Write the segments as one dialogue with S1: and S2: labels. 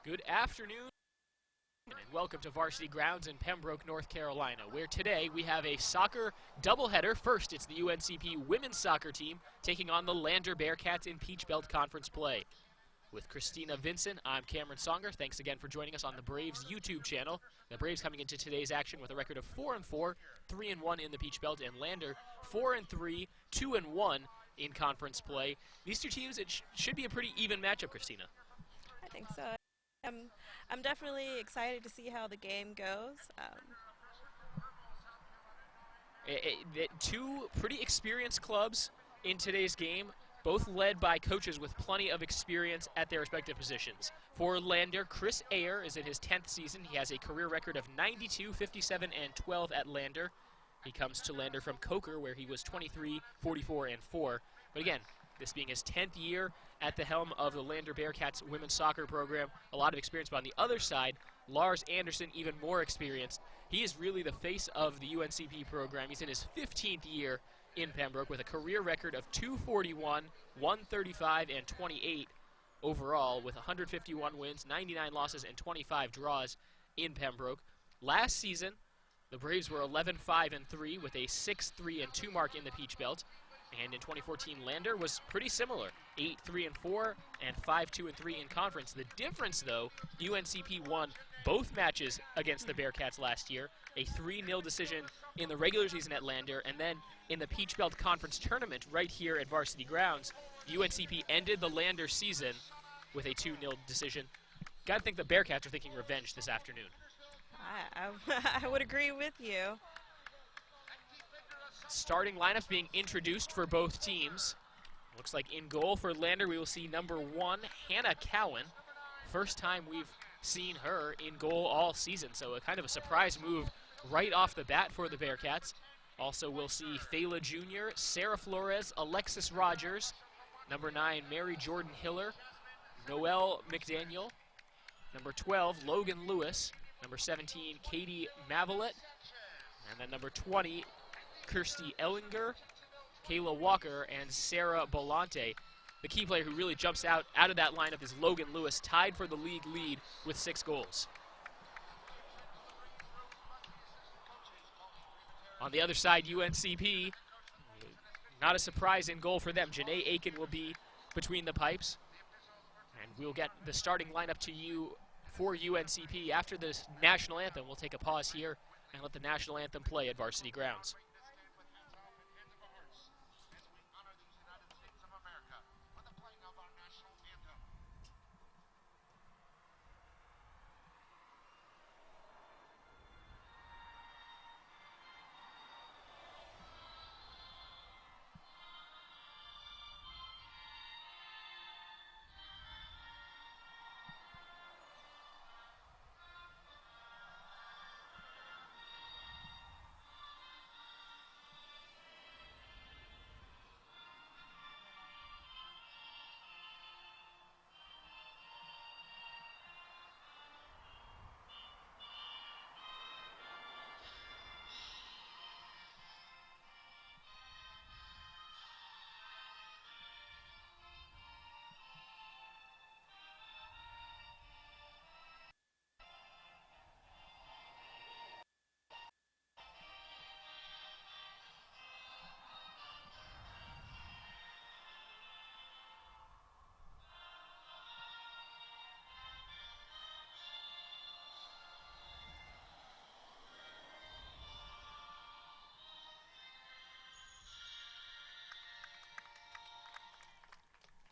S1: Good afternoon and welcome to Varsity Grounds in Pembroke, North Carolina, where today we have a soccer doubleheader. First, it's the UNCP women's soccer team taking on the Lander Bearcats in Peach Belt Conference play. With Christina Vincent, I'm Cameron Songer. Thanks again for joining us on the Braves YouTube channel. The Braves coming into today's action with a record of 4-4, 3-1 in the Peach Belt, and Lander 4-3, 2-1 in conference play. These two teams, it should be a pretty even matchup, Christina.
S2: I think so. I'm definitely excited to see how the game goes.
S1: Two pretty experienced clubs in today's game, both led by coaches with plenty of experience at their respective positions. For Lander, Chris Ayer is in his 10th season. He has a career record of 92, 57, and 12 at Lander. He comes to Lander from Coker, where he was 23, 44, and 4. But again, this being his 10th year at the helm of the Lander Bearcats women's soccer program, a lot of experience. But on the other side, Lars Anderson, even more experienced. He is really the face of the UNCP program. He's in his 15th year in Pembroke with a career record of 241, 135, and 28 overall, with 151 wins, 99 losses, and 25 draws in Pembroke. Last season, the Braves were 11-5-3 with a 6-3-2 mark in the Peach Belt. And in 2014, Lander was pretty similar, 8-3-4 and 5-2-3 in conference. The difference, though, UNCP won both matches against the Bearcats last year, a 3-0 decision in the regular season at Lander, and then in the Peach Belt Conference Tournament right here at Varsity Grounds, UNCP ended the Lander season with a 2-0 decision. Gotta think the Bearcats are thinking revenge this afternoon.
S2: I would agree with you.
S1: Starting lineups being introduced for both teams. Looks like in goal for Lander, we will see number 1, Hannah Cowan. First time we've seen her in goal all season, so a kind of a surprise move right off the bat for the Bearcats. Also, we'll see Fela Jr., Sarah Flores, Alexis Rogers, number 9, Mary Jordan Hiller, Noelle McDaniel, number 12, Logan Lewis, number 17, Katie Mavelet, and then number 20, Kirsty Ellinger, Kayla Walker, and Sarah Bolante. The key player who really jumps out of that lineup is Logan Lewis, tied for the league lead with 6 goals. On the other side, UNCP, not a surprise in goal for them. Janae Aiken will be between the pipes. And we'll get the starting lineup to you for UNCP after this national anthem. We'll take a pause here and let the national anthem play at Varsity Grounds.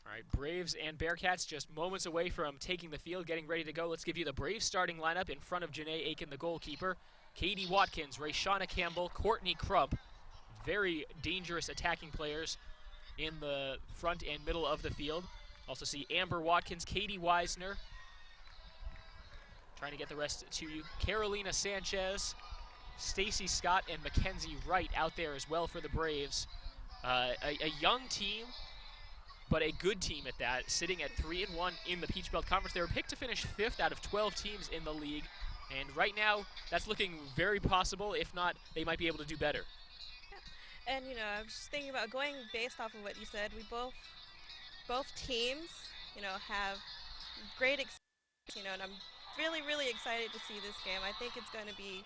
S1: All right, Braves and Bearcats just moments away from taking the field, getting ready to go. Let's give you the Braves starting lineup in front of Janae Aiken, the goalkeeper. Katie Watkins, Rayshana Campbell, Courtney Crump. Very dangerous attacking players in the front and middle of the field. Also see Amber Watkins, Katie Weisner. Trying to get the rest to you. Carolina Sanchez, Stacy Scott, and Mackenzie Wright out there as well for the Braves. A young team, but a good team at that, sitting at 3-1 in the Peach Belt Conference. They were picked to finish 5th out of 12 teams in the league, and right now that's looking very possible. If not, they might be able to do better.
S2: Yeah. And I was just thinking about going based off of what you said. We both teams, have great experience and I'm really, really excited to see this game. I think it's going to be,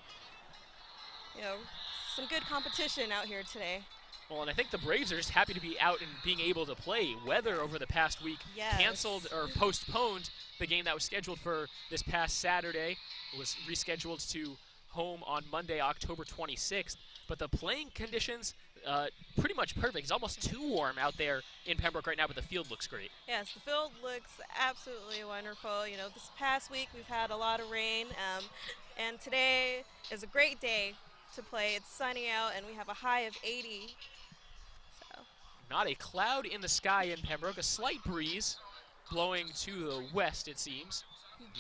S2: some good competition out here today.
S1: Well, and I think the Braves are just happy to be out and being able to play. Weather over the past week canceled or postponed the game that was scheduled for this past Saturday. It was rescheduled to home on Monday, October 26th. But the playing conditions, pretty much perfect. It's almost too warm out there in Pembroke right now, but the field looks great.
S2: Yes, the field looks absolutely wonderful. This past week we've had a lot of rain, and today is a great day to play. It's sunny out, and we have a high of 80. So.
S1: Not a cloud in the sky in Pembroke, a slight breeze blowing to the west, it seems.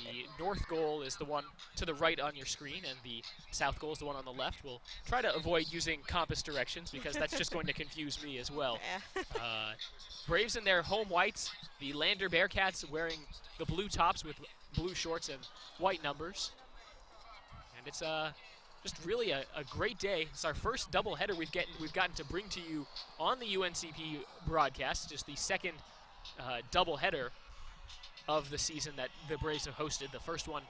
S1: The north goal is the one to the right on your screen, and the south goal is the one on the left. We'll try to avoid using compass directions because that's just going to confuse me as well.
S2: Yeah.
S1: Braves in their home whites, the Lander Bearcats wearing the blue tops with blue shorts and white numbers. And it's just really a great day. It's our first doubleheader we've gotten to bring to you on the UNCP broadcast, just the second doubleheader of the season that the Braves have hosted. The first one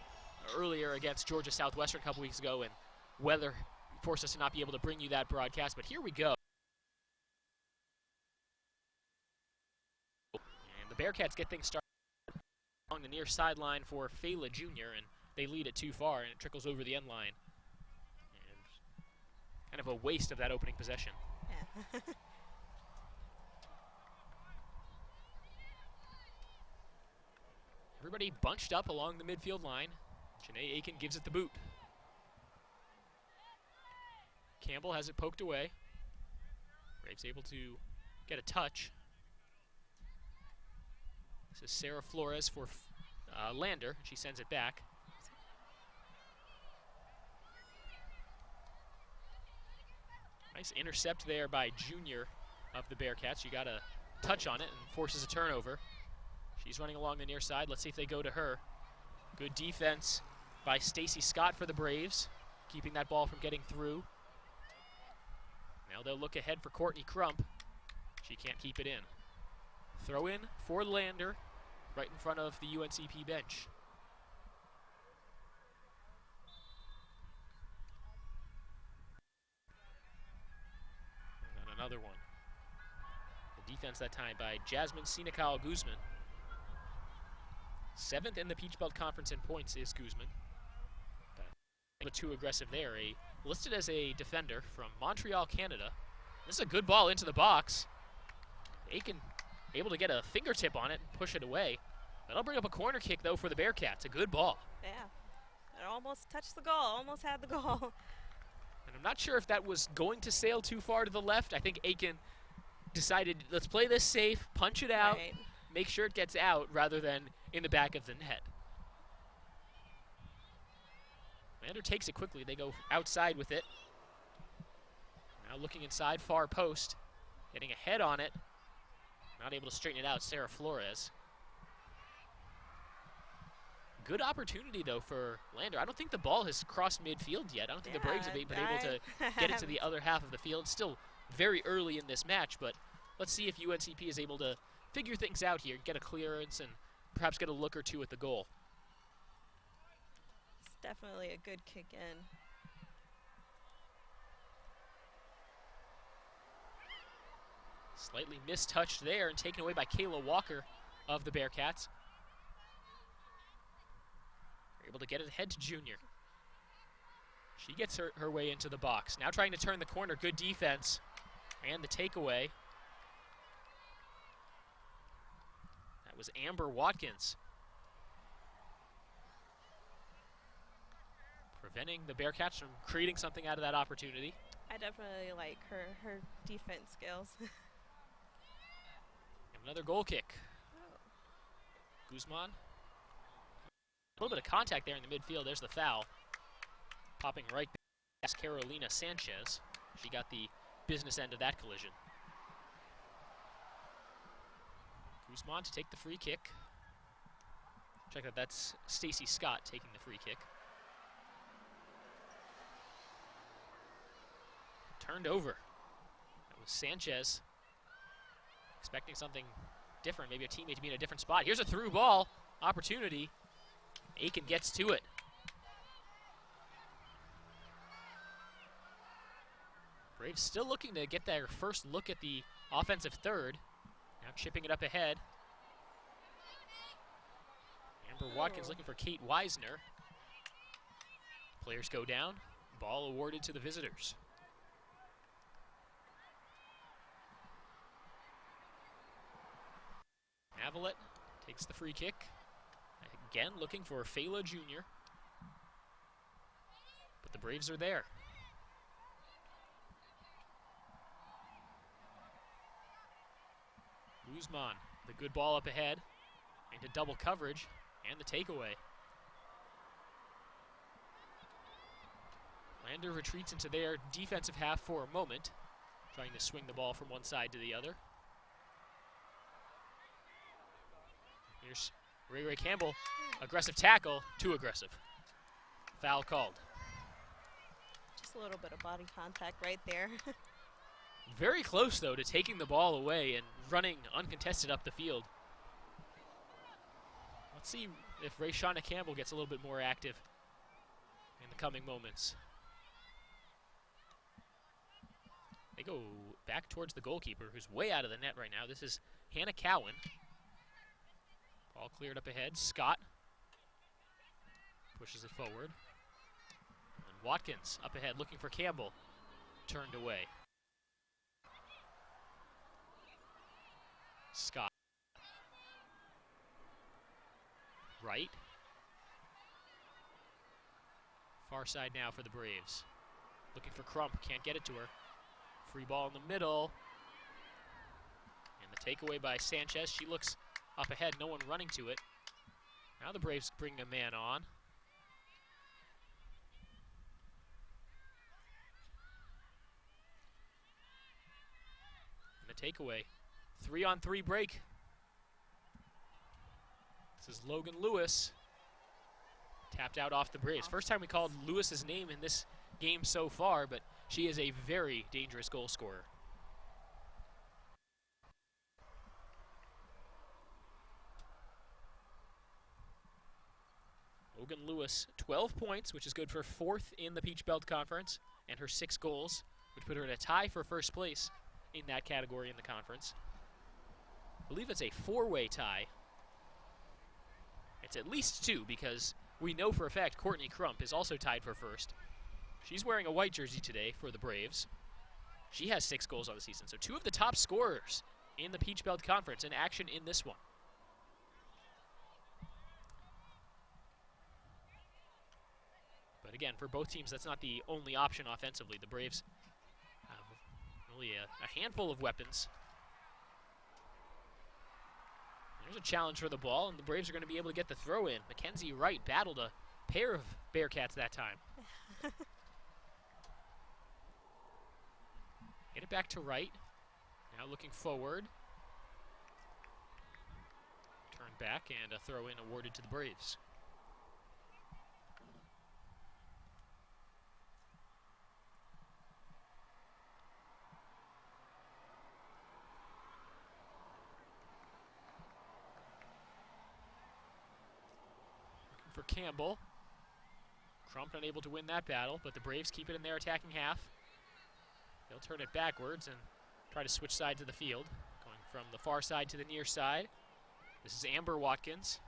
S1: earlier against Georgia Southwestern a couple weeks ago, and weather forced us to not be able to bring you that broadcast, but here we go. And the Bearcats get things started along the near sideline for Fela Jr., and they lead it too far, and it trickles over the end line. And kind of a waste of that opening possession.
S2: Yeah.
S1: Everybody bunched up along the midfield line. Janae Aiken gives it the boot. Campbell has it poked away. Braves able to get a touch. This is Sarah Flores for Lander. She sends it back. Nice intercept there by Junior of the Bearcats. She got a touch on it and forces a turnover. She's running along the near side. Let's see if they go to her. Good defense by Stacy Scott for the Braves, keeping that ball from getting through. Now they'll look ahead for Courtney Crump. She can't keep it in. Throw in for Lander, right in front of the UNCP bench. And then another one. The defense that time by Jasmine Sinakal Guzman. 7th in the Peach Belt Conference in points is Guzman. But too aggressive there. Listed as a defender from Montreal, Canada. This is a good ball into the box. Aiken able to get a fingertip on it and push it away. That'll bring up a corner kick, though, for the Bearcats. A good ball.
S2: Yeah, it almost touched the goal, almost had the goal.
S1: And I'm not sure if that was going to sail too far to the left. I think Aiken decided, let's play this safe, punch it out,
S2: Right.
S1: Make sure it gets out rather than in the back of the net. Lander takes it quickly. They go outside with it. Now looking inside, far post. Getting a head on it. Not able to straighten it out, Sarah Flores. Good opportunity, though, for Lander. I don't think the ball has crossed midfield yet. I don't think the Braves have been able to get it to the other half of the field. Still very early in this match, but let's see if UNCP is able to figure things out here, get a clearance, and perhaps get a look or two at the goal.
S2: It's definitely a good kick in.
S1: Slightly mistouched there and taken away by Kayla Walker of the Bearcats. They're able to get it ahead to Junior. She gets her way into the box. Now trying to turn the corner. Good defense. And the takeaway. That was Amber Watkins. Preventing the Bearcats from creating something out of that opportunity.
S2: I definitely like her defense skills.
S1: Another goal kick.
S2: Oh.
S1: Guzman. A little bit of contact there in the midfield. There's the foul. Popping right past Carolina Sanchez. She got the business end of that collision. Guzman to take the free kick. Check out, that's Stacy Scott taking the free kick. Turned over. That was Sanchez. Expecting something different, maybe a teammate to be in a different spot. Here's a through ball opportunity. Aiken gets to it. Braves still looking to get their first look at the offensive third. Now chipping it up ahead. Amber Watkins looking for Kate Weisner. Players go down. Ball awarded to the visitors. Avalette takes the free kick. Again looking for Fela Jr. But the Braves are there. Guzman, the good ball up ahead, into double coverage, and the takeaway. Lander retreats into their defensive half for a moment, trying to swing the ball from one side to the other. Here's Ray Campbell, aggressive tackle, too aggressive. Foul called.
S2: Just a little bit of body contact right there.
S1: Very close, though, to taking the ball away and running uncontested up the field. Let's see if Rayshawna Campbell gets a little bit more active in the coming moments. They go back towards the goalkeeper, who's way out of the net right now. This is Hannah Cowan. Ball cleared up ahead. Scott pushes it forward. And Watkins up ahead looking for Campbell. Turned away. Scott. Right. Far side now for the Braves. Looking for Crump. Can't get it to her. Free ball in the middle. And the takeaway by Sanchez. She looks up ahead. No one running to it. Now the Braves bring a man on. And the takeaway. 3-on-3 break. This is Logan Lewis. Tapped out off the Braves. First time we called Lewis's name in this game so far, but she is a very dangerous goal scorer. Logan Lewis, 12 points, which is good for 4th in the Peach Belt Conference, and her 6 goals, which put her in a tie for first place in that category in the conference. I believe it's a 4-way tie. It's at least 2 because we know for a fact Courtney Crump is also tied for first. She's wearing a white jersey today for the Braves. She has 6 goals on the season, so 2 of the top scorers in the Peach Belt Conference in action in this one. But again, for both teams, that's not the only option offensively. The Braves have only a handful of weapons. There's a challenge for the ball, and the Braves are going to be able to get the throw in. Mackenzie Wright battled a pair of Bearcats that time. Get it back to Wright. Now looking forward. Turn back, and a throw in awarded to the Braves. For Campbell. Crump unable to win that battle, but the Braves keep it in their attacking half. They'll turn it backwards and try to switch sides of the field, going from the far side to the near side. This is Amber Watkins.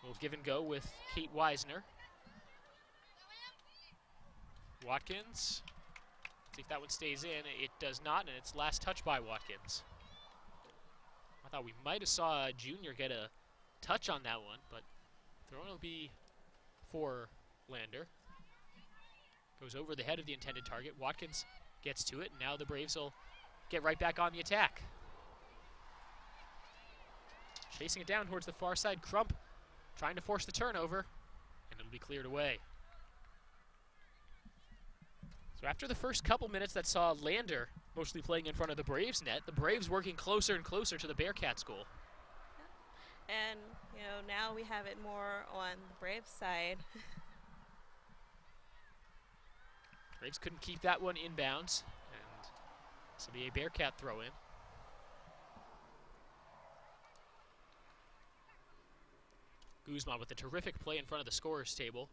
S1: We'll give and go with Kate Weisner. Watkins. See if that one stays in. It does not, and it's last touch by Watkins. I thought we might have saw Junior get a touch on that one, but throw will be for Lander. Goes over the head of the intended target. Watkins gets to it, and now the Braves will get right back on the attack. Chasing it down towards the far side. Crump trying to force the turnover, and it'll be cleared away. So after the first couple minutes that saw Lander mostly playing in front of the Braves net, the Braves working closer and closer to the Bearcats goal.
S2: And, you know, now we have it more on the Braves side.
S1: Braves couldn't keep that one inbounds, and this will be a Bearcat throw-in. Guzman with a terrific play in front of the scorer's table.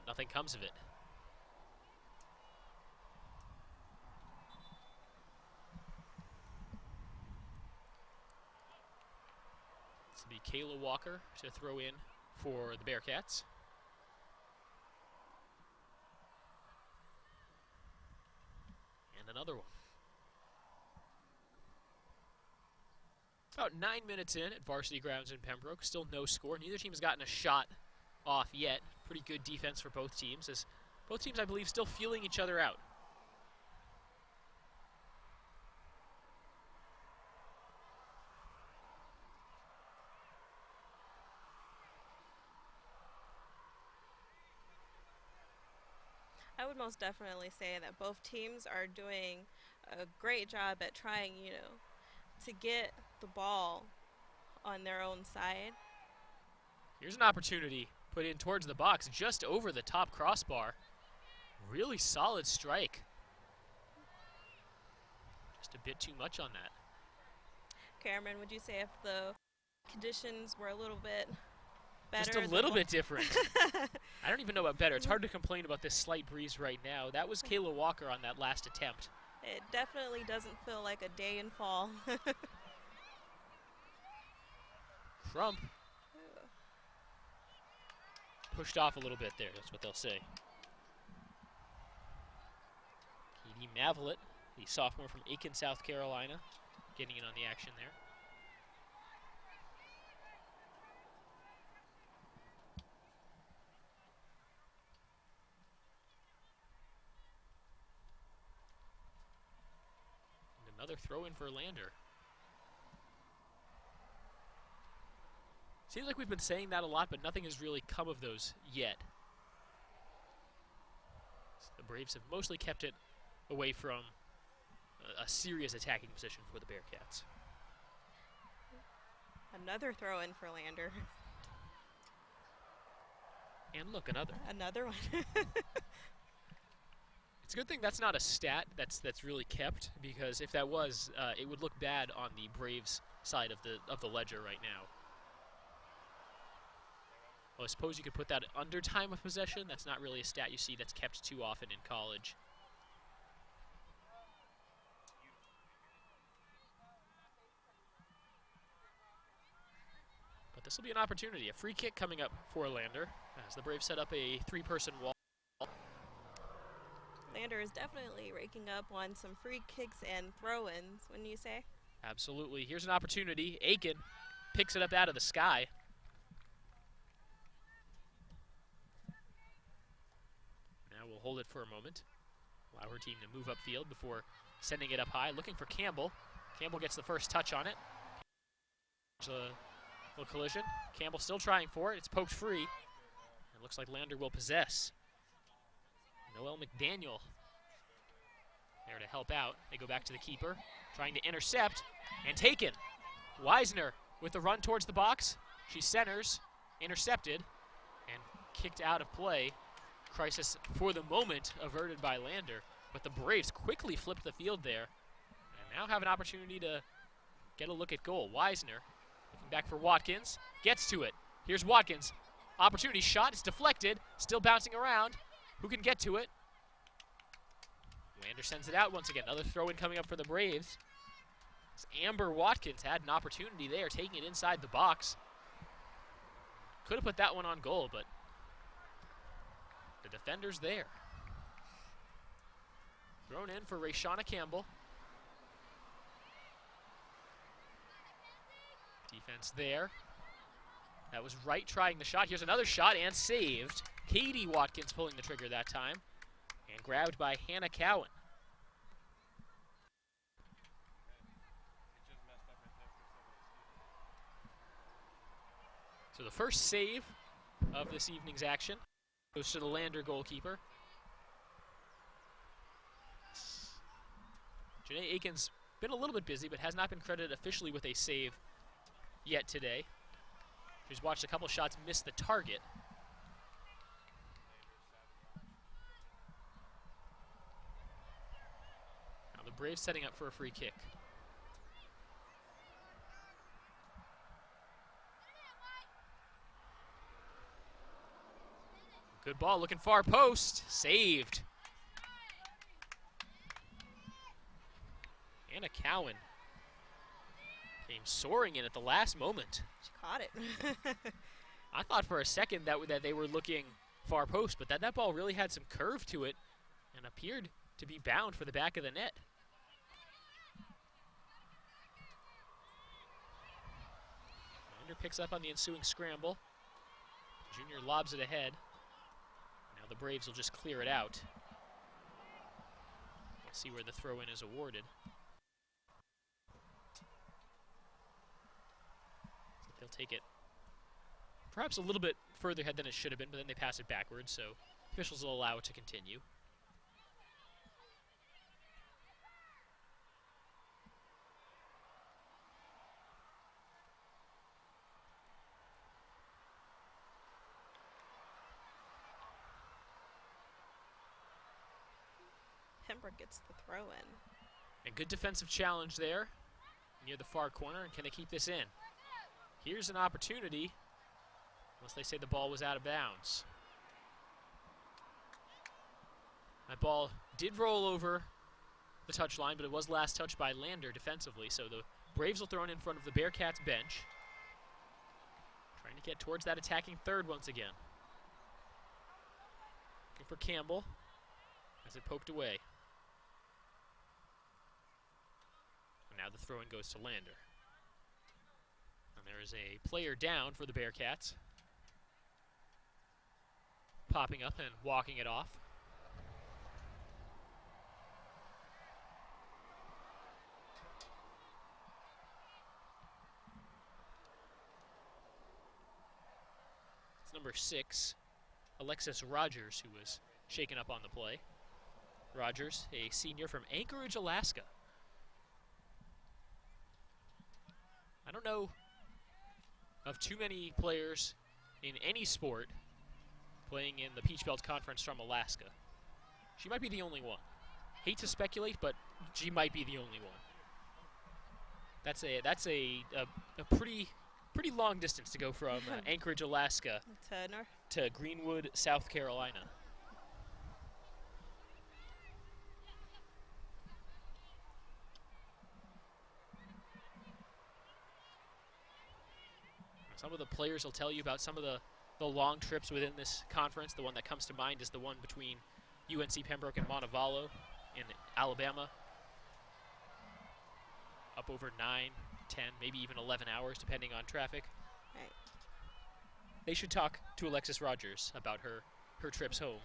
S1: Nothing comes of it. This will be Kayla Walker to throw in for the Bearcats. And another one. About 9 minutes in at varsity grounds in Pembroke. Still no score. Neither team has gotten a shot off yet. Pretty good defense for both teams, as both teams, I believe, still feeling each other out.
S2: I would most definitely say that both teams are doing a great job at trying, to get the ball on their own side.
S1: Here's an opportunity put in towards the box, just over the top crossbar. Really solid strike. Just a bit too much on that.
S2: Cameron, would you say if the conditions were a little bit better?
S1: Just a little bit different. I don't even know about better. It's hard to complain about this slight breeze right now. That was Kayla Walker on that last attempt.
S2: It definitely doesn't feel like a day in fall.
S1: Crump pushed off a little bit there, that's what they'll say. Katie Mavlet, the sophomore from Aiken, South Carolina, getting in on the action there. And another throw in for Lander. Seems like we've been saying that a lot, but nothing has really come of those yet. The Braves have mostly kept it away from a serious attacking position for the Bearcats.
S2: Another throw in for Lander.
S1: And look, another.
S2: Another one.
S1: It's a good thing that's not a stat that's really kept, because if that was, it would look bad on the Braves side of the ledger right now. Well, I suppose you could put that under time of possession. That's not really a stat you see that's kept too often in college. But this will be an opportunity. A free kick coming up for Lander as the Braves set up a three-person wall.
S2: Lander is definitely raking up on some free kicks and throw-ins, wouldn't you say?
S1: Absolutely. Here's an opportunity. Aiken picks it up out of the sky. Now we'll hold it for a moment. Allow her team to move upfield before sending it up high. Looking for Campbell. Campbell gets the first touch on it. A little collision. Campbell still trying for it. It's poked free. It looks like Lander will possess. Noelle McDaniel there to help out. They go back to the keeper, trying to intercept, and taken. Weisner with the run towards the box. She centers, intercepted, and kicked out of play. Crisis for the moment averted by Lander, but the Braves quickly flipped the field there and now have an opportunity to get a look at goal. Weisner looking back for Watkins, gets to it. Here's Watkins. Opportunity shot, it's deflected, still bouncing around. Who can get to it? Lander sends it out once again. Another throw-in coming up for the Braves. As Amber Watkins had an opportunity there, taking it inside the box. Could have put that one on goal, but the defender's there. Thrown in for Rayshana Campbell. Defense there. That was Wright trying the shot. Here's another shot and saved. Katie Watkins pulling the trigger that time. And grabbed by Hannah Cowan. So the first save of this evening's action goes to the Lander goalkeeper. Janae Aiken's been a little bit busy, but has not been credited officially with a save yet today. She's watched a couple shots miss the target. Now the Braves setting up for a free kick. Good ball, looking far post, saved. Anna Cowan came soaring in at the last moment.
S2: She caught it.
S1: I thought for a second that they were looking far post, but that ball really had some curve to it and appeared to be bound for the back of the net. Lander picks up on the ensuing scramble. Junior lobs it ahead. Now the Braves will just clear it out. We'll see where the throw-in is awarded. They'll take it perhaps a little bit further ahead than it should have been, but then they pass it backwards, so officials will allow it to continue.
S2: Pembroke gets the throw in.
S1: A good defensive challenge there near the far corner, and can they keep this in? Here's an opportunity, unless they say the ball was out of bounds. That ball did roll over the touchline, but it was last touched by Lander defensively, so the Braves will throw it in front of the Bearcats bench. Trying to get towards that attacking third once again. Looking for Campbell as it poked away. And now the throw-in goes to Lander. And there is a player down for the Bearcats. Popping up and walking it off. It's number 6, Alexis Rogers, who was shaken up on the play. Rogers, a senior from Anchorage, Alaska. I don't know of too many players in any sport playing in the Peach Belt Conference from Alaska. She might be the only one. Hate to speculate, but she might be the only one. That's a pretty long distance to go from Anchorage, Alaska to Greenwood, South Carolina. Some of the players will tell you about some of the long trips within this conference. The one that comes to mind is the one between UNC Pembroke and Montevallo in Alabama. Up over 9, 10, maybe even 11 hours, depending on traffic.
S2: Right.
S1: They should talk to Alexis Rogers about her trips home.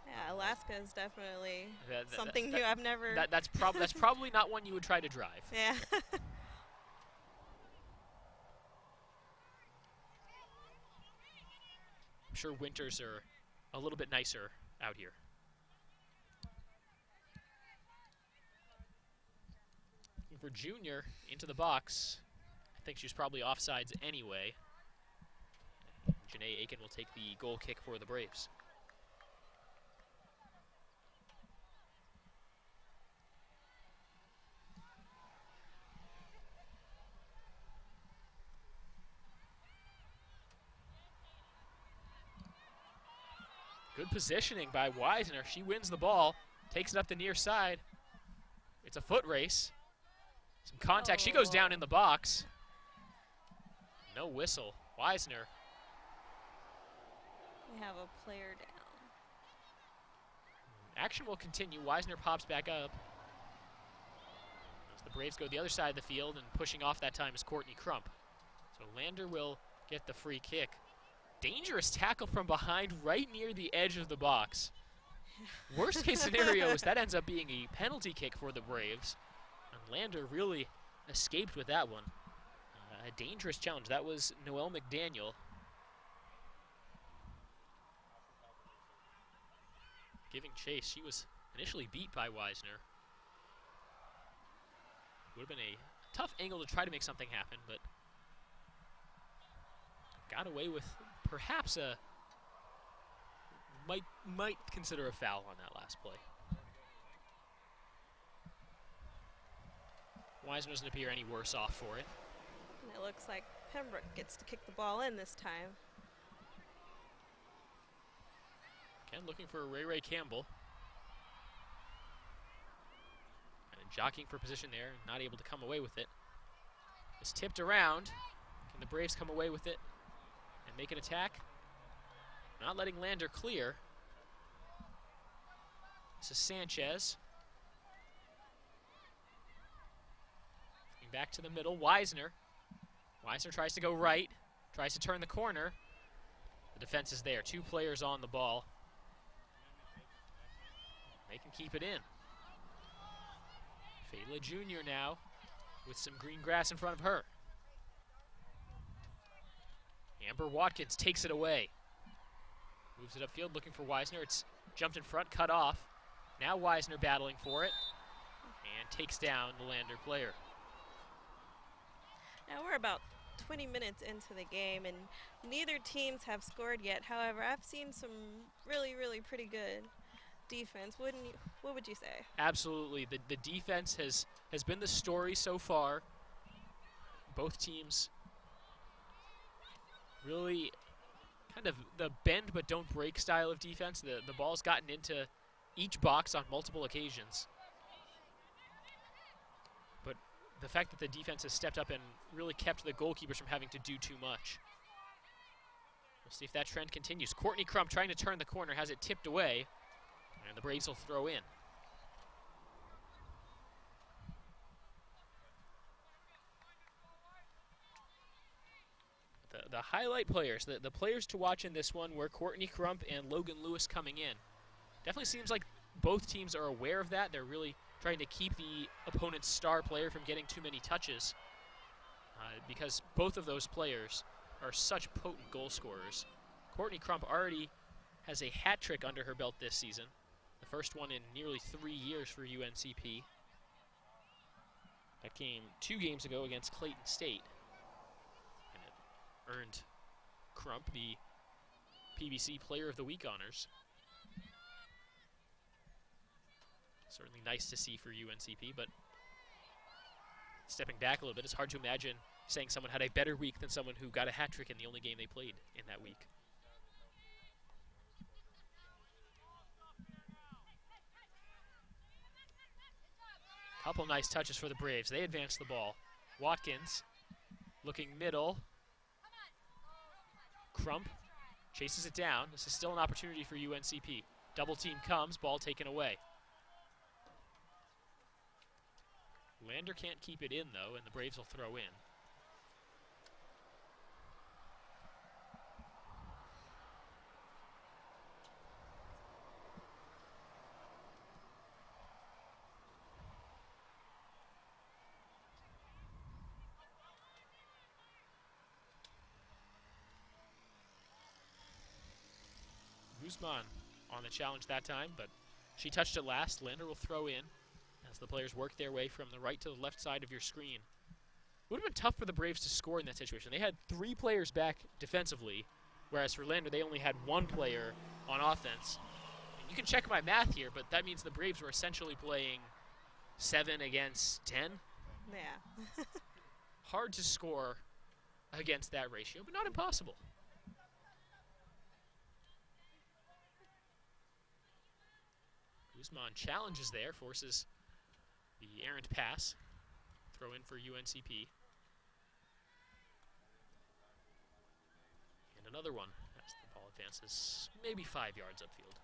S2: Yeah, Alaska is definitely something new. I've never.
S1: That's probably not one you would try to drive.
S2: Yeah.
S1: I'm sure winters are a little bit nicer out here. For Junior into the box, I think she's probably offsides anyway. Janae Aiken will take the goal kick for the Braves. Good positioning by Weisner. She wins the ball, takes it up the near side. It's a foot race. Some contact. She goes down in the box. No whistle. Weisner.
S2: We have a player down.
S1: Action will continue. Weisner pops back up. As the Braves go the other side of the field, and pushing off that time is Courtney Crump. So Lander will get the free kick. Dangerous tackle from behind right near the edge of the box. Worst case scenario is that ends up being a penalty kick for the Braves. And Lander really escaped with that one. A dangerous challenge. That was Noelle McDaniel. Giving chase. She was initially beat by Weisner. Would have been a tough angle to try to make something happen, but got away with perhaps a might consider a foul on that last play. Weisner doesn't appear any worse off for it.
S2: And it looks like Pembroke gets to kick the ball in this time.
S1: Again, looking for Ray Campbell. Kind of jockeying for position there, not able to come away with it. It's tipped around. Can the Braves come away with it and make an attack? Not letting Lander clear. This is Sanchez. Back to the middle, Weisner. Weisner tries to go right, tries to turn the corner. The defense is there, 2 players on the ball. They can keep it in. Fela Jr. now with some green grass in front of her. Amber Watkins takes it away. Moves it upfield, looking for Weisner. It's jumped in front, cut off. Now Weisner battling for it and takes down the Lander player.
S2: Now we're about 20 minutes into the game, and neither teams have scored yet. However, I've seen some really, really pretty good defense. What would you say?
S1: Absolutely. The defense has been the story so far. Both teams really kind of the bend but don't break style of defense. The ball's gotten into each box on multiple occasions. But the fact that the defense has stepped up and really kept the goalkeepers from having to do too much. We'll see if that trend continues. Courtney Crump trying to turn the corner, has it tipped away, and the Braves will throw in. The highlight players, the players to watch in this one were Courtney Crump and Logan Lewis coming in. Definitely seems like both teams are aware of that. They're really trying to keep the opponent's star player from getting too many touches because both of those players are such potent goal scorers. Courtney Crump already has a hat trick under her belt this season, the first one in nearly 3 years for UNCP. That came 2 games ago against Clayton State, and it earned Crump the PBC Player of the Week honors. Certainly nice to see for UNCP, but stepping back a little bit, it's hard to imagine saying someone had a better week than someone who got a hat trick in the only game they played in that week. Couple nice touches for the Braves. They advance the ball. Watkins looking middle. Crump chases it down. This is still an opportunity for UNCP. Double team comes, ball taken away. Lander can't keep it in, though, and the Braves will throw in. Guzman on the challenge that time, but she touched it last. Lander will throw in as the players work their way from the right to the left side of your screen. It would have been tough for the Braves to score in that situation. They had 3 players back defensively, whereas for Lander they only had 1 player on offense. And you can check my math here, but that means the Braves were essentially playing 7 against 10.
S2: Yeah.
S1: Hard to score against that ratio, but not impossible. Guzman challenges there, forces the errant pass. Throw in for UNCP. And another one as the ball advances maybe 5 yards upfield.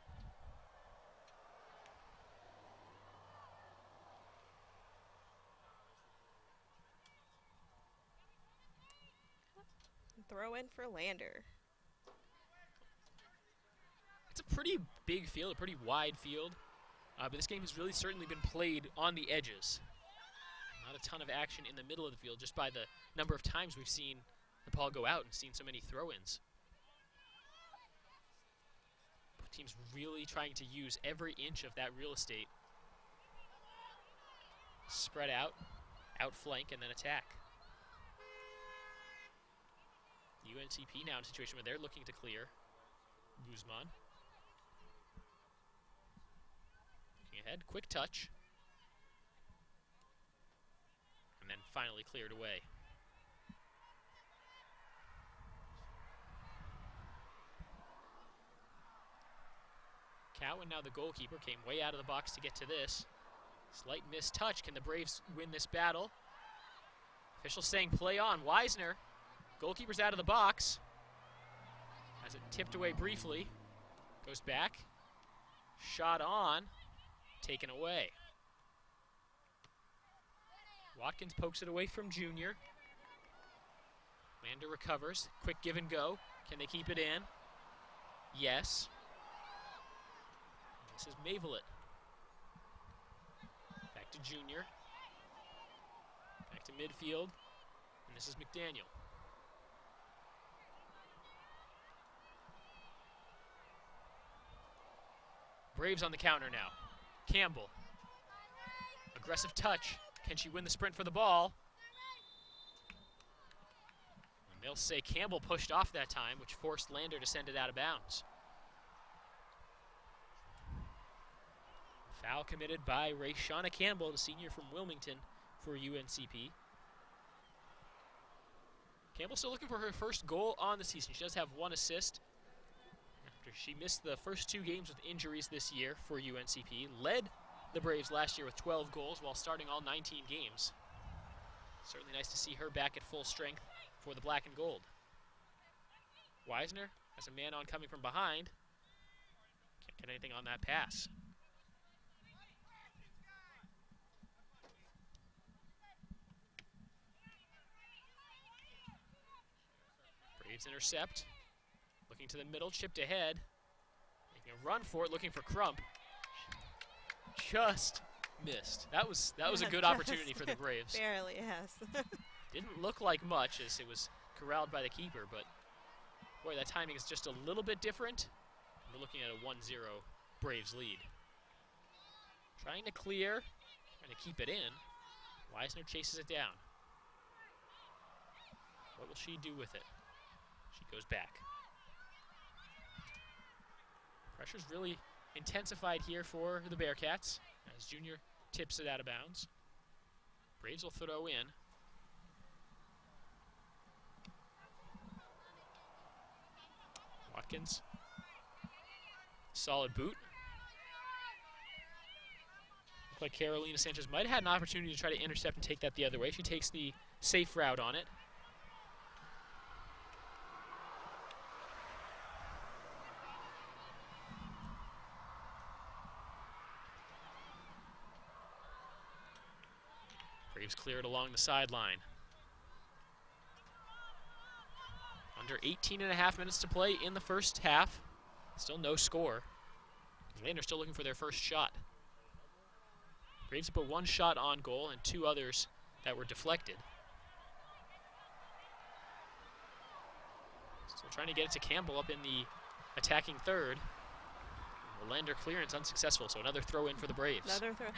S2: Throw in for Lander.
S1: It's a pretty big field, a pretty wide field. But this game has really certainly been played on the edges. Not a ton of action in the middle of the field, just by the number of times we've seen the ball go out and seen so many throw-ins. Both teams really trying to use every inch of that real estate. Spread out, outflank, and then attack. UNCP now in a situation where they're looking to clear. Guzman. Ahead, quick touch, and then finally cleared away. and now the goalkeeper came way out of the box to get to this. Slight missed touch. Can the Braves win this battle? Official saying play on. Weisner, goalkeeper's out of the box. Has it tipped away briefly. Goes back. Shot on. Taken away. Watkins pokes it away from Junior. Lander recovers. Quick give and go. Can they keep it in? Yes. This is Mavelet. Back to Junior. Back to midfield. And this is McDaniel. Braves on the counter now. Campbell. Aggressive touch. Can she win the sprint for the ball? And they'll say Campbell pushed off that time, which forced Lander to send it out of bounds. Foul committed by Rayshawna Campbell, the senior from Wilmington for UNCP. Campbell still looking for her first goal on the season. She does have 1 assist after she missed the first 2 games with injuries this year for UNCP. Led the Braves last year with 12 goals while starting all 19 games. Certainly nice to see her back at full strength for the black and gold. Weisner has a man on coming from behind. Can't get anything on that pass. Braves intercept. Looking to the middle, chipped ahead. Making a run for it, looking for Crump. Just missed. That was a good opportunity for the Braves.
S2: Barely, yes.
S1: Didn't look like much as it was corralled by the keeper, but boy, that timing is just a little bit different. We're looking at a 1-0 Braves lead. Trying to clear, trying to keep it in. Weisner chases it down. What will she do with it? She goes back. Pressure's really intensified here for the Bearcats as Junior tips it out of bounds. Braves will throw in. Watkins. Solid boot. Looked like Carolina Sanchez might have had an opportunity to try to intercept and take that the other way. She takes the safe route on it. Braves cleared along the sideline. Under 18.5 minutes to play in the first half. Still no score. Lander still looking for their first shot. Braves put 1 shot on goal and 2 others that were deflected. Still trying to get it to Campbell up in the attacking third. The Lander clearance unsuccessful, so another throw in for the Braves.
S2: Another throw.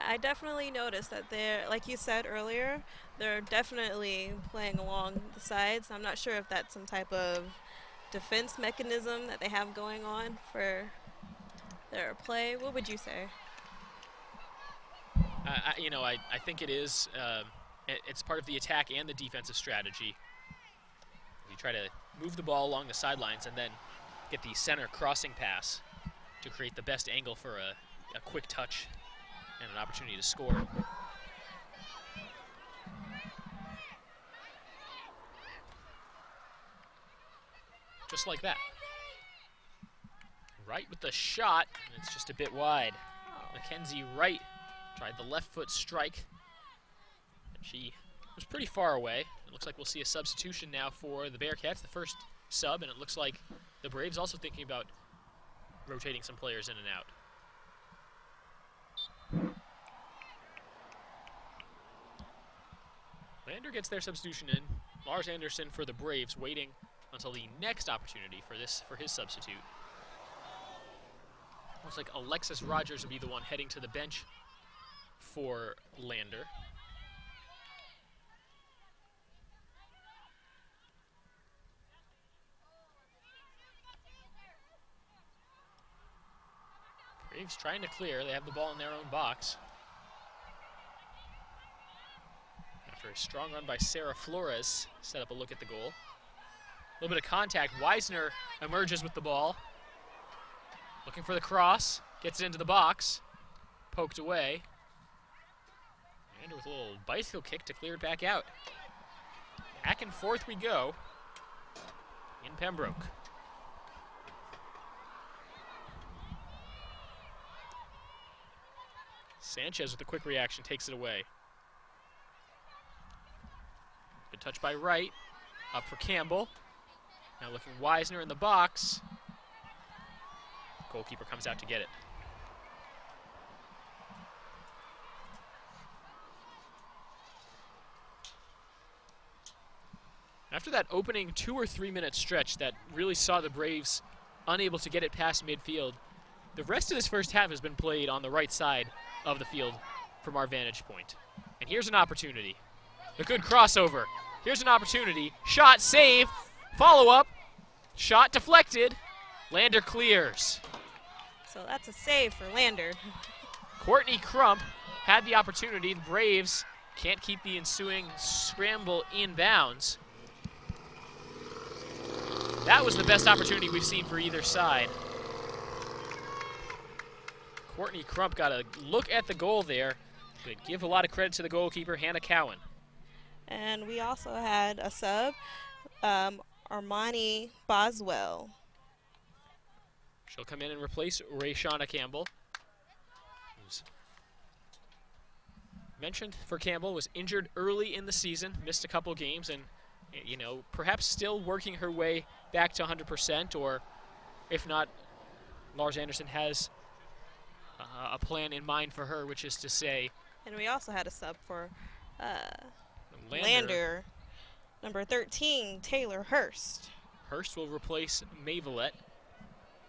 S2: I definitely noticed that they're, like you said earlier, they're definitely playing along the sides. I'm not sure if that's some type of defense mechanism that they have going on for their play. What would you say?
S1: I think it is. It's part of the attack and the defensive strategy. You try to move the ball along the sidelines and then get the center crossing pass to create the best angle for a quick touch and an opportunity to score. Just like that. Wright with the shot, and it's just a bit wide. Mackenzie Wright tried the left foot strike. She was pretty far away. It looks like we'll see a substitution now for the Bearcats, the first sub, and it looks like the Braves also thinking about rotating some players in and out. Lander gets their substitution in. Lars Anderson for the Braves, waiting until the next opportunity for his substitute. Looks like Alexis Rogers will be the one heading to the bench for Lander. Braves trying to clear. They have the ball in their own box. After a strong run by Sarah Flores, set up a look at the goal. A little bit of contact. Weisner emerges with the ball. Looking for the cross. Gets it into the box. Poked away. And with a little bicycle kick to clear it back out. Back and forth we go in Pembroke. Sanchez with a quick reaction takes it away. Good touch by Wright. Up for Campbell. Now looking Wisner in the box. Goalkeeper comes out to get it. After that opening 2 or 3 minute stretch that really saw the Braves unable to get it past midfield, the rest of this first half has been played on the right side of the field from our vantage point. And here's an opportunity. A good crossover. Here's an opportunity. Shot, save, follow-up. Shot deflected. Lander clears.
S2: So that's a save for Lander.
S1: Courtney Crump had the opportunity. The Braves can't keep the ensuing scramble in bounds. That was the best opportunity we've seen for either side. Courtney Crump got a look at the goal there, but give a lot of credit to the goalkeeper, Hannah Cowan.
S2: And we also had a sub, Armani Boswell.
S1: She'll come in and replace Rayshana Campbell, who's mentioned for Campbell, was injured early in the season, missed a couple games, and you know, perhaps still working her way back to 100%, or if not, Lars Anderson has a plan in mind for her, which is to say.
S2: And we also had a sub for Lander, number 13, Taylor Hurst.
S1: Hurst will replace Mavelet.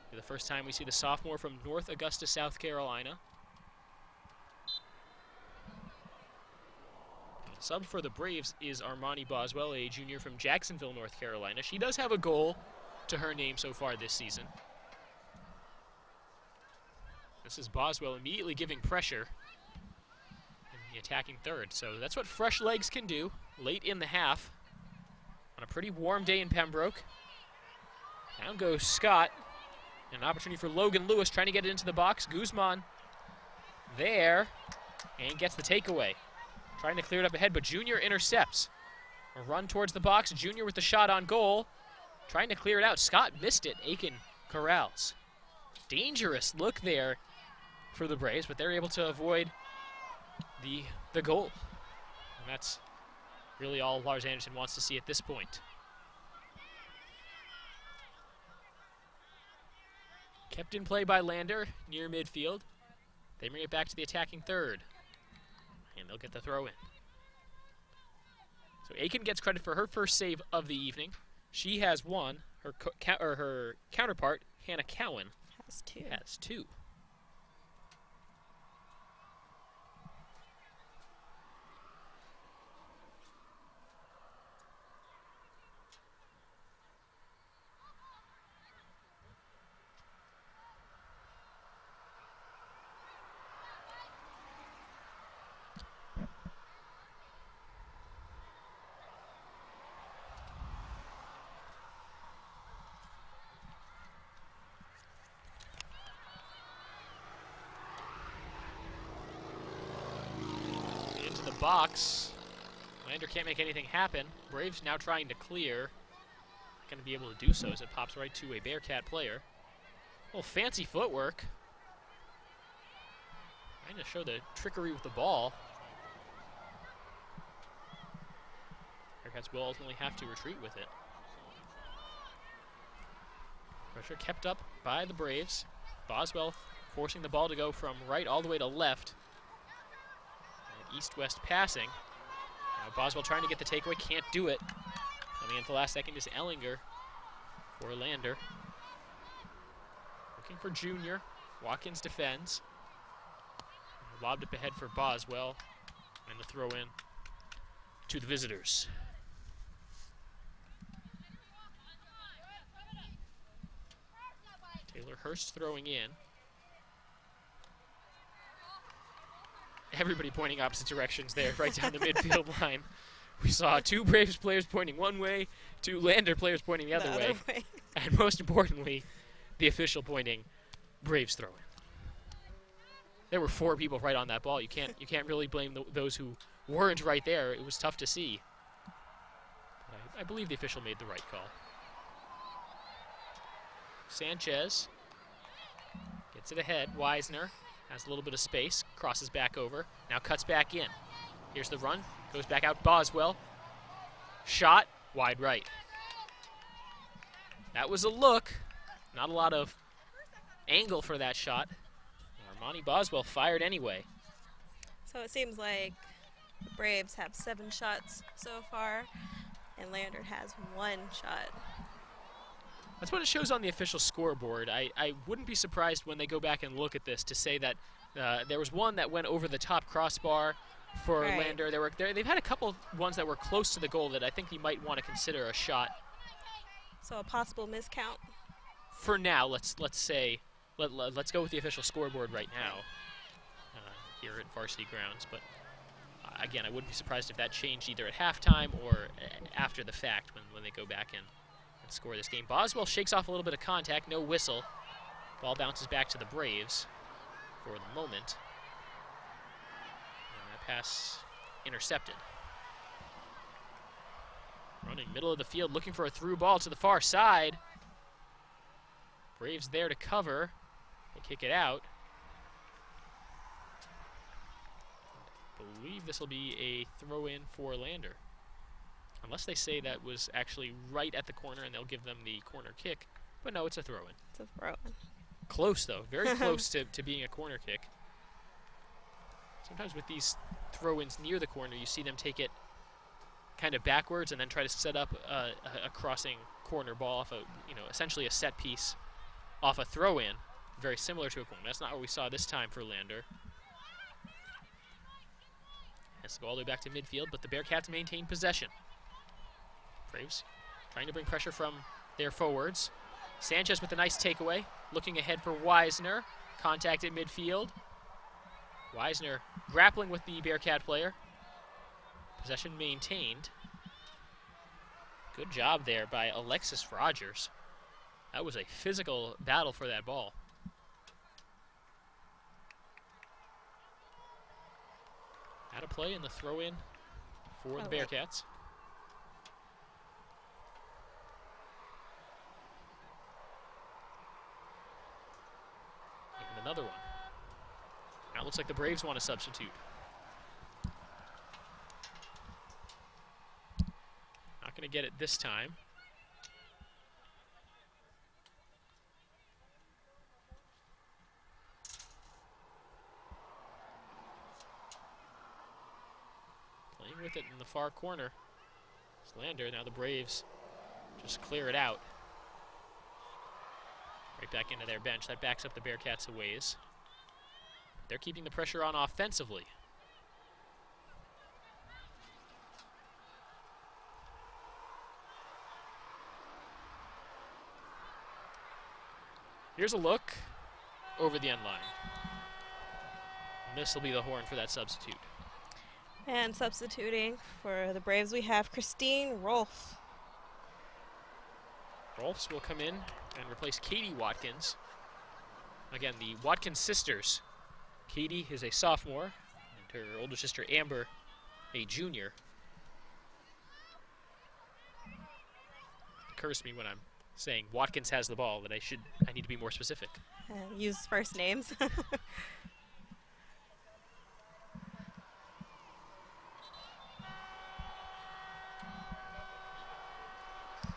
S1: For the first time we see the sophomore from North Augusta, South Carolina. Sub for the Braves is Armani Boswell, a junior from Jacksonville, North Carolina. She does have a goal to her name so far this season. This is Boswell immediately giving pressure in the attacking third. So that's what fresh legs can do late in the half on a pretty warm day in Pembroke. Down goes Scott. An opportunity for Logan Lewis trying to get it into the box. Guzman there and gets the takeaway. Trying to clear it up ahead, but Junior intercepts. A run towards the box. Junior with the shot on goal. Trying to clear it out. Scott missed it. Aiken corrals. Dangerous look there for the Braves, but they're able to avoid the goal. And that's really all Lars Anderson wants to see at this point. Kept in play by Lander near midfield. They bring it back to the attacking third. And they'll get the throw in. So Aiken gets credit for her first save of the evening. She has one. Her counterpart, Hannah Cowan,
S2: Has two.
S1: has two. Box. Lander can't make anything happen. Braves now trying to clear. Not going to be able to do so as it pops right to a Bearcat player. A little fancy footwork. Trying to show the trickery with the ball. Bearcats will ultimately have to retreat with it. Pressure kept up by the Braves. Boswell forcing the ball to go from right all the way to left. East-west passing. Now Boswell trying to get the takeaway, can't do it. Coming in at the last second is Ellinger for Lander. Looking for Junior. Watkins defends. Lobbed up ahead for Boswell. And the throw in to the visitors. Taylor Hurst throwing in. Everybody pointing opposite directions there, right down the midfield line. We saw two Braves players pointing one way, two Lander players pointing the other way. And most importantly, the official pointing Braves throw in. There were 4 people right on that ball. You can't really blame those who weren't right there. It was tough to see. I believe the official made the right call. Sanchez gets it ahead. Wisner has a little bit of space, crosses back over, now cuts back in. Here's the run, goes back out. Boswell, shot, wide right. That was a look. Not a lot of angle for that shot. Armani Boswell fired anyway.
S2: So it seems like the Braves have 7 shots so far, and Lander has 1 shot.
S1: That's what it shows on the official scoreboard. I wouldn't be surprised when they go back and look at this to say that there was one that went over the top crossbar for
S2: Right.
S1: Lander. They've had a couple ones that were close to the goal that I think you might want to consider a shot.
S2: So a possible miscount.
S1: For now, let's say let's go with the official scoreboard right now here at Varsity Grounds. But again, I wouldn't be surprised if that changed either at halftime or after the fact when they go back and score this game. Boswell shakes off a little bit of contact, no whistle. Ball bounces back to the Braves for the moment. And that pass intercepted. Running middle of the field, looking for a through ball to the far side. Braves there to cover. They kick it out. I believe this will be a throw-in for Lander. Unless they say that was actually right at the corner and they'll give them the corner kick. But no, it's a throw-in.
S2: It's a throw-in.
S1: Close, though. Very close to being a corner kick. Sometimes with these throw-ins near the corner, you see them take it kind of backwards and then try to set up a crossing corner ball off essentially a set piece off a throw-in, very similar to a corner. That's not what we saw this time for Lander. Has to go all the way back to midfield, but the Bearcats maintain possession. Braves trying to bring pressure from their forwards. Sanchez with a nice takeaway, looking ahead for Wisner. Contact at midfield. Wisner grappling with the Bearcat player. Possession maintained. Good job there by Alexis Rogers. That was a physical battle for that ball. Out of play in the throw-in for the Bearcats. And another one. Now it looks like the Braves want to substitute. Not going to get it this time. Playing with it in the far corner. Lander, now the Braves just clear it out. Right back into their bench. That backs up the Bearcats a ways. They're keeping the pressure on offensively. Here's a look over the end line. And this will be the horn for that substitute.
S2: And substituting for the Braves, we have Christine Rolfe.
S1: Rolfes will come in and replace Katie Watkins. Again, the Watkins sisters. Katie is a sophomore, and her older sister Amber, a junior. It occurs to me when I'm saying Watkins has the ball that I need to be more specific.
S2: Use first names.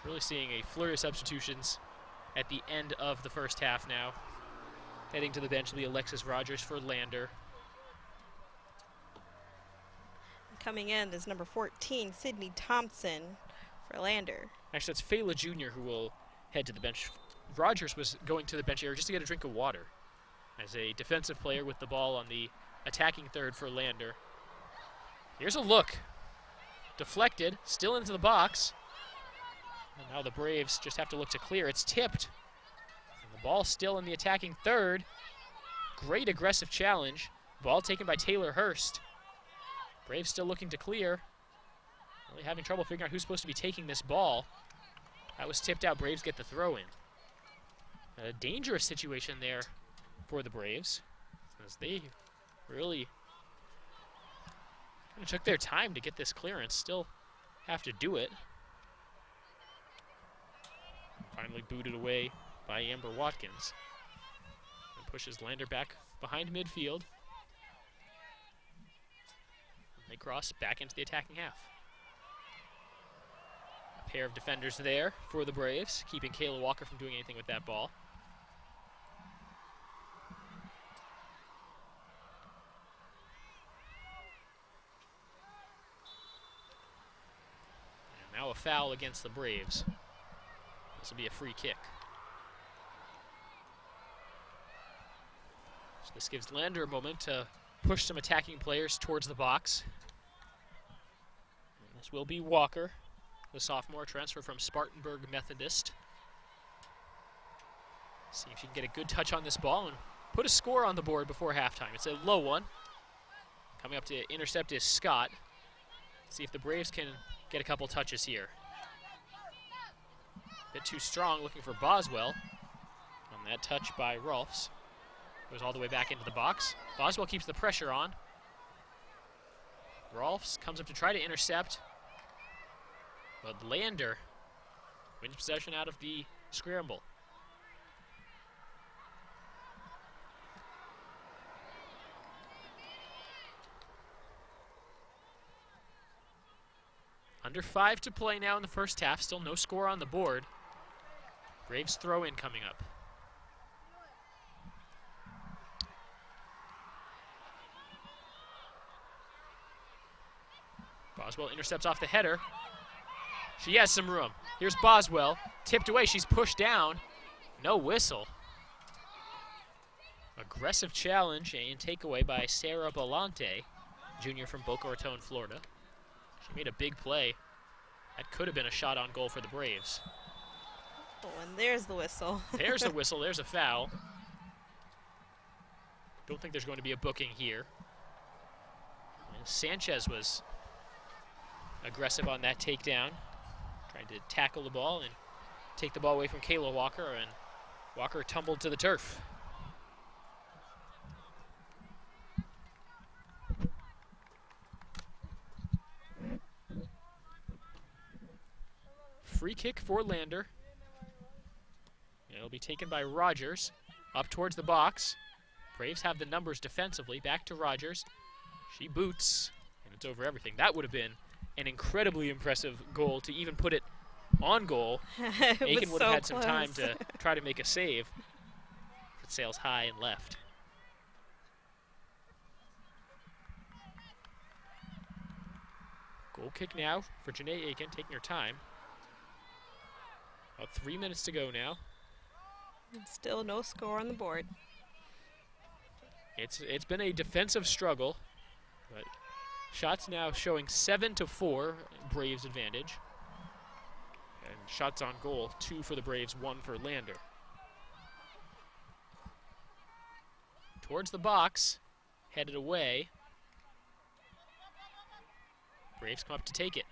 S1: Really seeing a flurry of substitutions at the end of the first half now. Heading to the bench will be Alexis Rogers for Lander.
S2: Coming in is number 14, Sydney Thompson for Lander.
S1: Actually, that's Fela Jr. who will head to the bench. Rogers was going to the bench area just to get a drink of water as a defensive player with the ball on the attacking third for Lander. Here's a look. Deflected, still into the box. And now the Braves just have to look to clear. It's tipped. And the ball still in the attacking third. Great aggressive challenge. Ball taken by Taylor Hurst. Braves still looking to clear. Really having trouble figuring out who's supposed to be taking this ball. That was tipped out. Braves get the throw in. A dangerous situation there for the Braves, as they really took their time to get this clearance. Still have to do it. Finally booted away by Amber Watkins. And pushes Lander back behind midfield. And they cross back into the attacking half. A pair of defenders there for the Braves, keeping Kayla Walker from doing anything with that ball. And now a foul against the Braves. This will be a free kick. So this gives Lander a moment to push some attacking players towards the box. And this will be Walker, the sophomore transfer from Spartanburg Methodist. See if she can get a good touch on this ball and put a score on the board before halftime. It's a low one. Coming up to intercept is Scott. See if the Braves can get a couple touches here. Bit too strong, looking for Boswell. On that touch by Rolfs. Goes all the way back into the box. Boswell keeps the pressure on. Rolfs comes up to try to intercept. But Lander wins possession out of the scramble. Under 5 to play now in the first half. Still no score on the board. Braves throw in coming up. Boswell intercepts off the header. She has some room. Here's Boswell. Tipped away. She's pushed down. No whistle. Aggressive challenge and takeaway by Sarah Belante, junior from Boca Raton, Florida. She made a big play. That could have been a shot on goal for the Braves.
S2: Oh, and there's the whistle.
S1: There's the whistle. There's a foul. Don't think there's going to be a booking here. And Sanchez was aggressive on that takedown, trying to tackle the ball and take the ball away from Kayla Walker, and Walker tumbled to the turf. Free kick for Lander. It'll be taken by Rogers. Up towards the box. Braves have the numbers defensively. Back to Rogers. She boots, and it's over everything. That would have been an incredibly impressive goal to even put it on goal. Aiken would have had some time to try to make a save. It sails high and left. Goal kick now for Janae Aiken, taking her time. About 3 minutes to go now.
S2: And still no score on the board.
S1: It's been a defensive struggle, but shots now showing 7-4, Braves advantage. And shots on goal, 2 for the Braves, 1 for Lander. Towards the box, headed away. Braves come up to take it.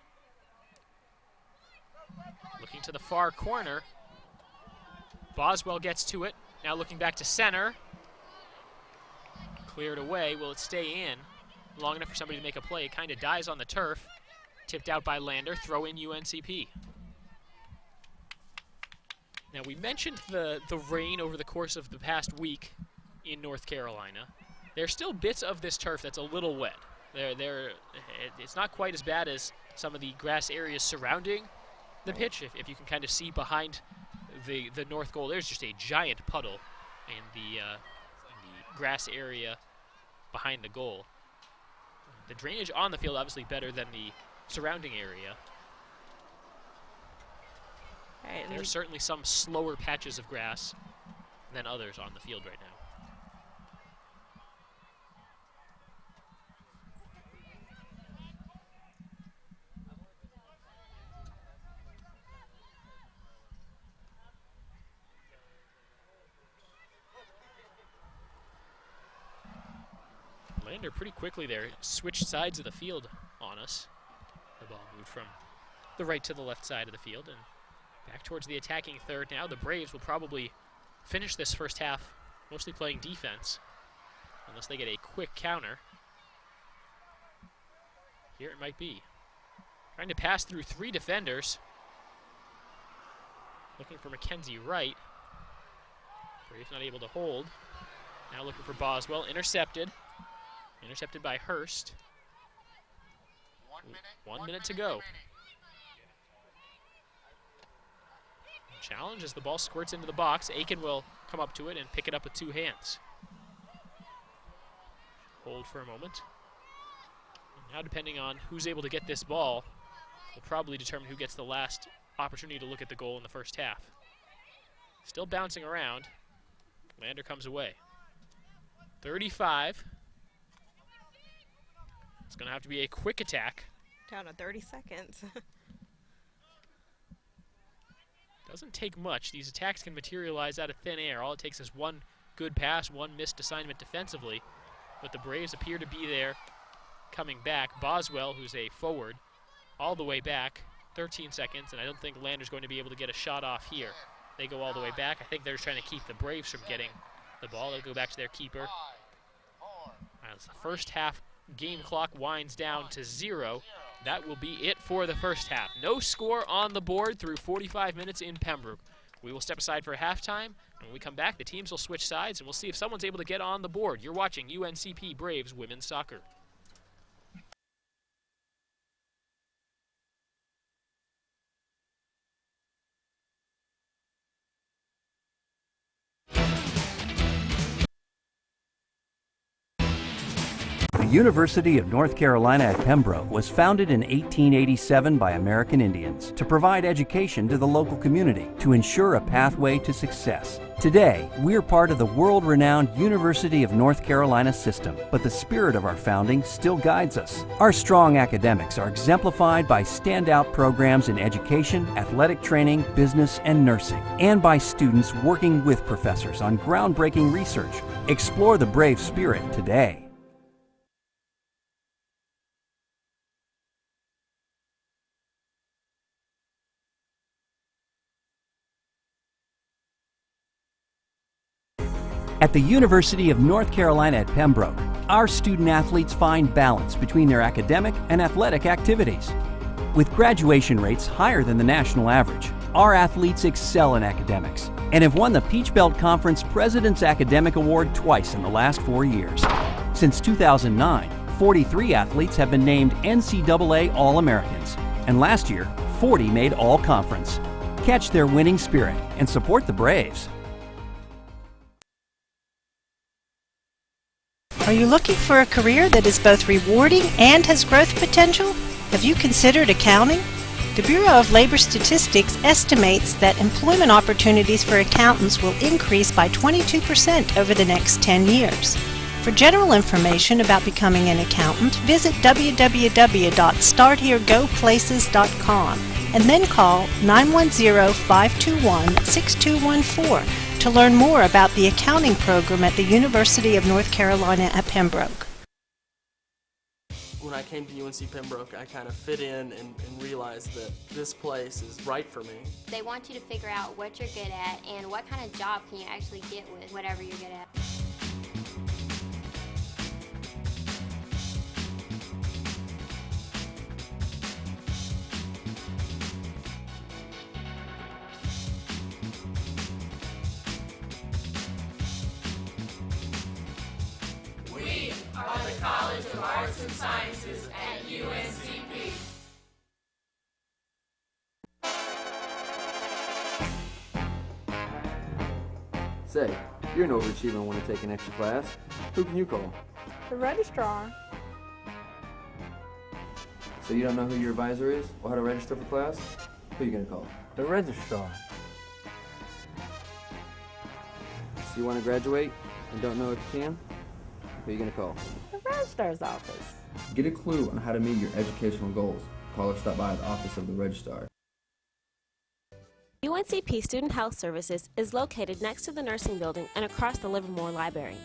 S1: Looking to the far corner. Boswell gets to it. Now looking back to center. Cleared away. Will it stay in? Long enough for somebody to make a play. It kind of dies on the turf. Tipped out by Lander. Throw in UNCP. Now we mentioned the rain over the course of the past week in North Carolina. There's still bits of this turf that's a little wet. It's not quite as bad as some of the grass areas surrounding the pitch. If you can kind of see behind the north goal, there's just a giant puddle in the grass area behind the goal. The drainage on the field obviously better than the surrounding area.
S2: Right,
S1: there's certainly some slower patches of grass than others on the field right now. Lander pretty quickly there switched sides of the field on us. The ball moved from the right to the left side of the field and back towards the attacking third now. The Braves will probably finish this first half mostly playing defense, unless they get a quick counter. Here it might be. Trying to pass through 3 defenders. Looking for Mackenzie Wright. Braves not able to hold. Now looking for Boswell. Intercepted. Intercepted by Hurst. 1 minute to go. Challenge as the ball squirts into the box. Aiken will come up to it and pick it up with 2 hands. Hold for a moment. Now depending on who's able to get this ball will probably determine who gets the last opportunity to look at the goal in the first half. Still bouncing around. Lander comes away. 35. It's going to have to be a quick attack.
S2: Down to 30 seconds.
S1: Doesn't take much. These attacks can materialize out of thin air. All it takes is one good pass, one missed assignment defensively. But the Braves appear to be there coming back. Boswell, who's a forward, all the way back. 13 seconds, and I don't think Lander's going to be able to get a shot off here. They go all the way back. I think they're just trying to keep the Braves from getting the ball. They'll go back to their keeper. As the first half game clock winds down to 0, that will be it for the first half. No score on the board through 45 minutes in Pembroke. We will step aside for halftime, and when we come back, the teams will switch sides, and we'll see if someone's able to get on the board. You're watching UNCP Braves Women's Soccer.
S3: The University of North Carolina at Pembroke was founded in 1887 by American Indians to provide education to the local community to ensure a pathway to success. Today, we're part of the world-renowned University of North Carolina system, but the spirit of our founding still guides us. Our strong academics are exemplified by standout programs in education, athletic training, business, and nursing, and by students working with professors on groundbreaking research. Explore the brave spirit today. At the University of North Carolina at Pembroke, our student athletes find balance between their academic and athletic activities. With graduation rates higher than the national average, our athletes excel in academics and have won the Peach Belt Conference President's Academic Award twice in the last 4 years. Since 2009, 43 athletes have been named NCAA All-Americans, and last year, 40 made All-Conference. Catch their winning spirit and support the Braves.
S4: Are you looking for a career that is both rewarding and has growth potential? Have you considered accounting? The Bureau of Labor Statistics estimates that employment opportunities for accountants will increase by 22% over the next 10 years. For general information about becoming an accountant, visit www.startheregoplaces.com and then call 910-521-6214 to learn more about the accounting program at the University of North Carolina at Pembroke.
S5: When I came to UNC Pembroke, I kind of fit in and realized that this place is right for me.
S6: They want you to figure out what you're good at and what kind of job can you actually get with whatever you're good at.
S7: We are the College of Arts and Sciences at UNCP.
S8: Say, you're an overachiever and want to take an extra class. Who can you call?
S9: The registrar.
S8: So you don't know who your advisor is or how to register for class? Who are you going to call?
S9: The registrar.
S8: So you want to graduate and don't know if you can? Who are you going to call?
S9: The registrar's office.
S8: Get a clue on how to meet your educational goals. Call or stop by the office of the registrar.
S10: UNCP Student Health Services is located next to the nursing building and across the Livermore Library.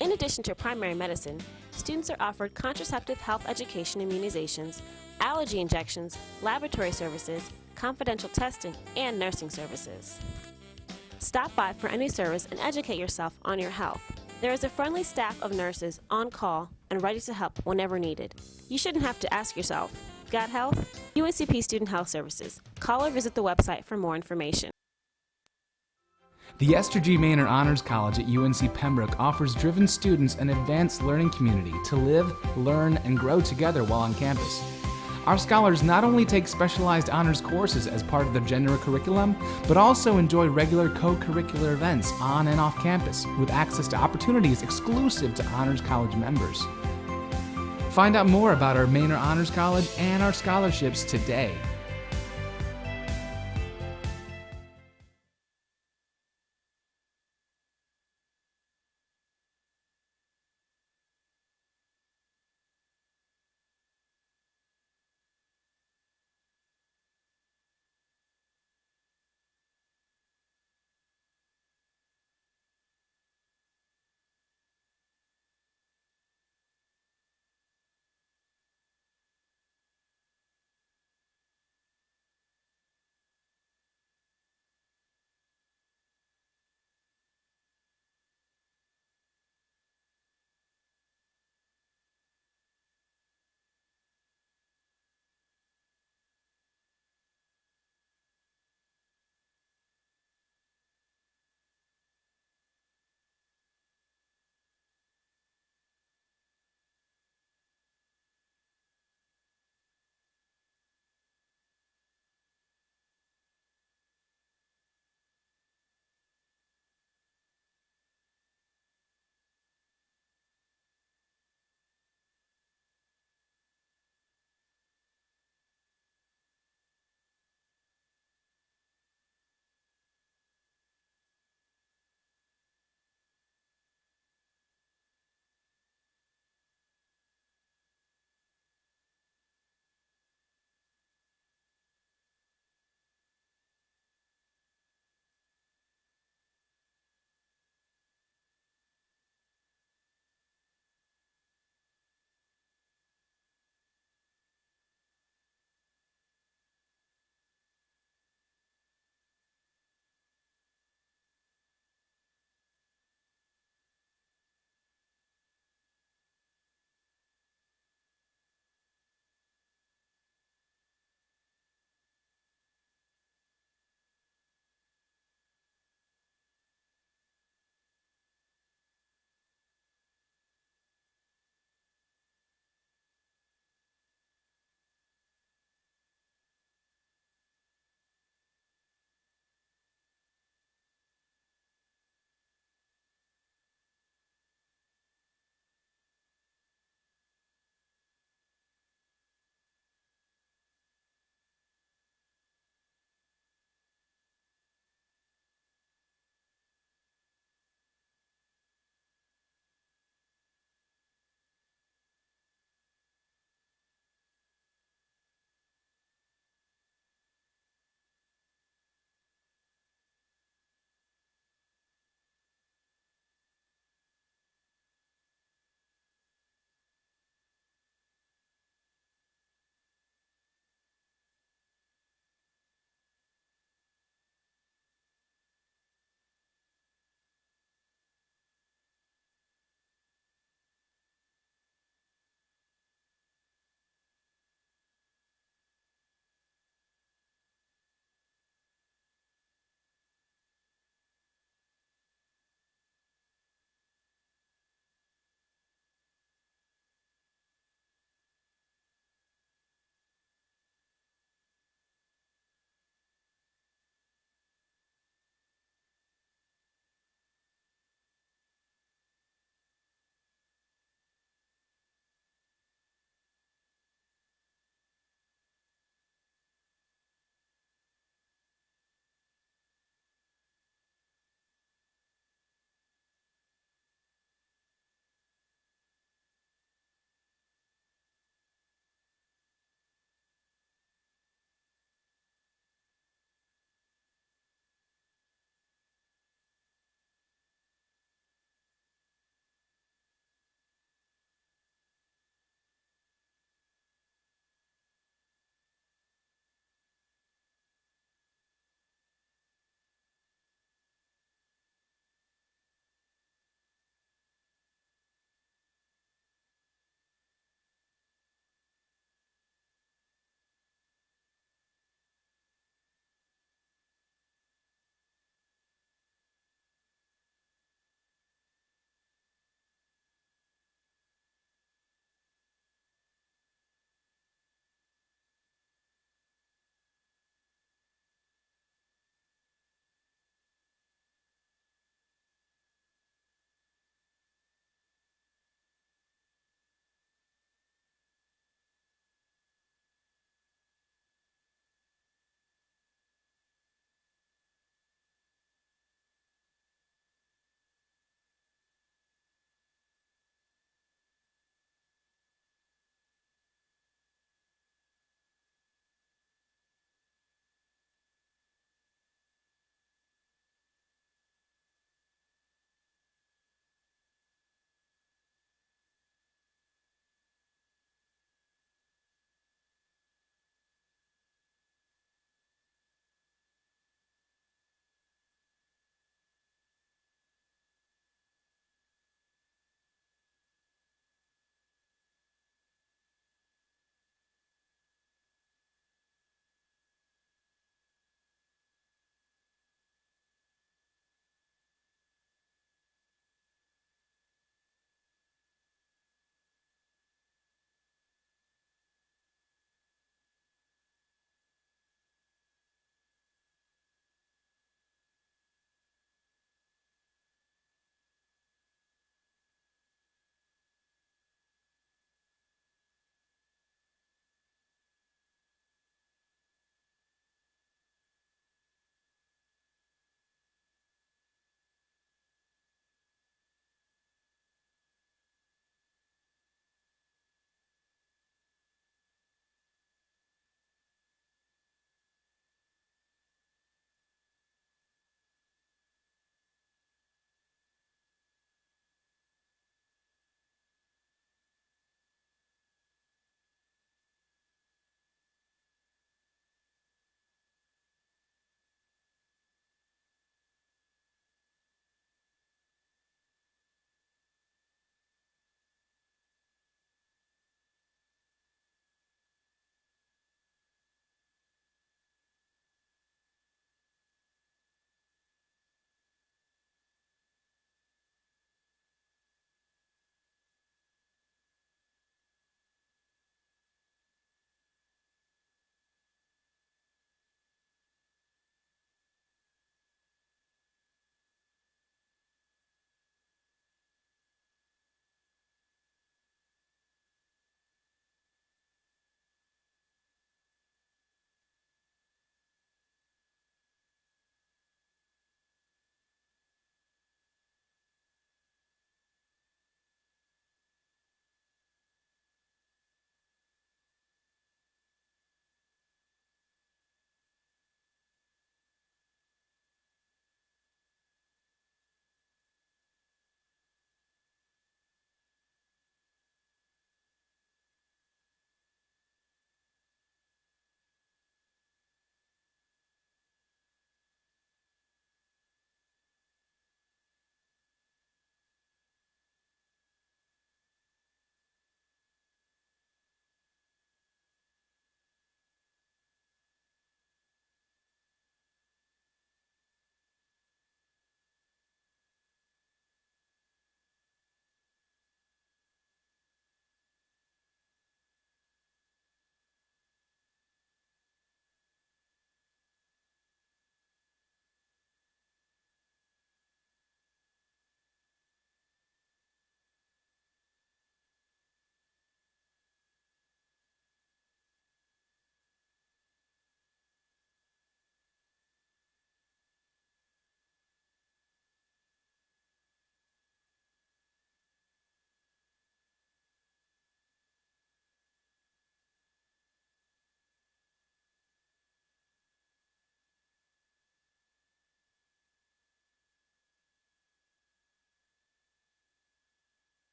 S10: In addition to primary medicine, students are offered contraceptive health education immunizations, allergy injections, laboratory services, confidential testing, and nursing services. Stop by for any service and educate yourself on your health. There is a friendly staff of nurses on call and ready to help whenever needed. You shouldn't have to ask yourself, got health? UNCP Student Health Services. Call or visit the website for more information.
S11: The Esther G. Maynard Honors College at UNC Pembroke offers driven students an advanced learning community to live, learn, and grow together while on campus. Our scholars not only take specialized honors courses as part of their general curriculum, but also enjoy regular co-curricular events on and off campus with access to opportunities exclusive to Honors College members. Find out more about our Maynard Honors College and our scholarships today.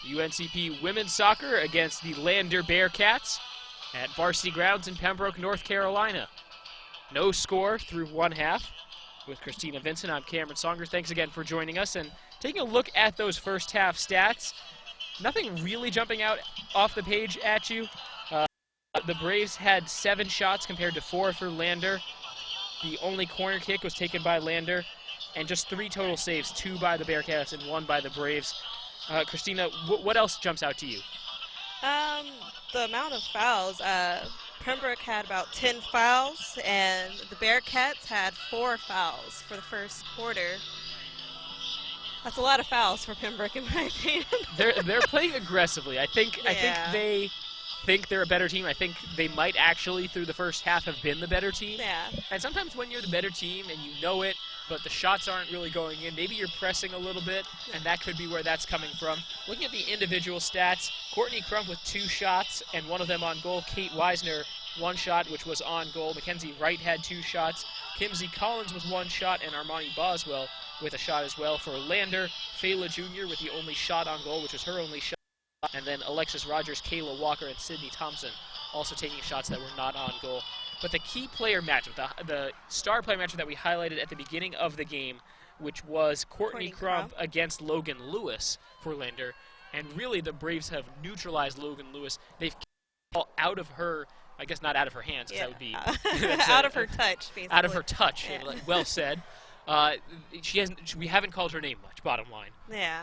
S1: UNCP women's soccer against the Lander Bearcats at varsity grounds in Pembroke, North Carolina. No score through one half. With Christina Vincent, I'm Cameron Songer. Thanks again for joining us and taking a look at those first half stats. Nothing really jumping out off the page at you. The Braves had 7 shots compared to 4 for Lander. The only corner kick was taken by Lander, and just 3 total saves, 2 by the Bearcats and 1 by the Braves. Christina, what else jumps out to you?
S2: The amount of fouls. Pembroke had about 10 fouls, and the Bearcats had 4 fouls for the first quarter. That's a lot of fouls for Pembroke, in my opinion.
S1: They're playing aggressively. I think they think they're a better team. I think they might actually, through the first half, have been the better team.
S2: Yeah.
S1: And sometimes when you're the better team and you know it, but the shots aren't really going in, maybe you're pressing a little bit, and that could be where that's coming from. Looking at the individual stats, Courtney Crump with 2 shots and 1 of them on goal. Kate Weisner, 1 shot, which was on goal. Mackenzie Wright had 2 shots. Kimsey Collins with 1 shot, and Armani Boswell with a shot as well. For Lander, Fela Jr. with the only shot on goal, which was her only shot. And then Alexis Rogers, Kayla Walker, and Sydney Thompson also taking shots that were not on goal. But the key player matchup, the star player matchup that we highlighted at the beginning of the game, which was Courtney Crump against Logan Lewis for Lander. And really, the Braves have neutralized Logan Lewis. They've kept the ball out of her, I guess not out of her hands, because that would be
S2: out of her touch, basically.
S1: Out of her touch. Yeah. Well said. We haven't called her name much. Bottom line.
S2: Yeah.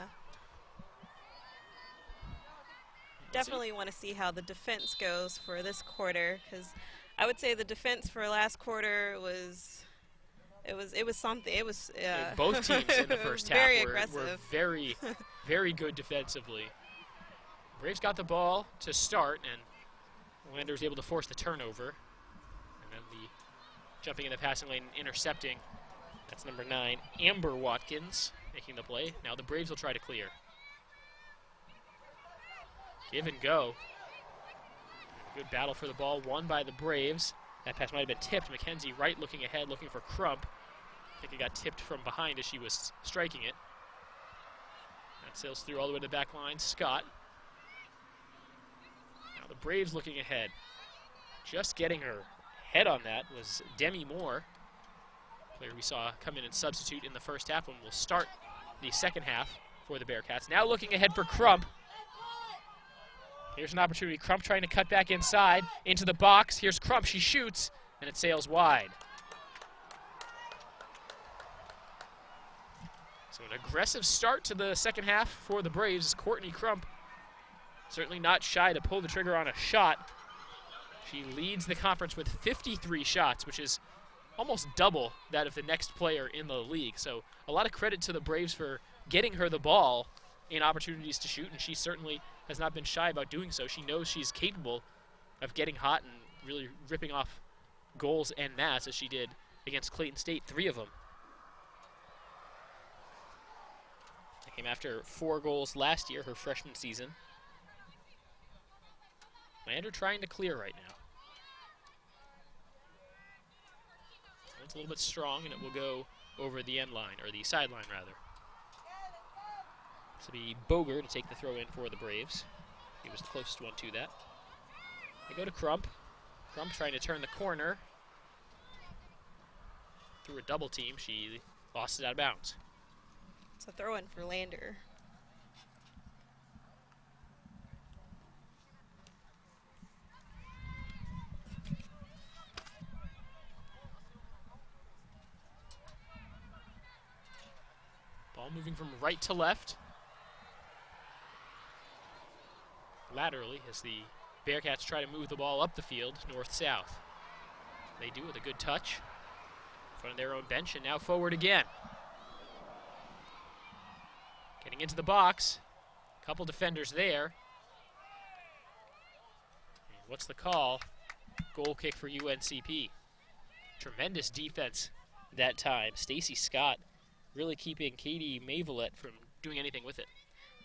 S2: Definitely want to see how the defense goes for this quarter, because I would say the defense for last quarter was something. It was
S1: both teams in the first half
S2: very
S1: were
S2: aggressive.
S1: very, very good defensively. Braves got the ball to start, and Lander was able to force the turnover. And then the jumping in the passing lane, intercepting. That's number 9, Amber Watkins, making the play. Now the Braves will try to clear. Give and go. Good battle for the ball, won by the Braves. That pass might have been tipped. Mackenzie Wright looking ahead, looking for Crump. I think it got tipped from behind as she was striking it. That sails through all the way to the back line. Scott. Now the Braves looking ahead. Just getting her head on that was Demi Moore, player we saw come in and substitute in the first half, and will start the second half for the Bearcats. Now looking ahead for Crump. Here's an opportunity. Crump trying to cut back inside into the box. Here's Crump. She shoots, and it sails wide. So an aggressive start to the second half for the Braves as Courtney Crump certainly not shy to pull the trigger on a shot. She leads the conference with 53 shots, which is almost double that of the next player in the league. So a lot of credit to the Braves for getting her the ball in opportunities to shoot, and she certainly has not been shy about doing so. She knows she's capable of getting hot and really ripping off goals en masse, as she did against Clayton State, 3 of them. That came after 4 goals last year, her freshman season. Lander trying to clear right now. It's a little bit strong, and it will go over the end line, or the sideline rather. This will be Boger to take the throw in for the Braves. He was the closest one to that. They go to Crump. Crump trying to turn the corner. Through a double team, she lost it out of bounds.
S2: It's a throw in for Lander.
S1: Ball moving from right to left. Laterally as the Bearcats try to move the ball up the field, north-south. They do with a good touch. In front of their own bench, and now forward again. Getting into the box. A couple defenders there. And what's the call? Goal kick for UNCP. Tremendous defense that time. Stacy Scott really keeping Katie Mavelet from doing anything with it.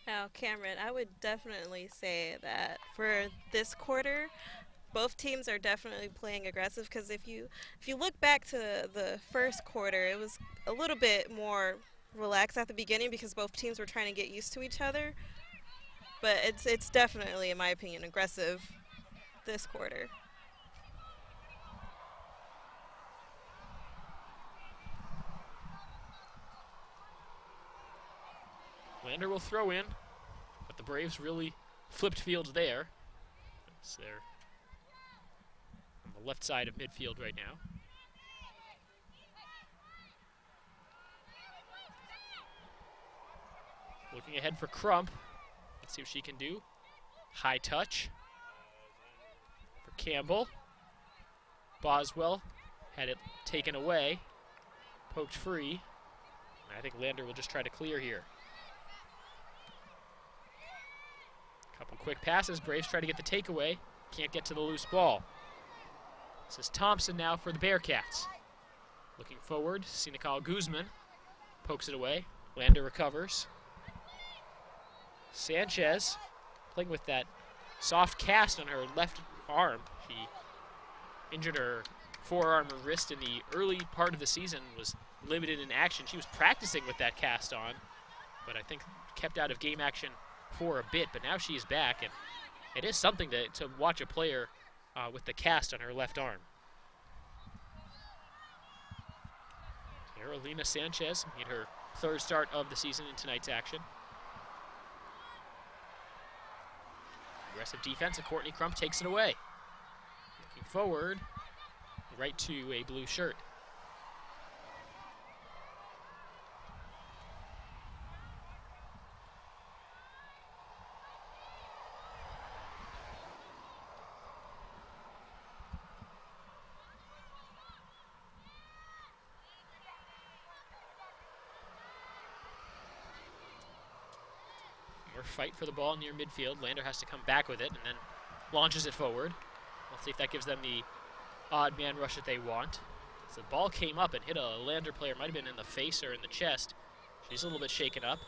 S2: Now, Cameron, I would definitely say that for this quarter, both teams are definitely playing aggressive, because if you look back to the first quarter, it was a little bit more relaxed at the beginning because both teams were trying to get used to each other. but it's definitely, in my opinion, aggressive this quarter.
S1: Lander will throw in, but the Braves really flipped fields there. So they're on the left side of midfield right now. Looking ahead for Crump. Let's see what she can do. High touch for Campbell. Boswell had it taken away. Poked free. And I think Lander will just try to clear here. Couple quick passes. Braves try to get the takeaway. Can't get to the loose ball. This is Thompson now for the Bearcats. Looking forward. Sinakal Guzman pokes it away. Lander recovers. Sanchez playing with that soft cast on her left arm. She injured her forearm or wrist in the early part of the season, was limited in action. She was practicing with that cast on, but I think kept out of game action for a bit, but now she's back, and it is something to watch a player with the cast on her left arm. Carolina Sanchez made her third start of the season in tonight's action. Aggressive defense, and Courtney Crump takes it away. Looking forward, right to a blue shirt. Fight for the ball near midfield. Lander has to come back with it and then launches it forward. Let's see if that gives them the odd man rush that they want. So the ball came up and hit a Lander player, might have been in the face or in the chest. She's a little bit shaken up.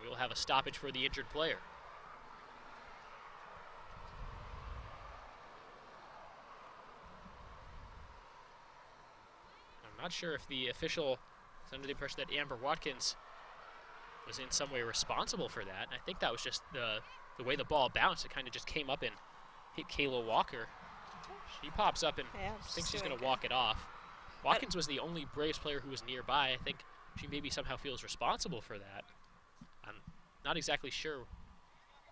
S1: We will have a stoppage for the injured player. I'm not sure if the official is under the impression that Amber Watkins was in some way responsible for that. And I think that was just the way the ball bounced. It kind of just came up and hit Kayla Walker. She pops up and thinks she's going to walk it off. Watkins was the only Braves player who was nearby. I think she maybe somehow feels responsible for that. I'm not exactly sure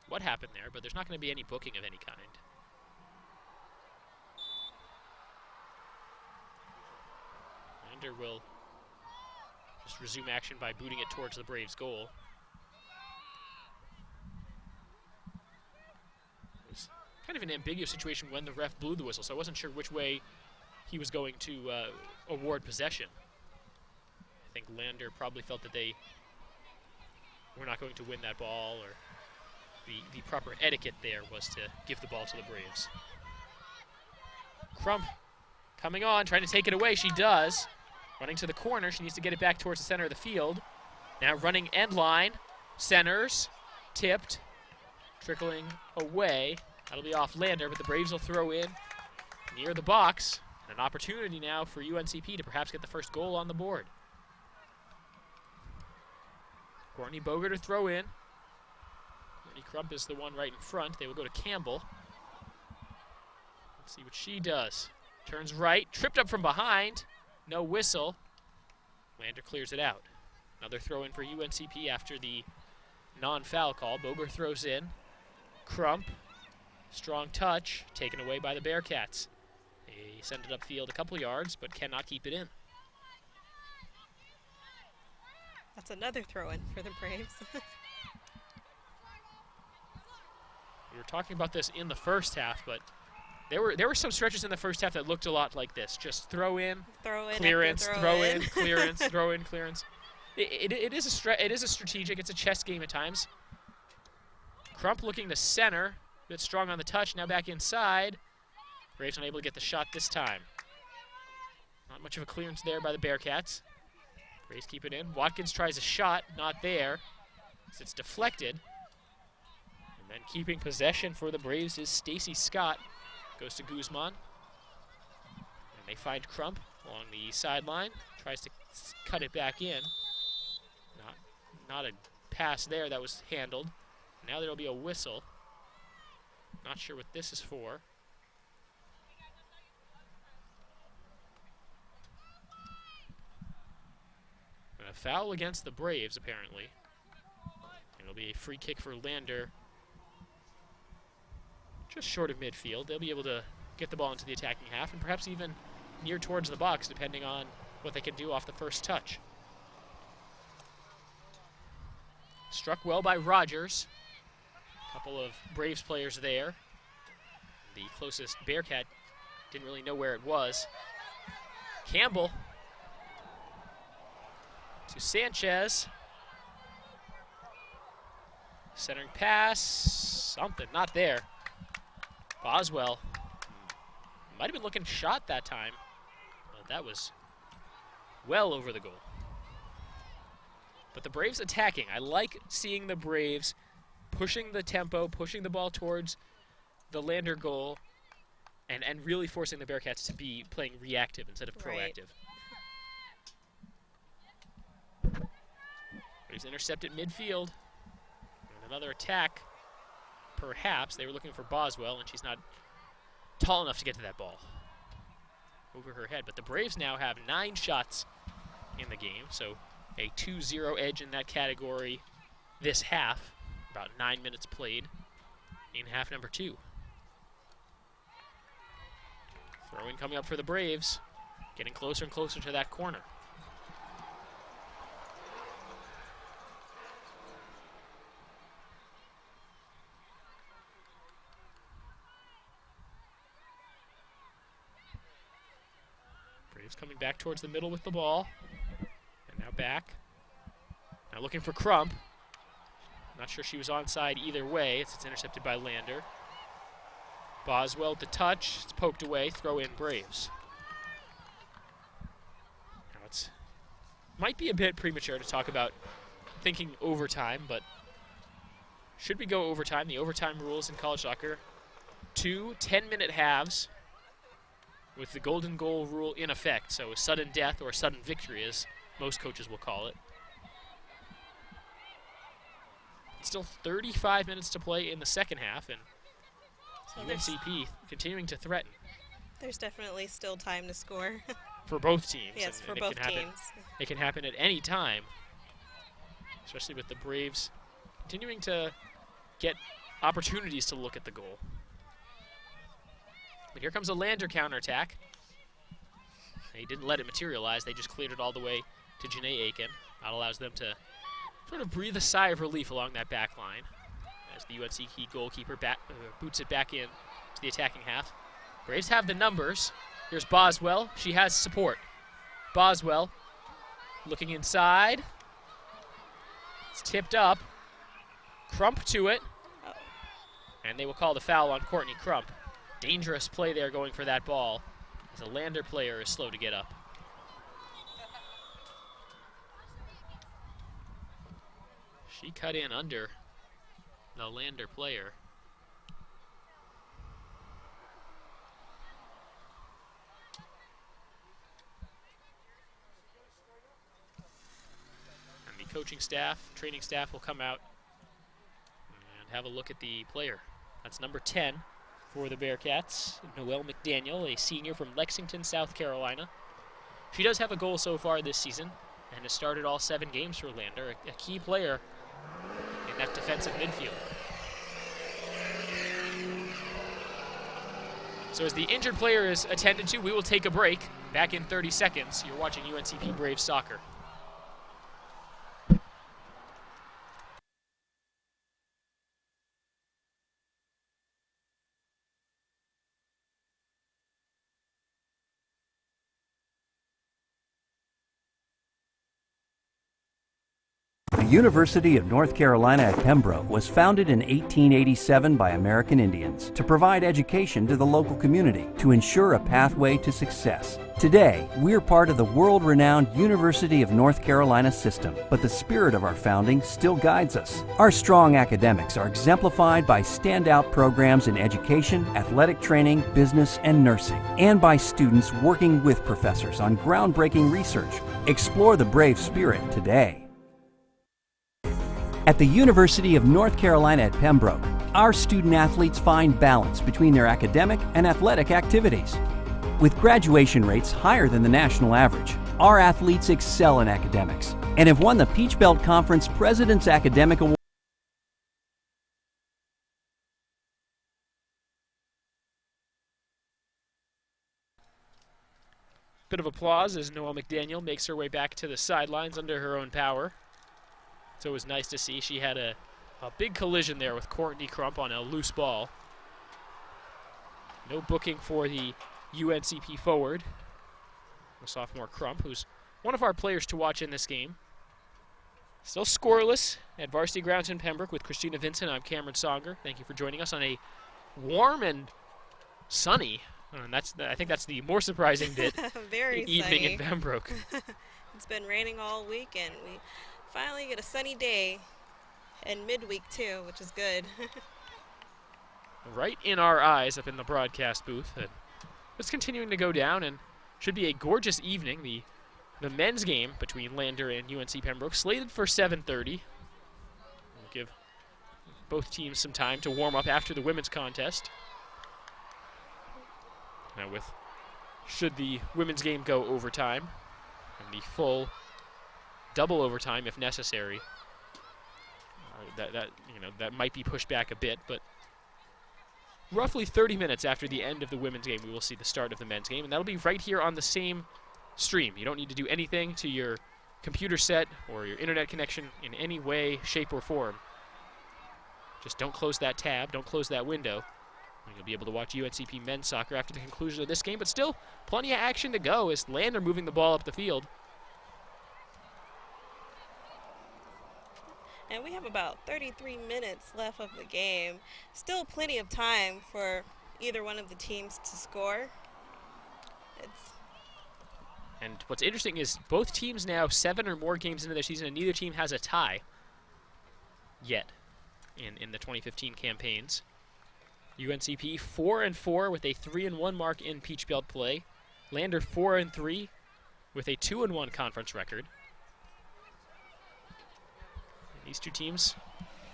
S1: what happened there, but there's not going to be any booking of any kind. Lander will just resume action by booting it towards the Braves' goal. It was kind of an ambiguous situation when the ref blew the whistle, so I wasn't sure which way he was going to award possession. I think Lander probably felt that they were not going to win that ball, or the proper etiquette there was to give the ball to the Braves. Crump coming on, trying to take it away. She does. Running to the corner, she needs to get it back towards the center of the field. Now running end line, centers, tipped, trickling away. That'll be off Lander, but the Braves will throw in near the box. An opportunity now for UNCP to perhaps get the first goal on the board. Courtney Boger to throw in. Courtney Crump is the one right in front. They will go to Campbell. Let's see what she does. Turns right, tripped up from behind. No whistle. Lander clears it out. Another throw in for UNCP after the non-foul call. Boger throws in. Crump, strong touch, taken away by the Bearcats. They send it upfield a couple yards, but cannot keep it in.
S2: That's another throw-in for the Braves.
S1: We were talking about this in the first half, but there were some stretches in the first half that looked a lot like this. Just throw in, clearance, throw in, clearance, throw in, clearance. It is a strategic. It's a chess game at times. Crump looking to center, a bit strong on the touch. Now back inside. Braves unable to get the shot this time. Not much of a clearance there by the Bearcats. Braves keep it in. Watkins tries a shot, not there. So it's deflected. And then keeping possession for the Braves is Stacy Scott. Goes to Guzman. And they find Crump along the sideline. Tries to cut it back in. Not a pass there that was handled. Now there will be a whistle. Not sure what this is for. A foul against the Braves, apparently. It'll be a free kick for Lander. Just short of midfield. They'll be able to get the ball into the attacking half and perhaps even near towards the box, depending on what they can do off the first touch. Struck well by Rogers. A couple of Braves players there. The closest Bearcat didn't really know where it was. Campbell to Sanchez. Centering pass. Something, not there. Boswell might have been looking shot that time, but that was well over the goal. But the Braves attacking. I like seeing the Braves pushing the tempo, pushing the ball towards the Lander goal, and really forcing the Bearcats to be playing reactive instead of proactive. Braves intercept at midfield. And another attack. Perhaps they were looking for Boswell, and she's not tall enough to get to that ball over her head. But the Braves now have 9 shots in the game, so a 2-0 edge in that category this half. About 9 minutes played in half number 2. Throw-in coming up for the Braves, getting closer and closer to that corner. Braves coming back towards the middle with the ball. And now back. Now looking for Crump. Not sure she was onside either way. It's intercepted by Lander. Boswell to touch. It's poked away. Throw in Braves. Now it's might be a bit premature to talk about thinking overtime, but should we go overtime? The overtime rules in college soccer. 2 10-minute halves with the golden goal rule in effect. So sudden death or sudden victory, as most coaches will call it. Still 35 minutes to play in the second half, and so UNCP continuing to threaten.
S2: There's definitely still time to score.
S1: For both teams.
S2: Yes, for
S1: and
S2: both teams.
S1: It can happen at any time, especially with the Braves continuing to get opportunities to look at the goal. But here comes a Lander counterattack. They didn't let it materialize. They just cleared it all the way to Janae Aiken. That allows them to sort of breathe a sigh of relief along that back line as the UNCP goalkeeper boots it back in to the attacking half. Braves have the numbers. Here's Boswell. She has support. Boswell looking inside. It's tipped up. Crump to it. And they will call the foul on Courtney Crump. Dangerous play there going for that ball as a Lander player is slow to get up. She cut in under the Lander player. And the coaching staff, training staff will come out and have a look at the player. That's number 10 for the Bearcats, Noelle McDaniel, a senior from Lexington, South Carolina. She does have a goal so far this season and has started all 7 games for Lander, a key player in that defensive midfield. So as the injured player is attended to, we will take a break. Back in 30 seconds. You're watching UNCP Braves soccer.
S3: The University of North Carolina at Pembroke was founded in 1887 by American Indians to provide education to the local community to ensure a pathway to success. Today, we're part of the world-renowned University of North Carolina system, but the spirit of our founding still guides us. Our strong academics are exemplified by standout programs in education, athletic training, business, and nursing, and by students working with professors on groundbreaking research. Explore the brave spirit today. At the University of North Carolina at Pembroke, our student athletes find balance between their academic and athletic activities. With graduation rates higher than the national average, our athletes excel in academics and have won the Peach Belt Conference President's Academic Award.
S1: Bit of applause as Noelle McDaniel makes her way back to the sidelines under her own power. It's always nice to see. She had a big collision there with Courtney Crump on a loose ball. No booking for the UNCP forward, the sophomore Crump, who's one of our players to watch in this game. Still scoreless at Varsity Grounds in Pembroke with Christina Vincent. I'm Cameron Songer. Thank you for joining us on a warm and sunny, and I think that's the more surprising bit,
S2: Very
S1: evening
S2: sunny.
S1: in Pembroke.
S2: It's been raining all week, and we finally get a sunny day, and midweek too, which is good.
S1: Right in our eyes up in the broadcast booth. And it's continuing to go down and should be a gorgeous evening. The men's game between Lander and UNC Pembroke slated for 7:30. We'll give both teams some time to warm up after the women's contest. Now should the women's game go overtime and the full double overtime if necessary, that might be pushed back a bit, but roughly 30 minutes after the end of the women's game, we will see the start of the men's game, and that'll be right here on the same stream. You don't need to do anything to your computer set or your internet connection in any way, shape, or form. Just don't close that tab, don't close that window, and you'll be able to watch UNCP men's soccer after the conclusion of this game, but still plenty of action to go as Lander moving the ball up the field.
S2: And we have about 33 minutes left of the game. Still plenty of time for either one of the teams to score.
S1: And what's interesting is both teams now 7 or more games into their season, and neither team has a tie yet in the 2015 campaigns. UNCP 4-4 with a 3-1 mark in Peach Belt play. Lander 4-3 with a 2-1 conference record. These two teams,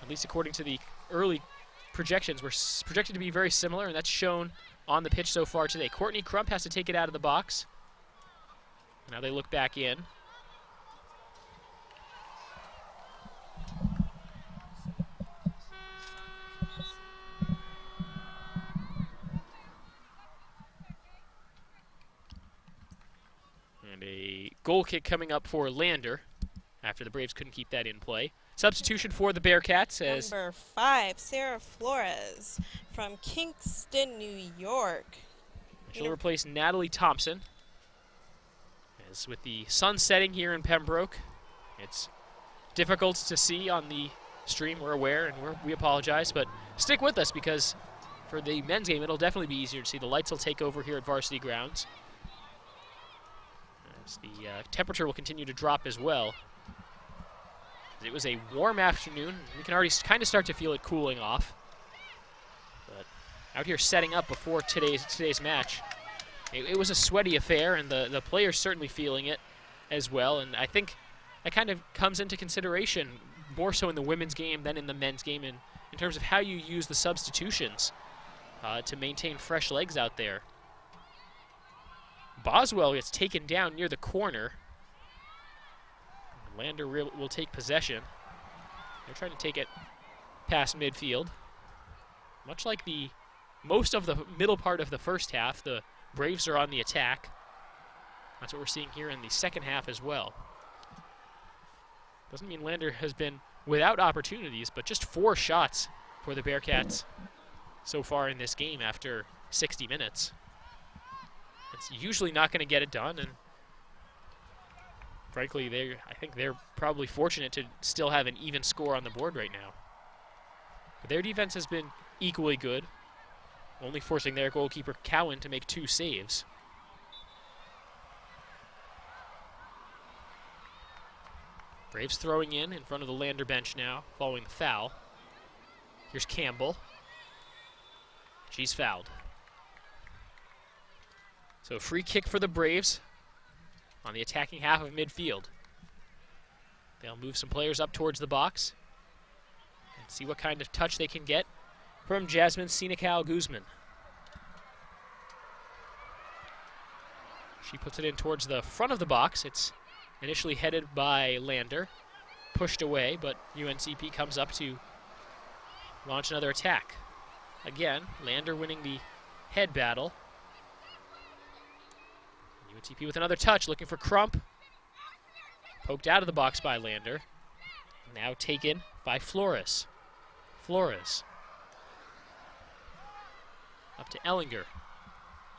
S1: at least according to the early projections, were projected to be very similar, and that's shown on the pitch so far today. Courtney Crump has to take it out of the box. Now they look back in. And a goal kick coming up for Lander after the Braves couldn't keep that in play. Substitution for the Bearcats as
S2: number 5, Sarah Flores from Kingston, New York.
S1: She'll replace Natalie Thompson. As with the sun setting here in Pembroke, it's difficult to see on the stream. We're aware, and we apologize, but stick with us because for the men's game, it'll definitely be easier to see. The lights will take over here at Varsity Grounds. As the temperature will continue to drop as well. It was a warm afternoon. We can already kind of start to feel it cooling off. But out here setting up before today's match, it was a sweaty affair, and the players certainly feeling it as well. And I think that kind of comes into consideration more so in the women's game than in the men's game in terms of how you use the substitutions to maintain fresh legs out there. Boswell gets taken down near the corner. Lander will take possession. They're trying to take it past midfield. Much like most of the middle part of the first half, the Braves are on the attack. That's what we're seeing here in the second half as well. Doesn't mean Lander has been without opportunities, but just 4 shots for the Bearcats so far in this game after 60 minutes. It's usually not going to get it done, and frankly, I think they're probably fortunate to still have an even score on the board right now. But their defense has been equally good, only forcing their goalkeeper Cowan to make 2 saves. Braves throwing in front of the Lander bench now, following the foul. Here's Campbell. She's fouled. So a free kick for the Braves on the attacking half of midfield. They'll move some players up towards the box. Let's see what kind of touch they can get from Jasmine Sinical Guzman. She puts it in towards the front of the box. It's initially headed by Lander, pushed away, but UNCP comes up to launch another attack. Again, Lander winning the head battle. UNCP with another touch, looking for Crump. Poked out of the box by Lander. Now taken by Flores. Flores. Up to Ellinger.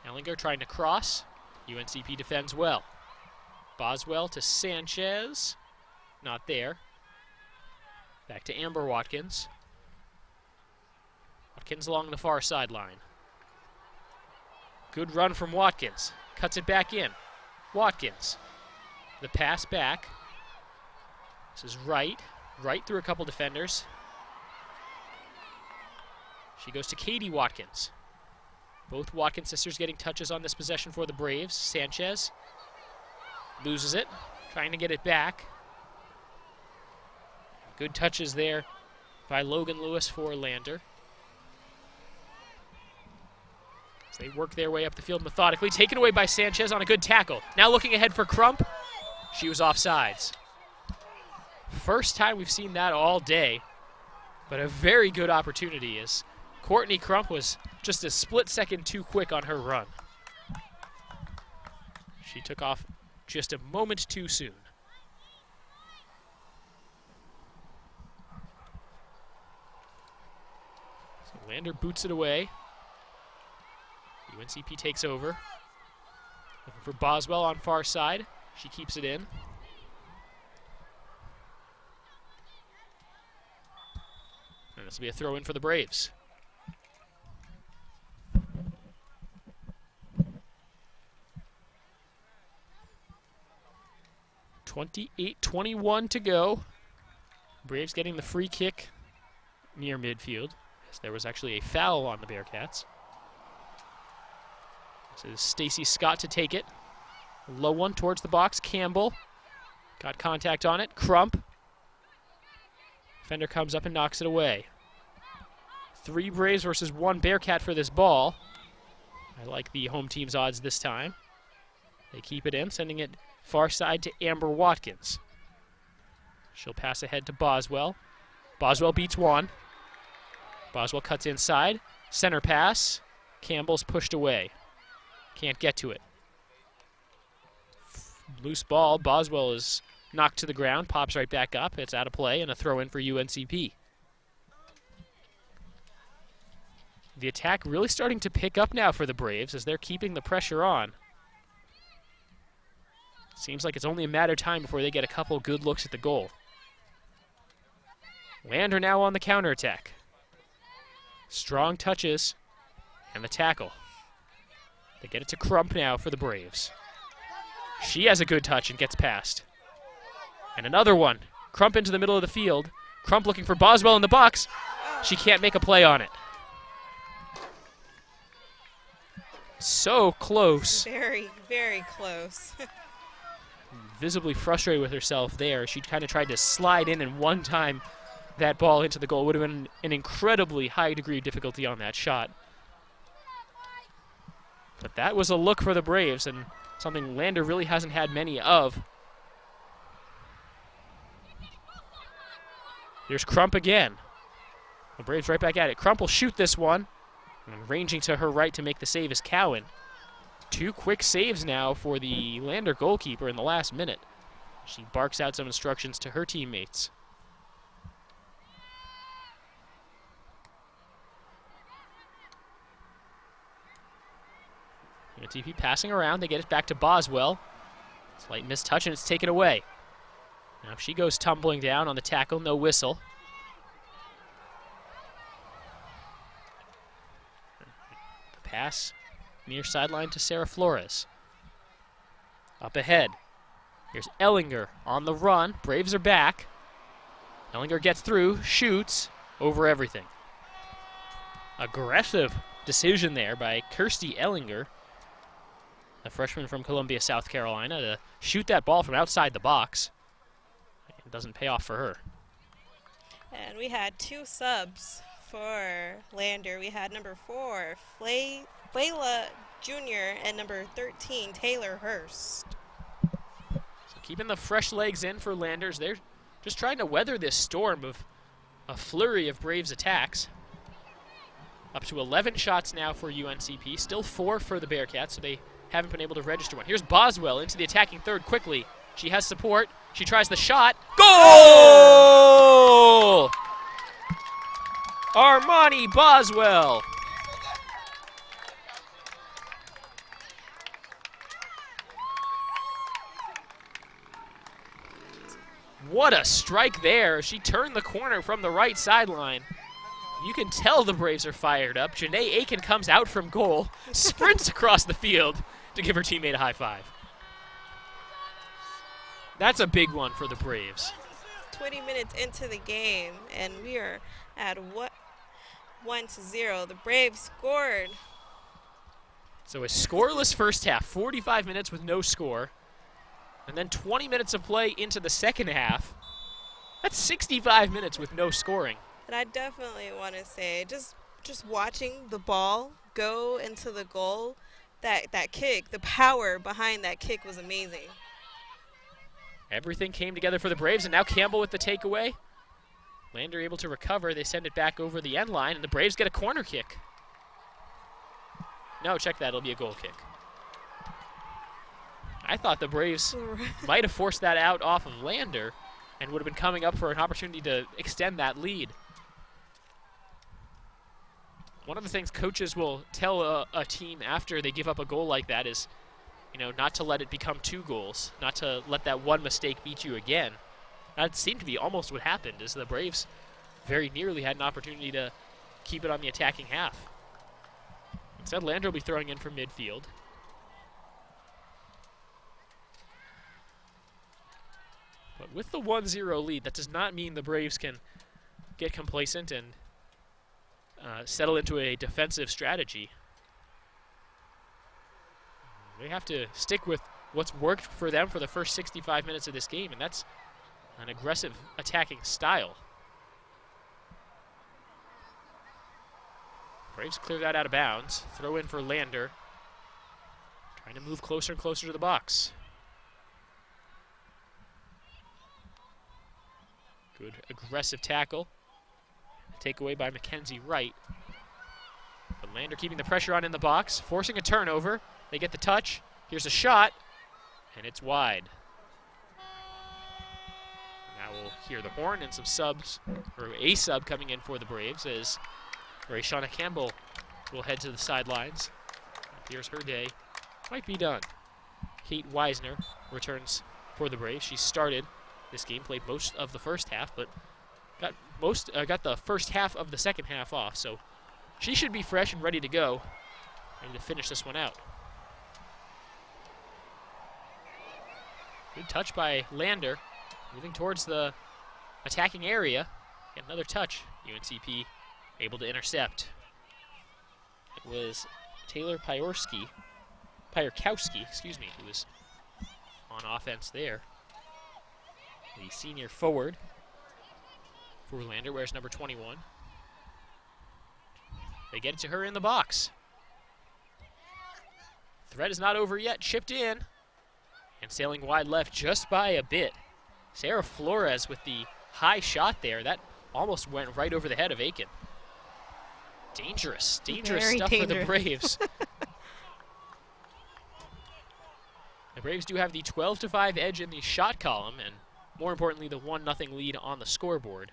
S1: Ellinger trying to cross. UNCP defends well. Boswell to Sanchez. Not there. Back to Amber Watkins. Watkins along the far sideline. Good run from Watkins. Cuts it back in. Watkins. The pass back. This is right through a couple defenders. She goes to Katie Watkins. Both Watkins sisters getting touches on this possession for the Braves. Sanchez loses it, trying to get it back. Good touches there by Logan Lewis for Lander. As they work their way up the field methodically, taken away by Sanchez on a good tackle. Now looking ahead for Crump. She was offsides. First time we've seen that all day, but a very good opportunity as Courtney Crump was just a split second too quick on her run. She took off just a moment too soon. So Lander boots it away. UNCP takes over. Looking for Boswell on far side. She keeps it in. And this will be a throw in for the Braves. .28-21 to go. Braves getting the free kick near midfield. Yes, there was actually a foul on the Bearcats. This is Stacy Scott to take it. Low one towards the box. Campbell got contact on it. Crump. Defender comes up and knocks it away. 3 Braves versus 1 Bearcat for this ball. I like the home team's odds this time. They keep it in, sending it far side to Amber Watkins. She'll pass ahead to Boswell. Boswell beats one. Boswell cuts inside. Center pass. Campbell's pushed away. Can't get to it. Loose ball. Boswell is knocked to the ground. Pops right back up. It's out of play and a throw in for UNCP. The attack really starting to pick up now for the Braves as they're keeping the pressure on. Seems like it's only a matter of time before they get a couple good looks at the goal. Lander now on the counterattack. Strong touches and the tackle. They get it to Crump now for the Braves. She has a good touch and gets past. And another one. Crump into the middle of the field. Crump looking for Boswell in the box. She can't make a play on it. So close.
S2: Very, very close.
S1: Visibly frustrated with herself there. She kind of tried to slide in and one time that ball into the goal. Would have been an incredibly high degree of difficulty on that shot. But that was a look for the Braves and something Lander really hasn't had many of. Here's Crump again. The Braves right back at it. Crump will shoot this one. And ranging to her right to make the save is Cowan. 2 quick saves now for the Lander goalkeeper in the last minute. She barks out some instructions to her teammates. UNCP passing around. They get it back to Boswell. Slight mistouch and it's taken away. Now she goes tumbling down on the tackle. No whistle. The pass near sideline to Sarah Flores. Up ahead. Here's Ellinger on the run. Braves are back. Ellinger gets through, shoots over everything. Aggressive decision there by Kirsty Ellinger, a freshman from Columbia, South Carolina, to shoot that ball from outside the box. It doesn't pay off for her.
S2: And we had 2 subs for Lander. We had number 4, Flayla Jr., and number 13, Taylor Hurst.
S1: So keeping the fresh legs in for Landers. They're just trying to weather this storm of a flurry of Braves attacks. Up to 11 shots now for UNCP. Still 4 for the Bearcats, so they haven't been able to register one. Here's Boswell into the attacking third quickly. She has support. She tries the shot. Goal! Armani Boswell. What a strike there. She turned the corner from the right sideline. You can tell the Braves are fired up. Janae Aiken comes out from goal, sprints across the field to give her teammate a high five. That's a big one for the Braves.
S2: 20 minutes into the game, and we are at 1-0. The Braves scored.
S1: So a scoreless first half, 45 minutes with no score, and then 20 minutes of play into the second half. That's 65 minutes with no scoring.
S2: And I definitely want to say, just watching the ball go into the goal, that kick, the power behind that kick was amazing.
S1: Everything came together for the Braves, and now Campbell with the takeaway. Lander able to recover. They send it back over the end line, and the Braves get a corner kick. No, check that. It'll be a goal kick. I thought the Braves might have forced that out off of Lander and would have been coming up for an opportunity to extend that lead. One of the things coaches will tell a team after they give up a goal like that is, not to let it become 2 goals, not to let that one mistake beat you again. That seemed to be almost what happened, as the Braves very nearly had an opportunity to keep it on the attacking half. Instead, Lander will be throwing in from midfield. But with the 1-0 lead, that does not mean the Braves can get complacent and settle into a defensive strategy. They have to stick with what's worked for them for the first 65 minutes of this game, and that's an aggressive attacking style. Braves clear that out of bounds. Throw in for Lander. Trying to move closer and closer to the box. Good aggressive tackle. Takeaway by Mackenzie Wright. But Lander keeping the pressure on in the box, forcing a turnover. They get the touch. Here's a shot, and it's wide. Now we'll hear the horn and some subs, or a sub coming in for the Braves as Rayshawna Campbell will head to the sidelines. Here's her day. Might be done. Kate Weisner returns for the Braves. She started this game, played most of the first half, but got the first half of the second half off, so she should be fresh and ready to go, ready to finish this one out. Good touch by Lander, moving towards the attacking area. Get another touch. UNCP able to intercept. It was Taylor Pyorkowski, who was on offense there. The senior forward for Lander wears number 21. They get it to her in the box. Threat is not over yet. Chipped in. And sailing wide left just by a bit. Sarah Flores with the high shot there. That almost went right over the head of Aiken. Dangerous
S2: Very
S1: stuff
S2: dangerous.
S1: for the Braves. The Braves do have the 12-5 edge in the shot column, and more importantly, the 1-0 lead on the scoreboard.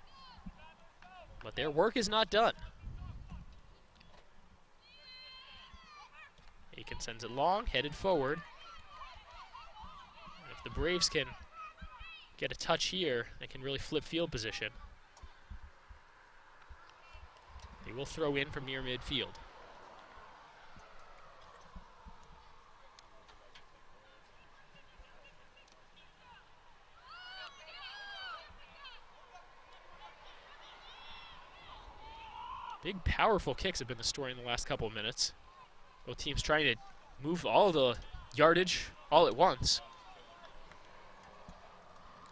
S1: But their work is not done. Aiken sends it long, headed forward. And if the Braves can get a touch here, they can really flip field position. They will throw in from near midfield. Big, powerful kicks have been the story in the last couple of minutes. Both teams trying to move all the yardage all at once.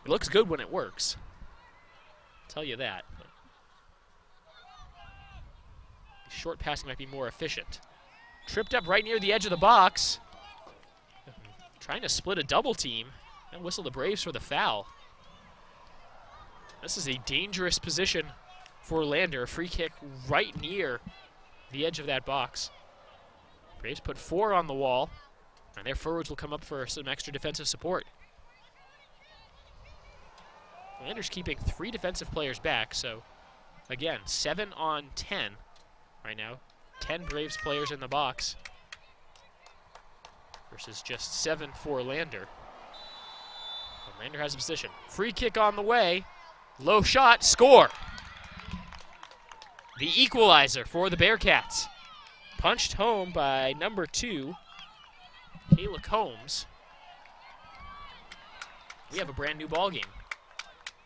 S1: It looks good when it works. I'll tell you that. But short passing might be more efficient. Tripped up right near the edge of the box. Trying to split a double team and whistle the Braves for the foul. This is a dangerous position for Lander. A free kick right near the edge of that box. Braves put 4 on the wall, and their forwards will come up for some extra defensive support. Lander's keeping 3 defensive players back, so again, 7 on 10 right now. 10 Braves players in the box versus just 7 for Lander. But Lander has a position. Free kick on the way. Low shot, score. The equalizer for the Bearcats. Punched home by number 2, Kayla Combs. We have a brand new ball game.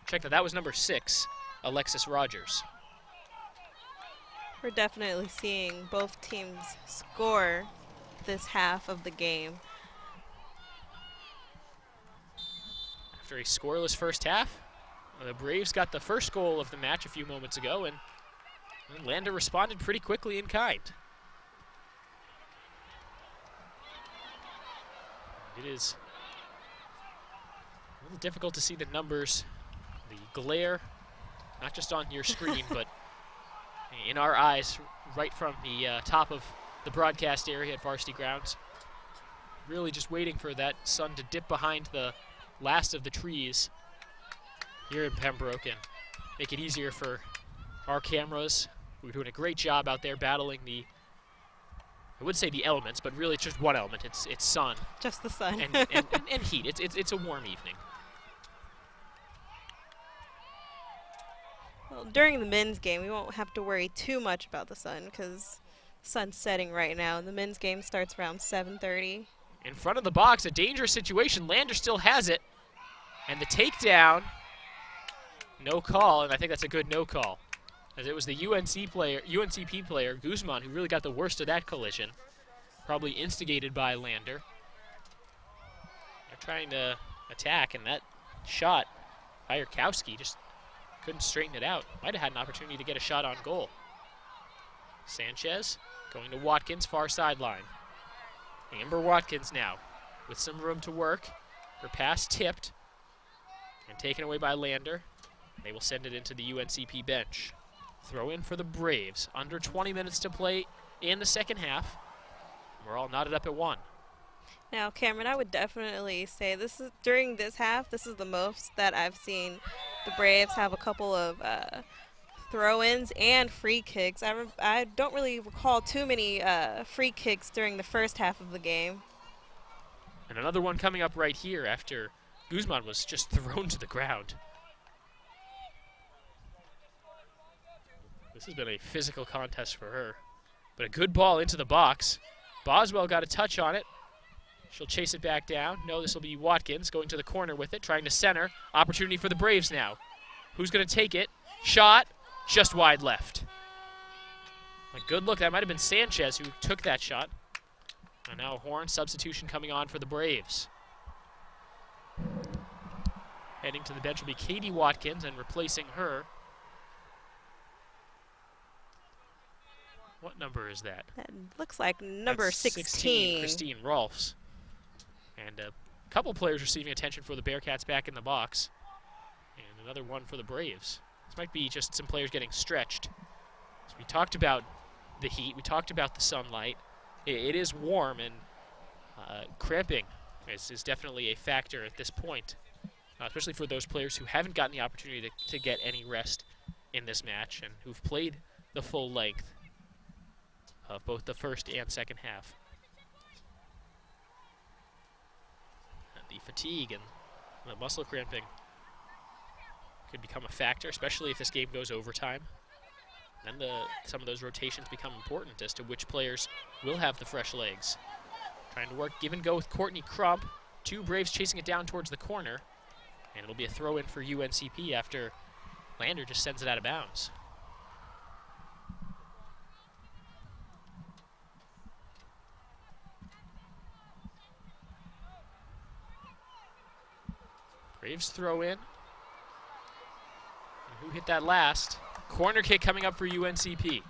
S1: Check that was number 6, Alexis Rogers.
S2: We're definitely seeing both teams score this half of the game.
S1: After a scoreless first half, the Braves got the first goal of the match a few moments ago, and Lander responded pretty quickly in kind. It is a little difficult to see the numbers, the glare, not just on your screen, but in our eyes right from the top of the broadcast area at Varsity Grounds. Really just waiting for that sun to dip behind the last of the trees here in Pembroke and make it easier for our cameras. We're doing a great job out there battling I would say the elements, but really it's just one element. It's sun.
S2: Just the sun.
S1: and heat. It's a warm evening.
S2: Well, during the men's game, we won't have to worry too much about the sun because the sun's setting right now, and the men's game starts around 7:30.
S1: In front of the box, a dangerous situation. Lander still has it. And the takedown, no call, and I think that's a good no call. As it was the UNCP player, Guzman, who really got the worst of that collision. Probably instigated by Lander. They're trying to attack, and that shot, Hayarkowski just couldn't straighten it out. Might have had an opportunity to get a shot on goal. Sanchez going to Watkins, far sideline. Amber Watkins now with some room to work. Her pass tipped and taken away by Lander. They will send it into the UNCP bench. Throw in for the Braves. Under 20 minutes to play in the second half. We're all knotted up at 1.
S2: Now, Cameron, I would definitely say during this half, this is the most that I've seen the Braves have a couple of throw-ins and free kicks. I don't really recall too many free kicks during the first half of the game.
S1: And another one coming up right here after Guzman was just thrown to the ground. This has been a physical contest for her. But a good ball into the box. Boswell got a touch on it. She'll chase it back down. No, this will be Watkins going to the corner with it, trying to center. Opportunity for the Braves now. Who's going to take it? Shot, just wide left. A good look. That might have been Sanchez who took that shot. And now a horn substitution coming on for the Braves. Heading to the bench will be Katie Watkins, and replacing her. What number is that?
S2: That looks like number
S1: That's
S2: 16.
S1: Christine Rolfs. And a couple players receiving attention for the Bearcats back in the box. And another one for the Braves. This might be just some players getting stretched. So we talked about the heat. We talked about the sunlight. It is warm, and cramping is definitely a factor at this point, especially for those players who haven't gotten the opportunity to get any rest in this match and who've played the full length of both the first and second half. And the fatigue and the muscle cramping could become a factor, especially if this game goes overtime. Then some of those rotations become important as to which players will have the fresh legs. Trying to work give and go with Courtney Crump. 2 Braves chasing it down towards the corner. And it'll be a throw in for UNCP after Lander just sends it out of bounds. Braves throw in. And who hit that last? Corner kick coming up for UNCP.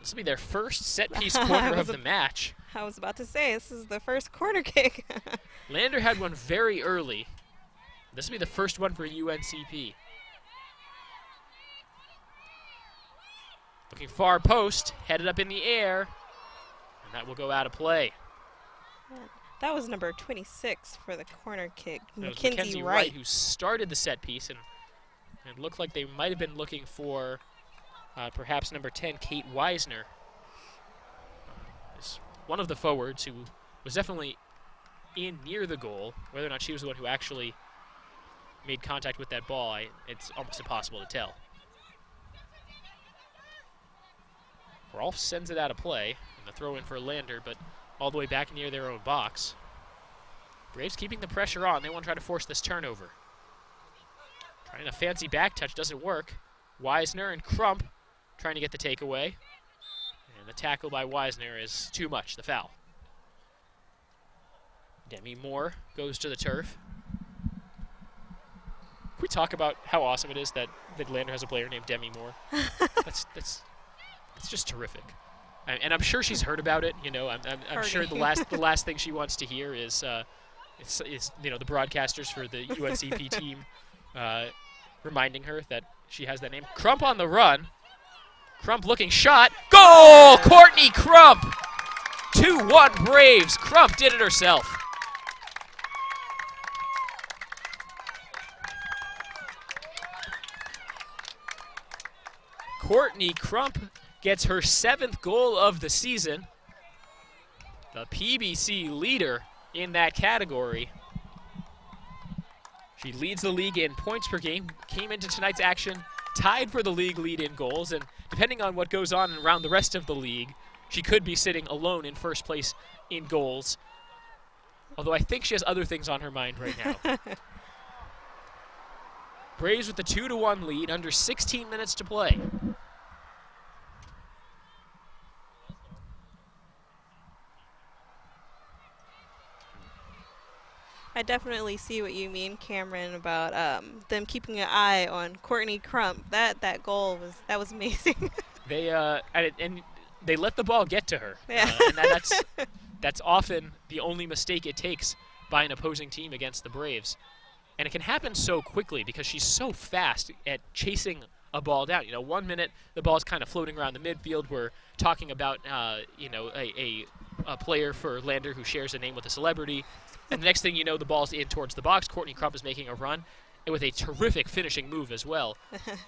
S1: This will be their first set-piece corner of the match.
S2: I was about to say, this is the first corner kick.
S1: Lander had one very early. This will be the first one for UNCP. Looking far post, headed up in the air, and that will go out of play.
S2: That was number 26 for the corner kick,
S1: Mackenzie Wright, who started the set piece, and it looked like they might have been looking for perhaps number 10, Kate Weisner. Is one of the forwards who was definitely in near the goal. Whether or not she was the one who actually made contact with that ball, it's almost impossible to tell. Rolf sends it out of play, and the throw in for Lander, but all the way back near their own box. Braves keeping the pressure on. They want to try to force this turnover. Trying a fancy back touch, doesn't work. Weisner and Crump trying to get the takeaway. And the tackle by Weisner is too much, the foul. Demi Moore goes to the turf. Can we talk about how awesome it is that Lander has a player named Demi Moore? That's just terrific. And I'm sure she's heard about it. You know, I'm sure the last thing she wants to hear is you know, the broadcasters for the UNCP team reminding her that she has that name. Crump on the run. Crump looking shot. Goal! Courtney Crump! 2-1 Braves. Crump did it herself. Courtney Crump gets her 7th goal of the season. The PBC leader in that category. She leads the league in points per game, came into tonight's action tied for the league lead in goals, and depending on what goes on around the rest of the league, she could be sitting alone in first place in goals. Although I think she has other things on her mind right now. Braves with the 2-1 lead, under 16 minutes to play.
S2: I definitely see what you mean, Cameron, about them keeping an eye on Courtney Crump. That goal was amazing.
S1: They and they let the ball get to her.
S2: Yeah.
S1: And that's often the only mistake it takes by an opposing team against the Braves. And it can happen so quickly because she's so fast at chasing a ball down. You know, 1 minute the ball's kind of floating around the midfield. We're talking about you know, a player for Lander who shares a name with a celebrity. And the next thing you know, the ball's in towards the box. Courtney Crump is making a run with a terrific finishing move as well.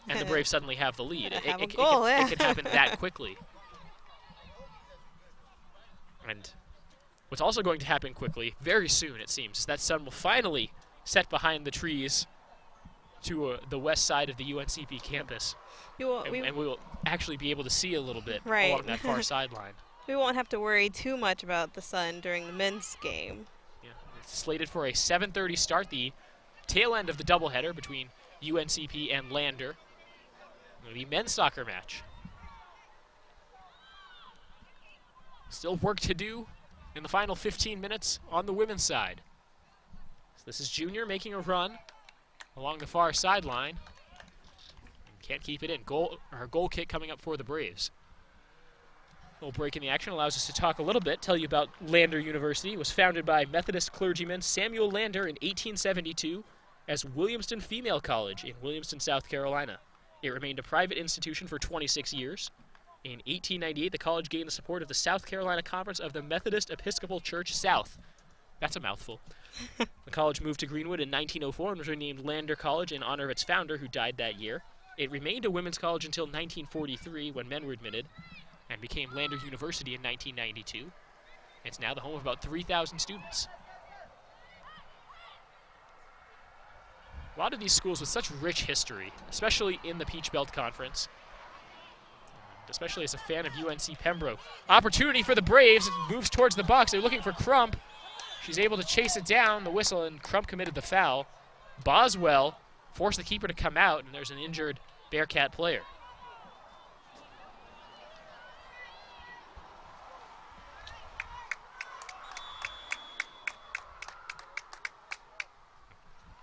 S1: And the Braves suddenly have the lead. It can happen that quickly. And what's also going to happen quickly, very soon it seems, that sun will finally set behind the trees to the west side of the UNCP campus. And we will actually be able to see a little bit along that far sideline.
S2: We won't have to worry too much about the sun during the men's game.
S1: It's slated for a 7:30 start, the tail end of the doubleheader between UNCP and Lander. It'll be men's soccer match. Still work to do in the final 15 minutes on the women's side. So this is Junior making a run along the far sideline. Can't keep it in. Goal kick coming up for the Braves. A little break in the action allows us to talk a little bit, tell you about Lander University. It was founded by Methodist clergyman Samuel Lander in 1872 as Williamston Female College in Williamston, South Carolina. It remained a private institution for 26 years. In 1898, the college gained the support of the South Carolina Conference of the Methodist Episcopal Church South. That's a mouthful. The college moved to Greenwood in 1904 and was renamed Lander College in honor of its founder, who died that year. It remained a women's college until 1943, when men were admitted, and became Lander University in 1992. It's now the home of about 3,000 students. A lot of these schools with such rich history, especially in the Peach Belt Conference, especially as a fan of UNC Pembroke. Opportunity for the Braves. It moves towards the box. They're looking for Crump. She's able to chase it down, the whistle, and Crump committed the foul. Boswell forced the keeper to come out, and there's an injured Bearcat player.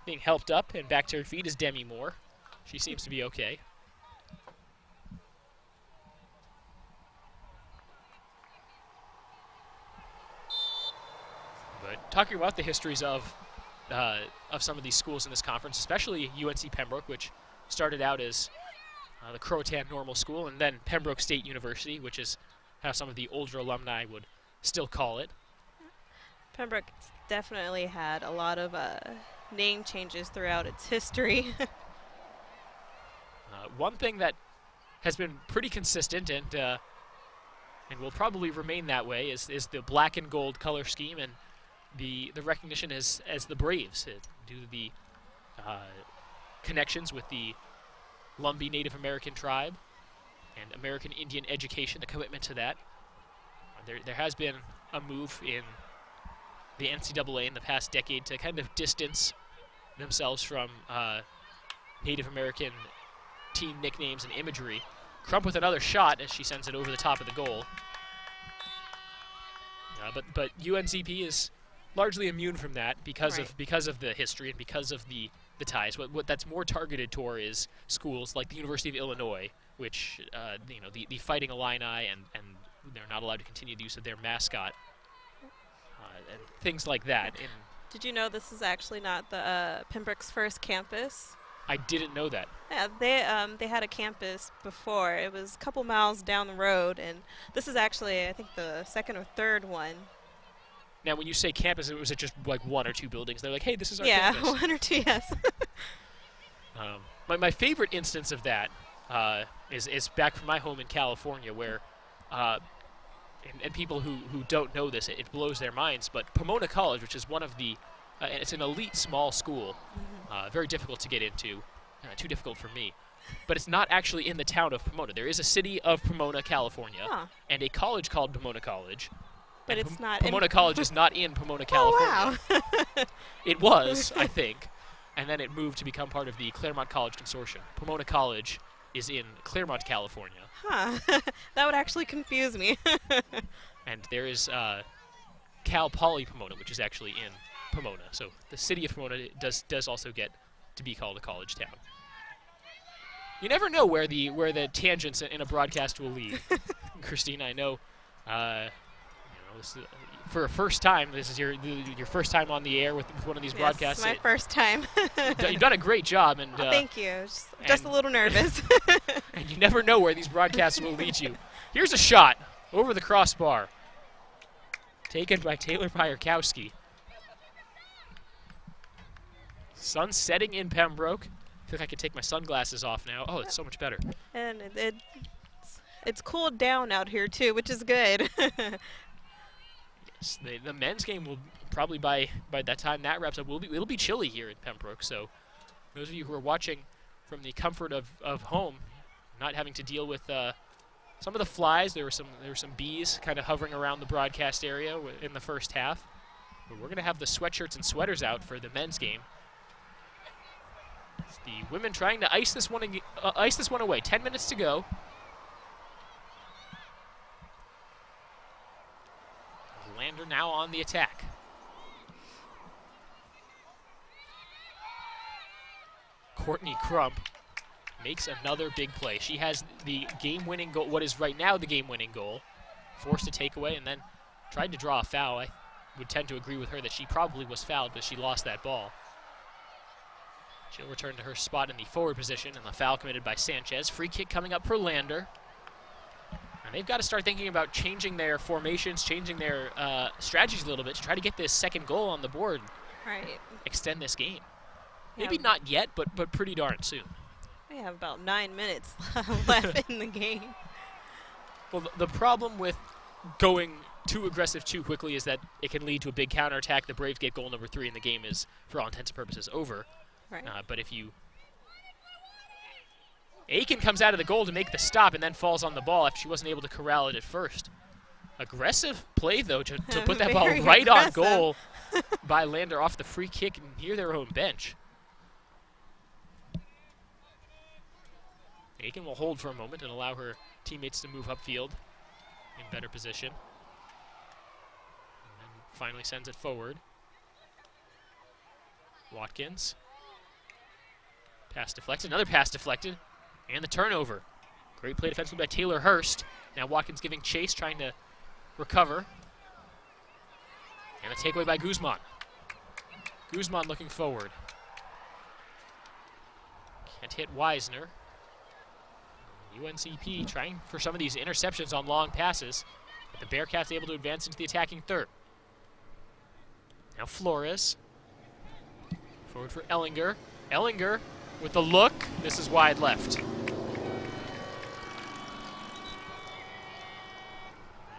S1: Being helped up and back to her feet is Demi Moore. She seems to be okay. talking about the histories of some of these schools in this conference, especially UNC Pembroke, which started out as the Croatan Normal School, and then Pembroke State University, which is how some of the older alumni would still call it.
S2: Pembroke definitely had a lot of name changes throughout its history.
S1: One thing that has been pretty consistent and will probably remain that way is the black and gold color scheme and the recognition as the Braves due to the connections with the Lumbee Native American tribe and American Indian education, the commitment to that. There has been a move in the NCAA in the past decade to kind of distance themselves from Native American team nicknames and imagery. Crump with another shot as she sends it over the top of the goal. But UNCP is largely immune from that because of the history and because of the ties. What that's more targeted toward is schools like the University of Illinois, which the Fighting Illini and they're not allowed to continue the use of their mascot and things like that.
S2: Did you know this is actually not the Pembroke's first campus?
S1: I didn't know that.
S2: Yeah, they had a campus before. It was a couple miles down the road, and this is actually, I think, the second or third one.
S1: Now, when you say campus, was it just like one or two buildings? They're like, hey, this is our campus.
S2: Yeah, one or two, yes.
S1: My favorite instance of that is back from my home in California, where, and people who don't know this, it blows their minds, but Pomona College, which is one of the, it's an elite small school, very difficult to get into, too difficult for me, but it's not actually in the town of Pomona. There is a city of Pomona, California, and a college called Pomona College.
S2: But it's not
S1: Pomona College is not in Pomona, California.
S2: Oh, wow. It
S1: was, I think, and then it moved to become part of the Claremont College Consortium. Pomona College is in Claremont, California.
S2: Huh. That would actually confuse me.
S1: And there is Cal Poly Pomona, which is actually in Pomona. So the city of Pomona does also get to be called a college town. You never know where the tangents in a broadcast will lead. Christina, I know. This is, for a first time, this is your first time on the air with one of these broadcasts.
S2: Yes, my first time.
S1: You've done a great job, and
S2: thank you. Just a little nervous.
S1: And you never know where these broadcasts will lead you. Here's a shot over the crossbar, taken by Taylor Byerkowski. Sun setting in Pembroke. I feel like I could take my sunglasses off now. Oh, it's so much better.
S2: And it's cooled down out here too, which is good.
S1: The men's game will probably by that time that wraps up, it'll be chilly here in Pembroke. So those of you who are watching from the comfort of home, not having to deal with some of the flies, there were some bees kind of hovering around the broadcast area in the first half. But we're going to have the sweatshirts and sweaters out for the men's game. It's the women trying to ice this one away. 10 minutes to go. Lander now on the attack. Courtney Crump makes another big play. She has the game-winning goal, what is right now the game-winning goal, forced a takeaway and then tried to draw a foul. I would tend to agree with her that she probably was fouled, but she lost that ball. She'll return to her spot in the forward position, and the foul committed by Sanchez. Free kick coming up for Lander. And they've got to start thinking about changing their formations, changing their strategies a little bit to try to get this second goal on the board.
S2: Right.
S1: Extend this game.
S2: Yeah.
S1: Maybe not yet, but pretty darn soon.
S2: We have about 9 minutes left in the game.
S1: Well, the problem with going too aggressive too quickly is that it can lead to a big counterattack. The Braves get goal number 3, and the game is, for all intents and purposes, over.
S2: Right.
S1: But if you... Aiken comes out of the goal to make the stop and then falls on the ball after she wasn't able to corral it at first. Aggressive play, though, to put that ball right on goal by Lander off the free kick near their own bench. Aiken will hold for a moment and allow her teammates to move upfield in better position. And then finally sends it forward. Watkins. Pass deflected, another pass deflected, and the turnover. Great play defensively by Taylor Hurst. Now Watkins giving chase, trying to recover. And a takeaway by Guzman. Guzman looking forward. Can't hit Wisner. UNCP trying for some of these interceptions on long passes, but the Bearcats able to advance into the attacking third. Now Flores. Forward for Ellinger. Ellinger with the look. This is wide left. And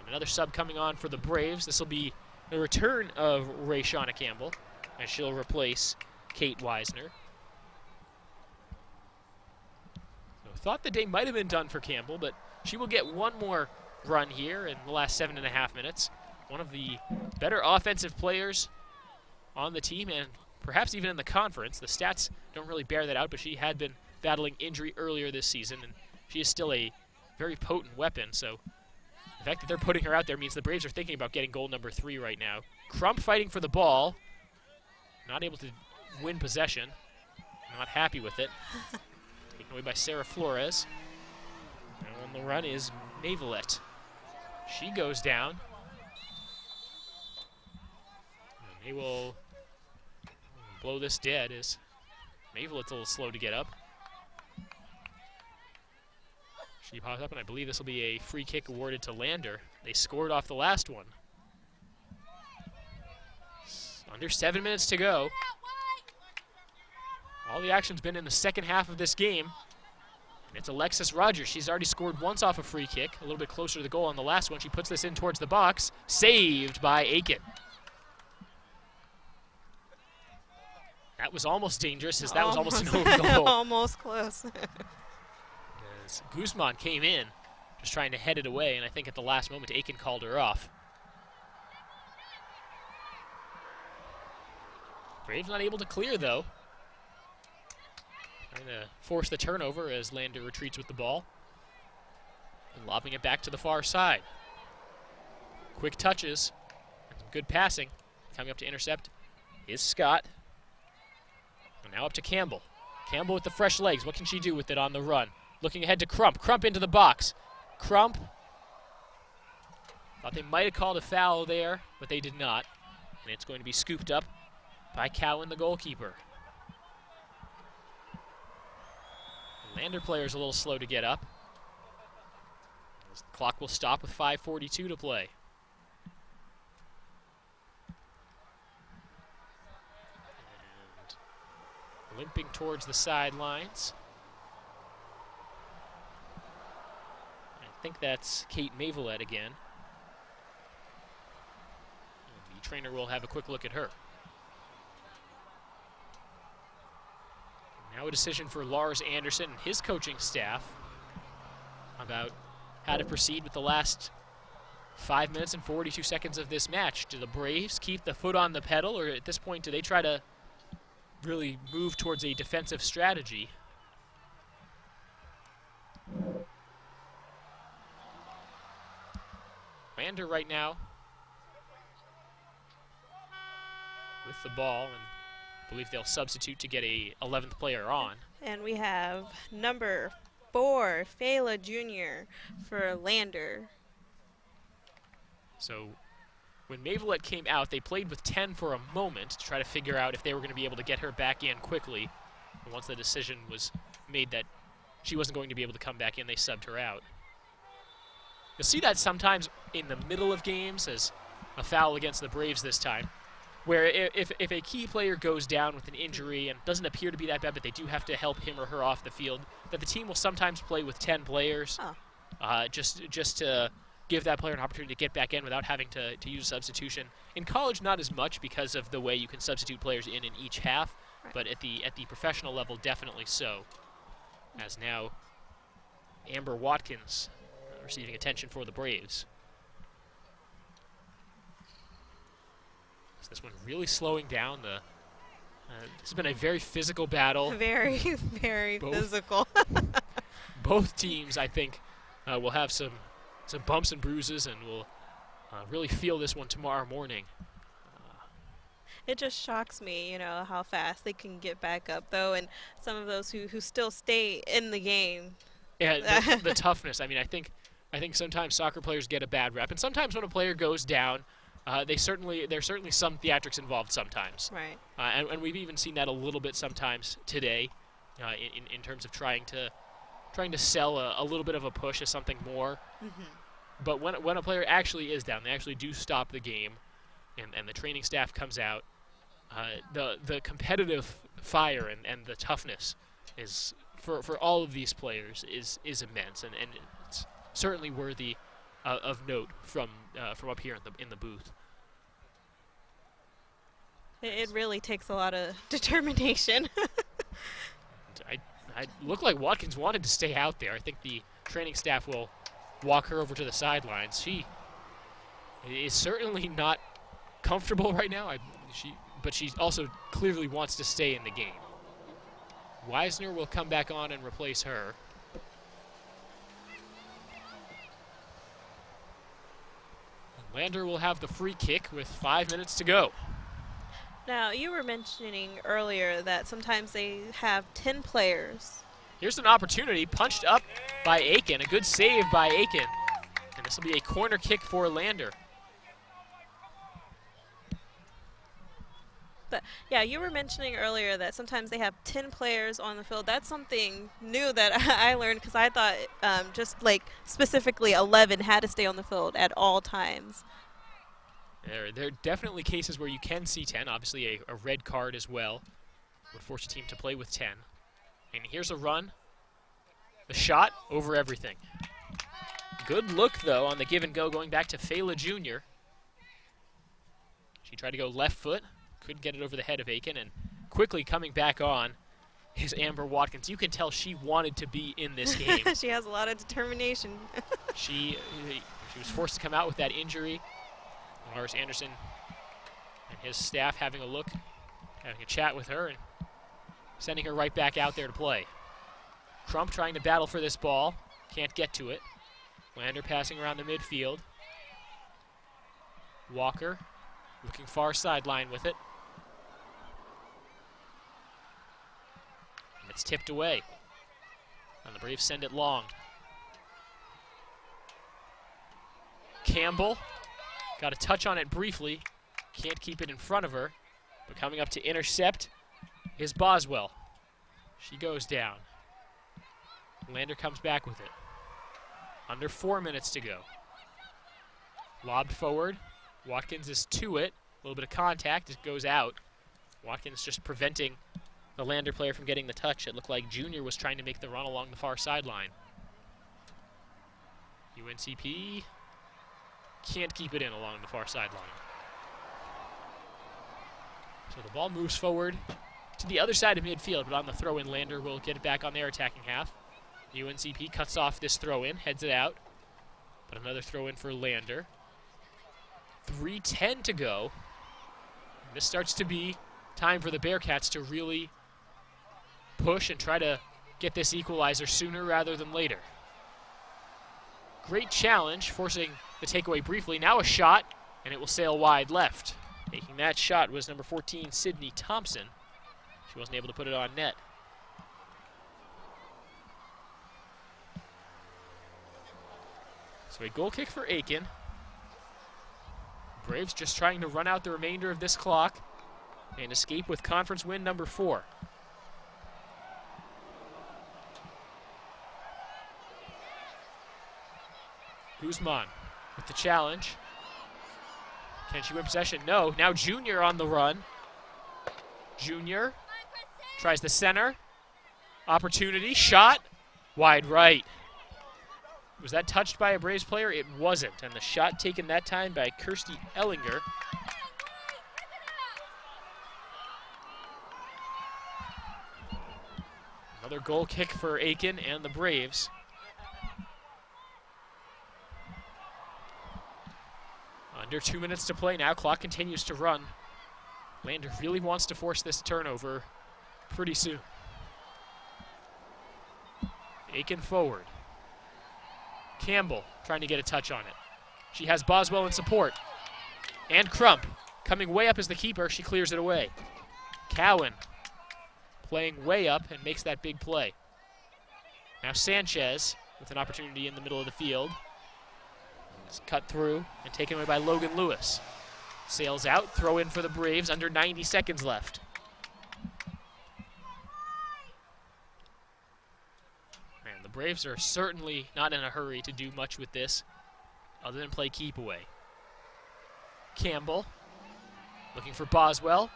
S1: another sub coming on for the Braves. This will be the return of Rayshawna Campbell, as she'll replace Kate Wisner. So thought the day might have been done for Campbell, but she will get one more run here in the last 7.5 minutes. One of the better offensive players on the team, and perhaps even in the conference. The stats don't really bear that out, but she had been battling injury earlier this season, and she is still a very potent weapon. So the fact that they're putting her out there means the Braves are thinking about getting goal number 3 right now. Crump fighting for the ball. Not able to win possession. Not happy with it. Taken away by Sarah Flores. Now on the run is Mavelet. She goes down. And they will blow this dead as Mavelet's a little slow to get up. She pops up, and I believe this will be a free kick awarded to Lander. They scored off the last one. Under 7 minutes to go. All the action's been in the second half of this game. And it's Alexis Rogers. She's already scored once off a free kick, a little bit closer to the goal on the last one. She puts this in towards the box. Saved by Aiken. That was almost dangerous, as that was almost an own goal.
S2: Almost close.
S1: As Guzman came in, just trying to head it away, and I think at the last moment, Aiken called her off. Braves not able to clear, though. Trying to force the turnover as Lander retreats with the ball. And lobbing it back to the far side. Quick touches, and some good passing. Coming up to intercept is Scott. And now up to Campbell. Campbell with the fresh legs. What can she do with it on the run? Looking ahead to Crump. Crump into the box. Crump. Thought they might have called a foul there, but they did not. And it's going to be scooped up by Cowan, the goalkeeper. The Lander player's a little slow to get up. The clock will stop with 5:42 to play. Limping towards the sidelines. I think that's Kate Mavelet again. And the trainer will have a quick look at her. Now a decision for Lars Anderson and his coaching staff about how to proceed with the last 5 minutes and 42 seconds of this match. Do the Braves keep the foot on the pedal, or at this point do they try to really move towards a defensive strategy? Lander right now with the ball, and I believe they'll substitute to get a 11th player on.
S2: And we have number 4, Fela Jr. for Lander.
S1: So when Mavelet came out, they played with 10 for a moment to try to figure out if they were going to be able to get her back in quickly. And once the decision was made that she wasn't going to be able to come back in, they subbed her out. You'll see that sometimes in the middle of games as a foul against the Braves this time, where if a key player goes down with an injury and doesn't appear to be that bad, but they do have to help him or her off the field, that the team will sometimes play with 10 players just to give that player an opportunity to get back in without having to use a substitution. In college, not as much because of the way you can substitute players in each half, but at the professional level, definitely so. As now, Amber Watkins receiving attention for the Braves. So this one really slowing down. This has been a very physical battle.
S2: Very, very physical.
S1: Both teams, I think, will have some bumps and bruises, and will really feel this one tomorrow morning.
S2: It just shocks me, you know, how fast they can get back up, though, and some of those who still stay in the game.
S1: Yeah, the toughness. I mean, I think sometimes soccer players get a bad rep, and sometimes when a player goes down, there's certainly some theatrics involved sometimes.
S2: Right.
S1: And we've even seen that a little bit sometimes today, in terms of trying to sell a little bit of a push as something more. But when a player actually is down, they actually do stop the game, and the training staff comes out. The competitive fire and the toughness is for all of these players is immense, and it's certainly worthy of note from up here in the booth.
S2: It really takes a lot of determination.
S1: I look like Watkins wanted to stay out there. I think the training staff will walk her over to the sidelines. She is certainly not comfortable right now, but she also clearly wants to stay in the game. Weisner will come back on and replace her. Lander will have the free kick with 5 minutes to go.
S2: Now, you were mentioning earlier that sometimes they have 10 players.
S1: Here's an opportunity, punched up by Aiken. A good save by Aiken. And this will be a corner kick for Lander.
S2: But yeah, you were mentioning earlier that sometimes they have 10 players on the field. That's something new that I learned, because I thought just like specifically 11 had to stay on the field at all times.
S1: There are definitely cases where you can see 10. Obviously a red card as well would force a team to play with 10. And here's a run. The shot over everything. Good look, though, on the give and go, going back to Fela Jr. She tried to go left foot. Couldn't get it over the head of Aiken, and quickly coming back on is Amber Watkins. You can tell she wanted to be in this game.
S2: She has a lot of determination.
S1: She was forced to come out with that injury. Lars Anderson and his staff having a look, having a chat with her, and sending her right back out there to play. Crump trying to battle for this ball. Can't get to it. Lander passing around the midfield. Walker looking far sideline with it. And it's tipped away. And the Braves send it long. Campbell got a touch on it briefly. Can't keep it in front of her. But coming up to intercept is Boswell. She goes down. Lander comes back with it. Under 4 minutes to go. Lobbed forward. Watkins is to it. A little bit of contact. It goes out. Watkins just preventing the Lander player from getting the touch. It looked like Junior was trying to make the run along the far sideline. UNCP can't keep it in along the far sideline. So the ball moves forward to the other side of midfield, but on the throw-in, Lander will get it back on their attacking half. UNCP cuts off this throw-in, heads it out. But another throw-in for Lander. 3:10 to go. This starts to be time for the Bearcats to really push and try to get this equalizer sooner rather than later. Great challenge, forcing the takeaway briefly. Now a shot, and it will sail wide left. Taking that shot was number 14, Sydney Thompson. She wasn't able to put it on net. So a goal kick for Aiken. Braves just trying to run out the remainder of this clock and escape with conference win number 4. Guzman with the challenge. Can she win possession? No. Now Junior on the run. Junior tries the center. Opportunity. Shot. Wide right. Was that touched by a Braves player? It wasn't. And the shot taken that time by Kirsty Ellinger. Another goal kick for Aiken and the Braves. Under 2 minutes to play now. Clock continues to run. Lander really wants to force this turnover pretty soon. Aiken forward. Campbell trying to get a touch on it. She has Boswell in support. And Crump coming way up as the keeper. She clears it away. Cowan playing way up and makes that big play. Now Sanchez with an opportunity in the middle of the field. It's cut through and taken away by Logan Lewis. Sails out, throw in for the Braves, under 90 seconds left. Man, the Braves are certainly not in a hurry to do much with this other than play keep away. Campbell looking for Boswell.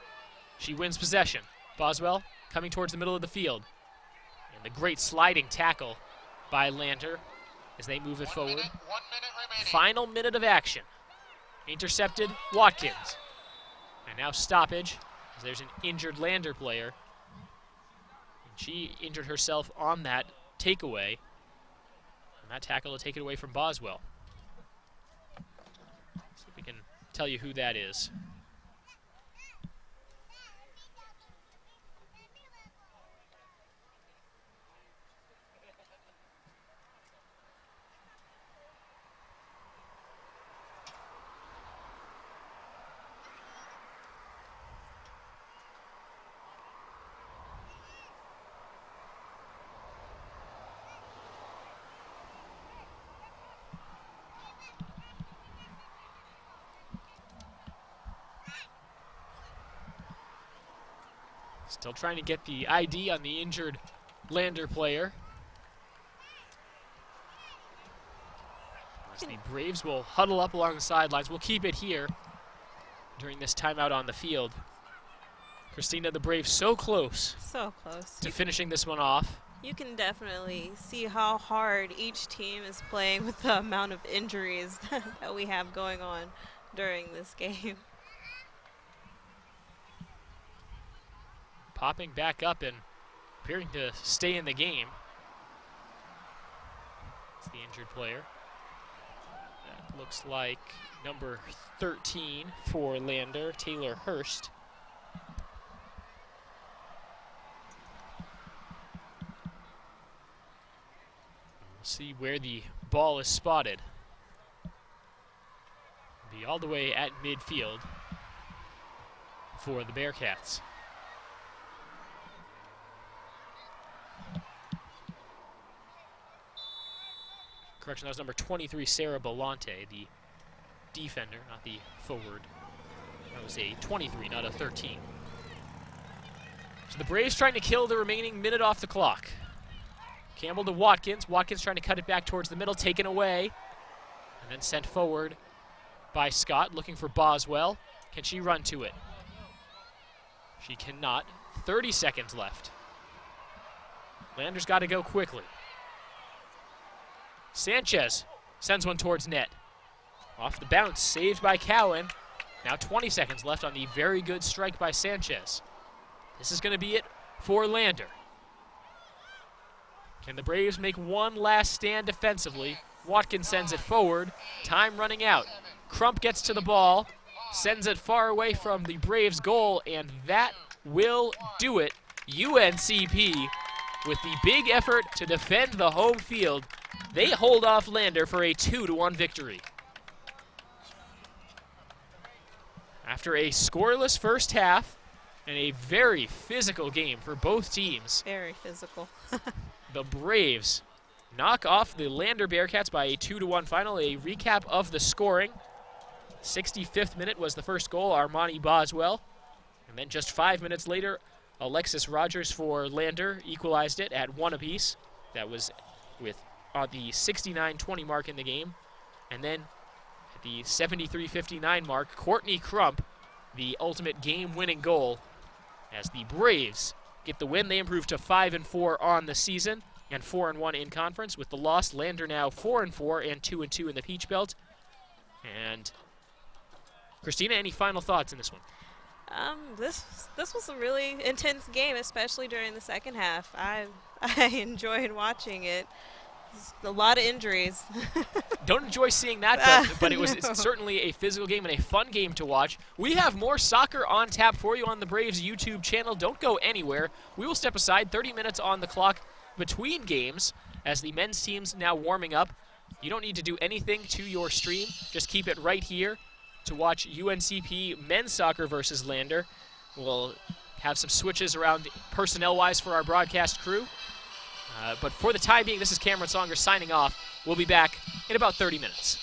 S1: She wins possession. Boswell coming towards the middle of the field. And the great sliding tackle by Lander as they move it forward. Final minute of action. Intercepted, Watkins. And now stoppage, as there's an injured Lander player. And she injured herself on that takeaway. And that tackle will take it away from Boswell. See if we can tell you who that is. Still trying to get the ID on the injured Lander player. As the Braves will huddle up along the sidelines. We'll keep it here during this timeout on the field. Christina, the Braves so close.
S2: So close.
S1: To finishing this one off.
S2: You can definitely see how hard each team is playing with the amount of injuries that we have going on during this game.
S1: Popping back up and appearing to stay in the game. It's the injured player. That looks like number 13 for Lander, Taylor Hurst. We'll see where the ball is spotted. Be all the way at midfield for the Bearcats. Correction, that was number 23, Sarah Belante, the defender, not the forward. That was a 23, not a 13. So the Braves trying to kill the remaining minute off the clock. Campbell to Watkins. Watkins trying to cut it back towards the middle, taken away. And then sent forward by Scott, looking for Boswell. Can she run to it? She cannot. 30 seconds left. Lander's got to go quickly. Sanchez sends one towards net. Off the bounce, saved by Cowan. Now 20 seconds left on the very good strike by Sanchez. This is going to be it for Lander. Can the Braves make one last stand defensively? Watkins sends it forward. Time running out. Crump gets to the ball, sends it far away from the Braves' goal, and that will do it. UNCP with the big effort to defend the home field. They hold off Lander for a 2-1 victory. After a scoreless first half and a very physical game for both teams.
S2: Very physical.
S1: The Braves knock off the Lander Bearcats by a 2-1 final. A recap of the scoring. 65th minute was the first goal, Armani Boswell. And then just 5 minutes later, Alexis Rogers for Lander equalized it at 1 apiece. That was with on the 69-20 mark in the game. And then at the 73-59 mark, Courtney Crump, the ultimate game-winning goal. As the Braves get the win, they improve to 5-4 on the season and 4-1 in conference. With the loss, Lander now 4-4 and 2-2 in the Peach Belt. And Christina, any final thoughts in this one?
S2: This was a really intense game, especially during the second half. I enjoyed watching it. A lot of injuries.
S1: Don't enjoy seeing that, but it's certainly a physical game and a fun game to watch. We have more soccer on tap for you on the Braves YouTube channel. Don't go anywhere. We will step aside. 30 minutes on the clock between games as the men's team's now warming up. You don't need to do anything to your stream. Just keep it right here to watch UNCP men's soccer versus Lander. We'll have some switches around personnel-wise for our broadcast crew. But for the time being, this is Cameron Songer signing off. We'll be back in about 30 minutes.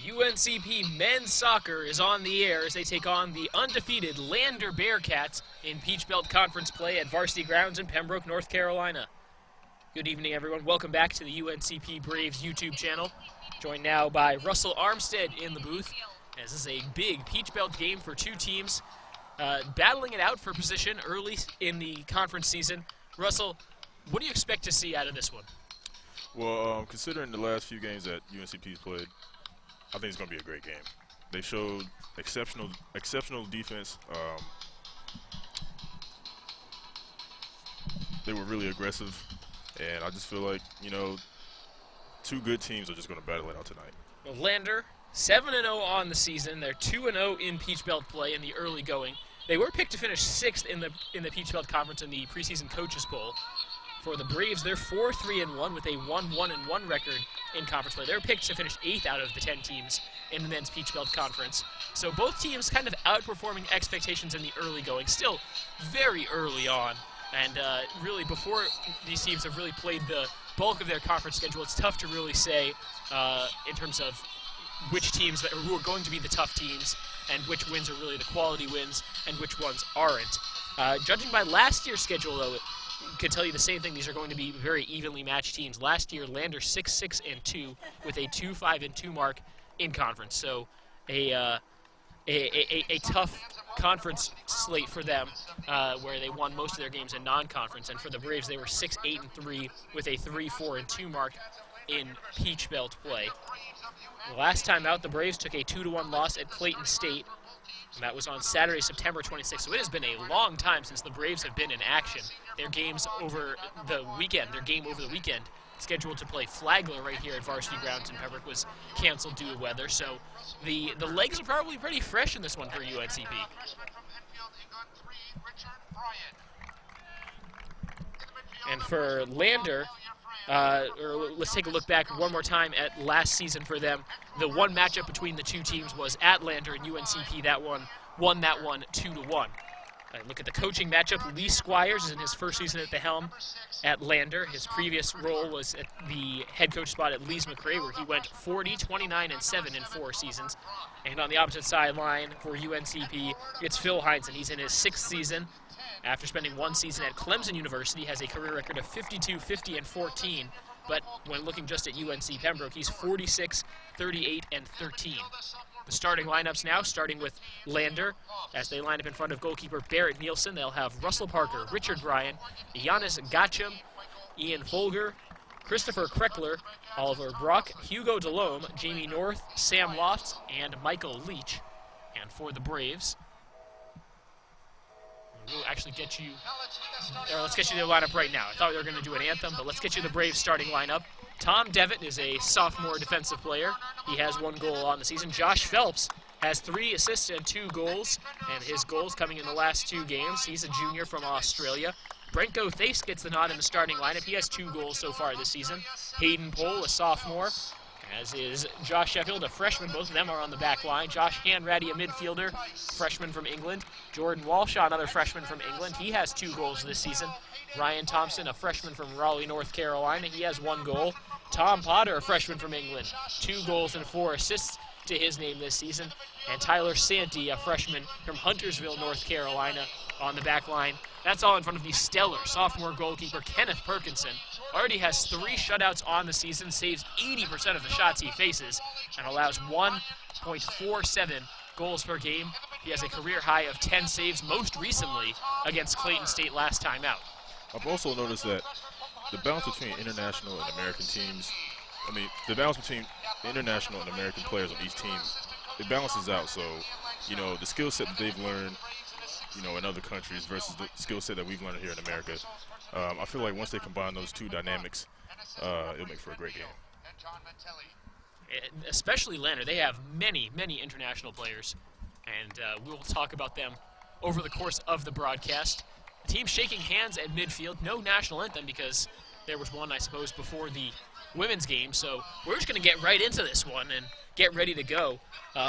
S1: UNCP men's soccer is on the air as they take on the undefeated Lander Bearcats in Peach Belt Conference play at Varsity Grounds in Pembroke, North Carolina. Good evening, everyone. Welcome back to the UNCP Braves YouTube channel. Joined now by Russell Armstead in the booth, as this is a big Peach Belt game for two teams battling it out for position early in the conference season. Russell, what do you expect to see out of this one?
S12: Well, considering the last few games that UNCP's played, I think it's going to be a great game. They showed exceptional defense. They were really aggressive, and I just feel like, two good teams are just going to battle it out tonight.
S1: Well, Lander, 7-0 on the season. They're 2-0 in Peach Belt play in the early going. They were picked to finish 6th in the Peach Belt Conference in the preseason coaches poll. For the Braves, they're 4-3-1 with a 1-1-1 record in conference play. They're picked to finish 8th out of the 10 teams in the men's Peach Belt Conference. So both teams kind of outperforming expectations in the early going, still very early on. And really, before these teams have really played the bulk of their conference schedule, it's tough to really say in terms of which teams who are going to be the tough teams and which wins are really the quality wins and which ones aren't. Judging by last year's schedule, though, could tell you the same thing. These are going to be very evenly matched teams. Last year, Lander 6-6-2 with a 2-5-2 mark in conference. So a tough conference slate for them, where they won most of their games in non-conference. And for the Braves, they were 6-8-3 with a 3-4-2 mark in Peach Belt play. The last time out, the Braves took a 2-1 loss at Clayton State. And that was on Saturday, September 26th. So it has been a long time since the Braves have been in action. Their game over the weekend, scheduled to play Flagler right here at Varsity Grounds in Pembroke, was canceled due to weather. So the legs are probably pretty fresh in this one for UNCP. And for Lander, let's take a look back one more time at last season for them. The one matchup between the two teams was at Lander, and UNCP won that one 2-1. Look at the coaching matchup. Lee Squires is in his first season at the helm at Lander. His previous role was at the head coach spot at Lees McRae, where he went 40, 29, and 7 in 4 seasons. And on the opposite sideline for UNCP, it's Phil Heinzen. He's in his 6th season. After spending 1 season at Clemson University, has a career record of 52, 50, and 14. But when looking just at UNC Pembroke, he's 46, 38, and 13. The starting lineups now, starting with Lander. As they line up in front of goalkeeper Barrett Nielsen, they'll have Russell Parker, Richard Bryan, Giannis Gacham, Ian Folger, Christopher Kreckler, Oliver Brock, Hugo Delhomme, Jamie North, Sam Lofts, and Michael Leach. And for the Braves, we'll actually get you, let's get you their lineup right now. I thought we were going to do an anthem, but let's get you the Braves starting lineup. Tom Devitt is a sophomore defensive player. He has 1 goal on the season. Josh Phelps has 3 assists and 2 goals, and his goals coming in the last 2 games. He's a junior from Australia. Brenko Thace gets the nod in the starting lineup. He has 2 goals so far this season. Hayden Pohl, a sophomore, as is Josh Sheffield, a freshman. Both of them are on the back line. Josh Hanratty, a midfielder, freshman from England. Jordan Walshaw, another freshman from England. He has 2 goals this season. Ryan Thompson, a freshman from Raleigh, North Carolina. He has 1 goal. Tom Potter, a freshman from England. 2 goals and 4 assists to his name this season. And Tyler Santee, a freshman from Huntersville, North Carolina, on the back line. That's all in front of the stellar sophomore goalkeeper Kenneth Perkinson. Already has 3 shutouts on the season, saves 80% of the shots he faces, and allows 1.47 goals per game. He has a career high of 10 saves, most recently against Clayton State last time out.
S12: I've also noticed that the balance between international and American teams, the balance between international and American players on each team, it balances out. So, the skill set that they've learned, in other countries versus the skill set that we've learned here in America, I feel like once they combine those 2 dynamics, it'll make for a great game.
S1: Especially Lander. They have many, many international players, and we'll talk about them over the course of the broadcast. The team shaking hands at midfield. No national anthem because there was one, I suppose, before the women's game. So we're just going to get right into this one and get ready to go.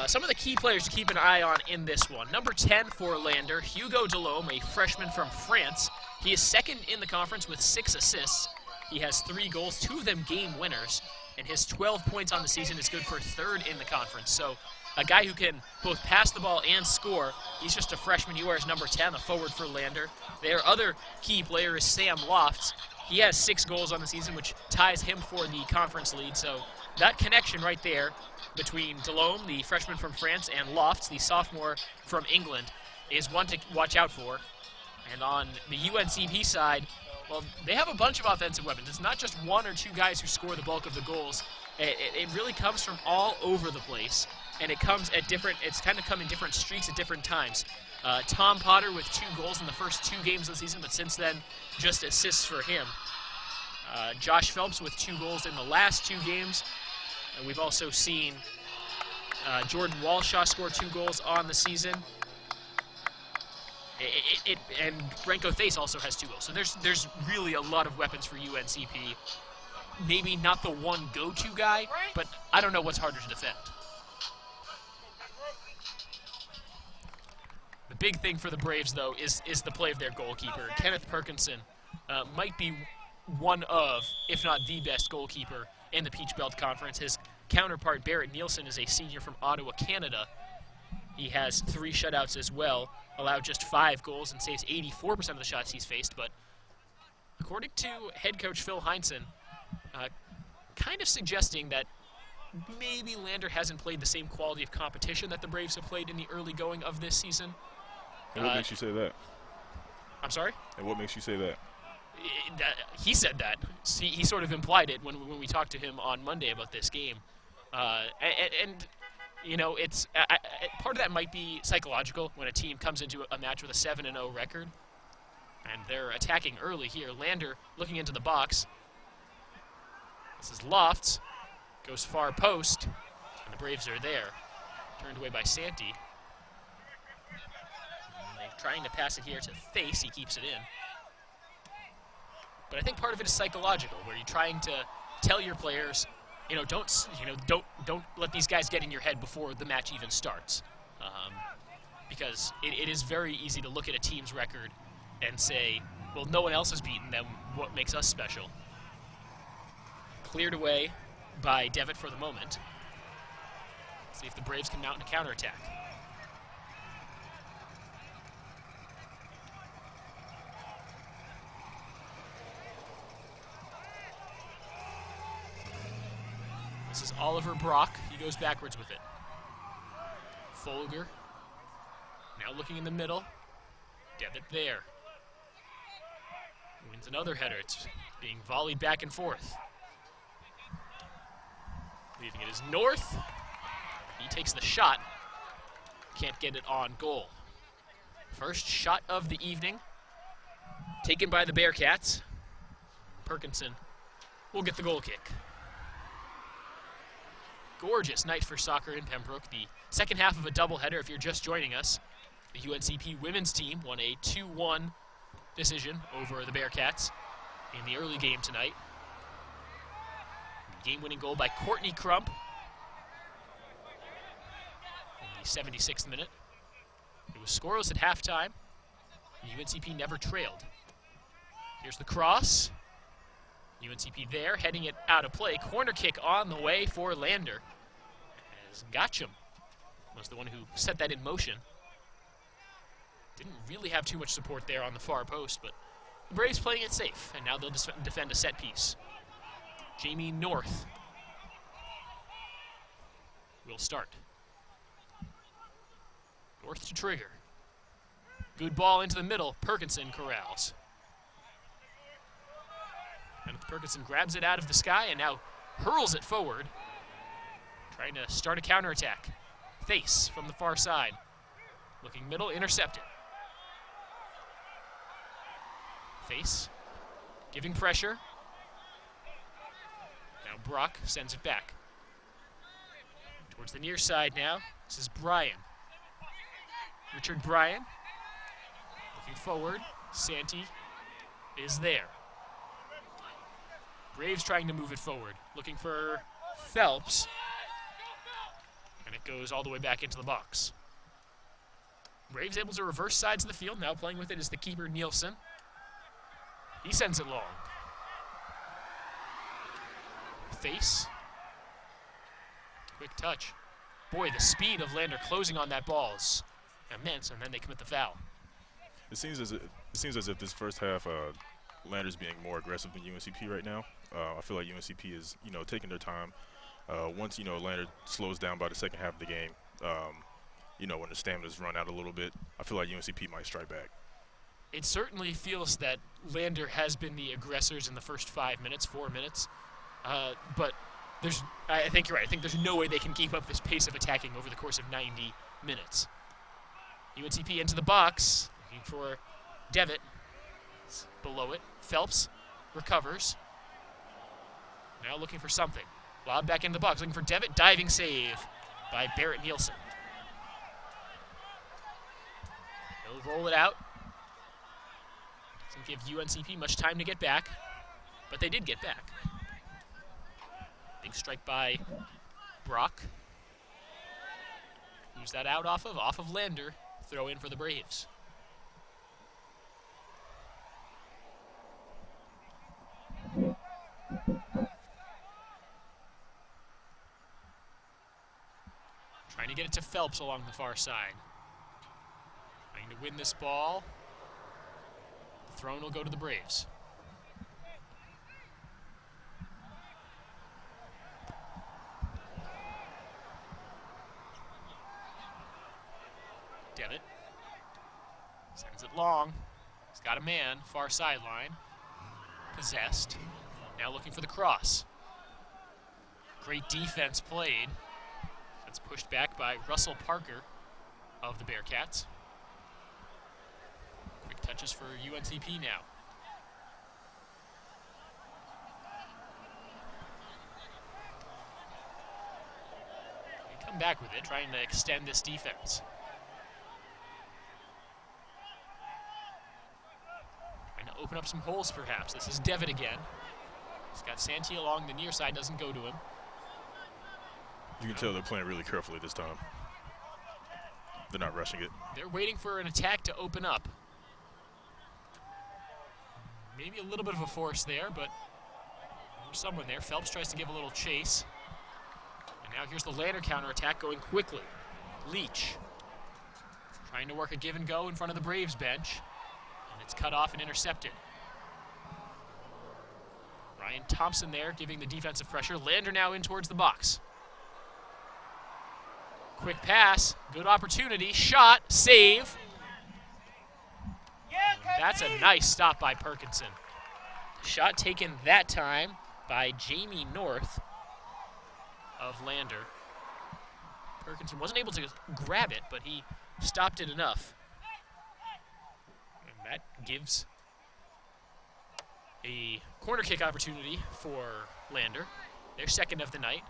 S1: Some of the key players to keep an eye on in this one. Number 10 for Lander, Hugo Delhomme, a freshman from France. He is 2nd in the conference with 6 assists. He has 3 goals, 2 of them game winners. and his 12 points on the season is good for third in the conference. So a guy who can both pass the ball and score. He's just a freshman. He wears number 10, a forward for Lander. Their other key player is Sam Lofts. He has 6 goals on the season, which ties him for the conference lead. So that connection right there between Delhomme, the freshman from France, and Lofts, the sophomore from England, is one to watch out for. And on the UNCP side, well, they have a bunch of offensive weapons. It's not just 1 or 2 guys who score the bulk of the goals. It really comes from all over the place, and it comes at it's kind of come in different streaks at different times. Tom Potter with 2 goals in the first 2 games of the season, but since then, just assists for him. Josh Phelps with 2 goals in the last 2 games. We've also seen Jordan Walshaw score 2 goals on the season. And Branko Thace also has 2 goals. So there's really a lot of weapons for UNCP. Maybe not the one go-to guy, but I don't know what's harder to defend. The big thing for the Braves, though, is the play of their goalkeeper. Kenneth Perkinson might be one of, if not the best goalkeeper in the Peach Belt Conference. His counterpart, Barrett Nielsen, is a senior from Ottawa, Canada. He has 3 shutouts as well, allowed just 5 goals and saves 84% of the shots he's faced. But according to head coach Phil Heinsohn, kind of suggesting that maybe Lander hasn't played the same quality of competition that the Braves have played in the early going of this season.
S12: And what makes you say that?
S1: I'm sorry?
S12: And what makes you say that?
S1: He said that. He sort of implied it when we talked to him on Monday about this game. And you know, it's part of that might be psychological when a team comes into a match with a 7-0 record, and they're attacking early here. Lander looking into the box. This is Lofts, goes far post, and the Braves are there. Turned away by Santee. They're trying to pass it here to Thace. He keeps it in. But I think part of it is psychological, where you're trying to tell your players, don't let these guys get in your head before the match even starts, because it is very easy to look at a team's record and say, well, no one else has beaten them. What makes us special? Cleared away by Devitt for the moment. See if the Braves can mount a counterattack. This is Oliver Brock. He goes backwards with it. Folger. Now looking in the middle. Devitt there. Wins another header. It's being volleyed back and forth. Leaving it is North. He takes the shot. Can't get it on goal. First shot of the evening. Taken by the Bearcats. Perkinson will get the goal kick. Gorgeous night for soccer in Pembroke. The second half of a doubleheader. If you're just joining us, the UNCP women's team won a 2-1 decision over the Bearcats in the early game tonight. Game-winning goal by Courtney Crump in the 76th minute. It was scoreless at halftime. UNCP never trailed. Here's the cross. UNCP there, heading it out of play. Corner kick on the way for Lander, as Gotcham was the one who set that in motion. Didn't really have too much support there on the far post, but the Braves playing it safe, and now they'll defend a set piece. Jamie North will start. North to trigger. Good ball into the middle. Perkinson corrals. And Perkinson grabs it out of the sky and now hurls it forward, trying to start a counterattack. Thace from the far side. Looking middle, intercepted. Thace giving pressure. Now Brock sends it back. Towards the near side now. This is Bryan. Richard Bryan. Looking forward. Santee is there. Braves trying to move it forward. Looking for Phelps. And it goes all the way back into the box. Braves able to reverse sides of the field. Now playing with it is the keeper, Nielsen. He sends it long. Thace Quick touch. Boy, the speed of Lander closing on that ball is immense, and then they commit the foul.
S12: It seems as if this first half, Lander's being more aggressive than UNCP right now. I feel like UNCP is, taking their time. Once, Lander slows down by the second half of the game, when the stamina's run out a little bit, I feel like UNCP might strike back.
S1: It certainly feels that Lander has been the aggressors in the first 4 minutes. But I think you're right. I think there's no way they can keep up this pace of attacking over the course of 90 minutes. UNCP into the box, looking for Devitt. It's below it. Phelps recovers. Now looking for something. Lob back into the box, looking for Devitt. Diving save by Barrett Nielsen. He'll roll it out. Doesn't give UNCP much time to get back, but they did get back. Big strike by Brock. Who's that out off of? Off of Lander. Throw in for the Braves. Trying to get it to Phelps along the far side. Trying to win this ball. The throw will go to the Braves. Devitt sends it long. He's got a man, far sideline. Possessed. Now looking for the cross. Great defense played. That's pushed back by Russell Parker of the Bearcats. Quick touches for UNCP now. They come back with it, trying to extend this defense. Trying to open up some holes, perhaps. This is Devitt again. He's got Santee along the near side, doesn't go to him.
S12: You can tell they're playing really carefully this time. They're not rushing it.
S1: They're waiting for an attack to open up. Maybe a little bit of a force there, but there's someone there. Phelps tries to give a little chase. And now here's the Lander counterattack going quickly. Leach trying to work a give and go in front of the Braves bench. And it's cut off and intercepted. Ryan Thompson there giving the defensive pressure. Lander now in towards the box. Quick pass, good opportunity, shot, save. That's a nice stop by Perkinson. Shot taken that time by Jamie North of Lander. Perkinson wasn't able to grab it, but he stopped it enough. And that gives a corner kick opportunity for Lander, their second of the night.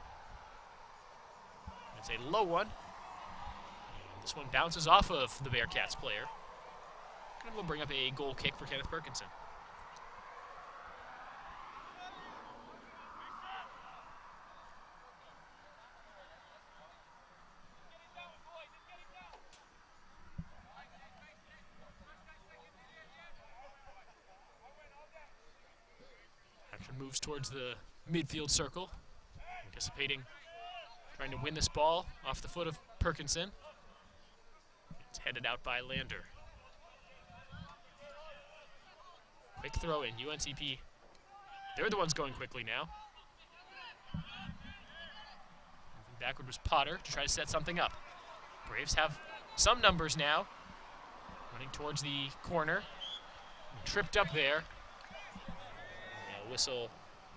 S1: It's a low one. This one bounces off of the Bearcats player. And we'll bring up a goal kick for Kenneth Perkinson. Action moves towards the midfield circle, anticipating trying to win this ball off the foot of Perkinson. It's headed out by Lander. Quick throw in. UNCP, they're the ones going quickly now. Moving backward was Potter to try to set something up. Braves have some numbers now. Running towards the corner. Tripped up there. Now whistle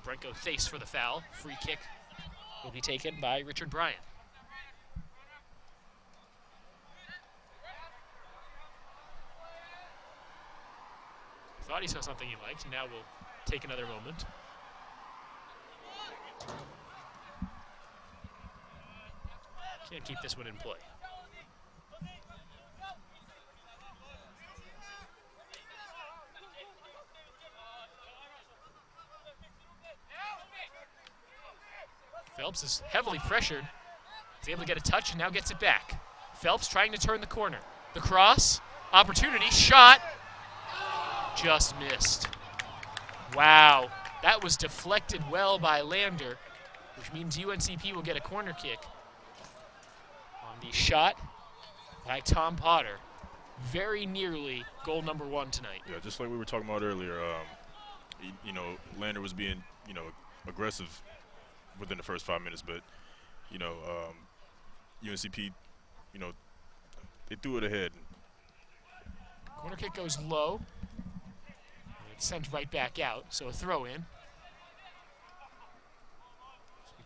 S1: Brenko Thace for the foul. Free kick will be taken by Richard Bryant. Thought he saw something he liked. Now we'll take another moment. Can't keep this one in play. Phelps is heavily pressured. He's able to get a touch and now gets it back. Phelps trying to turn the corner. The cross, opportunity, shot. Just missed. Wow, that was deflected well by Lander, which means UNCP will get a corner kick. And the shot by Tom Potter. Very nearly goal number 1 tonight.
S12: Yeah, just like we were talking about earlier, you know, Lander was being, you know, aggressive within the first 5 minutes, but, you know, UNCP, you know, they threw it ahead.
S1: Corner kick goes low. It's sent right back out, so a throw in.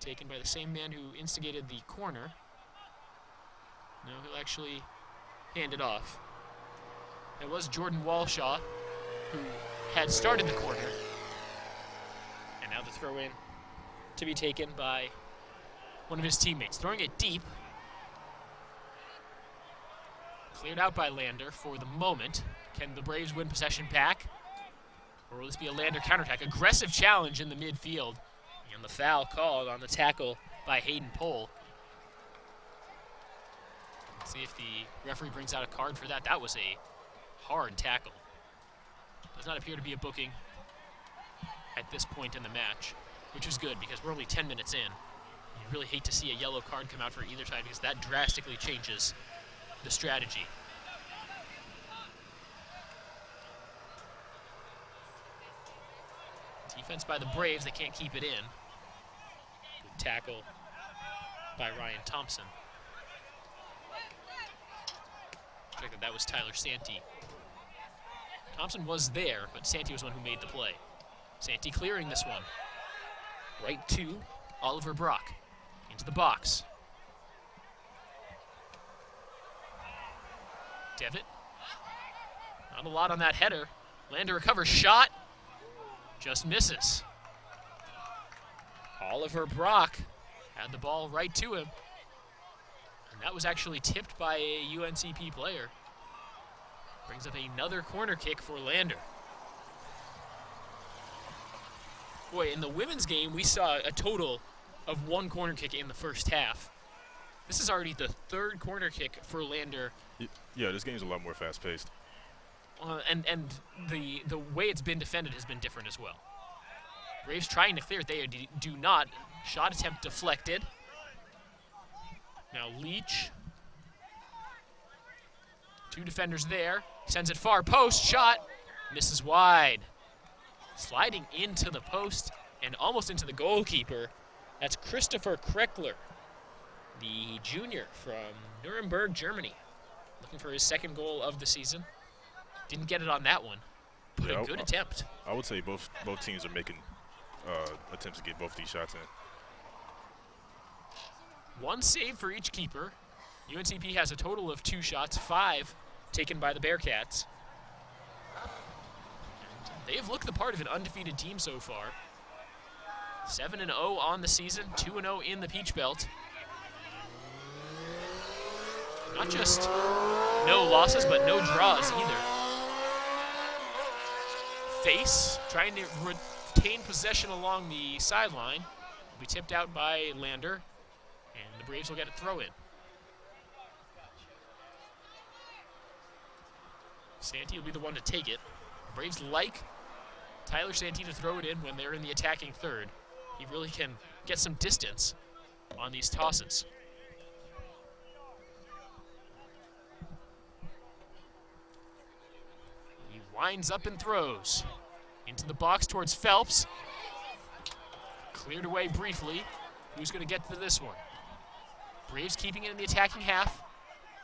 S1: Taken by the same man who instigated the corner. No, he'll actually hand it off. It was Jordan Walshaw who had started the corner. And now the throw in to be taken by one of his teammates. Throwing it deep. Cleared out by Lander for the moment. Can the Braves win possession back? Or will this be a Lander counterattack? Aggressive challenge in the midfield. And the foul called on the tackle by Hayden Pohl. Let's see if the referee brings out a card for that. That was a hard tackle. Does not appear to be a booking at this point in the match, which is good because we're only 10 minutes in. You really hate to see a yellow card come out for either side because that drastically changes the strategy. Defense by the Braves, they can't keep it in. Good tackle by Ryan Thompson. Check that was Tyler Santee. Thompson was there, but Santee was the one who made the play. Santee clearing this one. Right to Oliver Brock. Into the box. Devitt. Not a lot on that header. Lander recovers, shot. Just misses. Oliver Brock had the ball right to him. And that was actually tipped by a UNCP player. Brings up another corner kick for Lander. Boy, in the women's game, we saw a total of 1 corner kick in the first half. This is already the 3rd corner kick for Lander.
S12: Yeah, this game's a lot more fast-paced.
S1: And the way it's been defended has been different as well. Braves trying to clear it. They do not. Shot attempt deflected. Now Leach. 2 defenders there. Sends it far post. Shot. Misses wide. Sliding into the post and almost into the goalkeeper. That's Christopher Kreckler, the junior from Nuremberg, Germany. Looking for his 2nd goal of the season. Didn't get it on that one, but a good attempt.
S12: I would say both teams are making attempts to get both these shots in.
S1: 1 save for each keeper. UNCP has a total of 2 shots, 5 taken by the Bearcats. And they have looked the part of an undefeated team so far. 7-0 on the season, 2-0 in the Peach Belt. Not just no losses, but no draws either. Face trying to retain possession along the sideline. Will be tipped out by Lander, and the Braves will get a throw in. Santee will be the one to take it. Braves like Tyler Santee to throw it in when they're in the attacking third. He really can get some distance on these tosses. He winds up and throws into the box towards Phelps. Cleared away briefly. Who's going to get to this one? Braves keeping it in the attacking half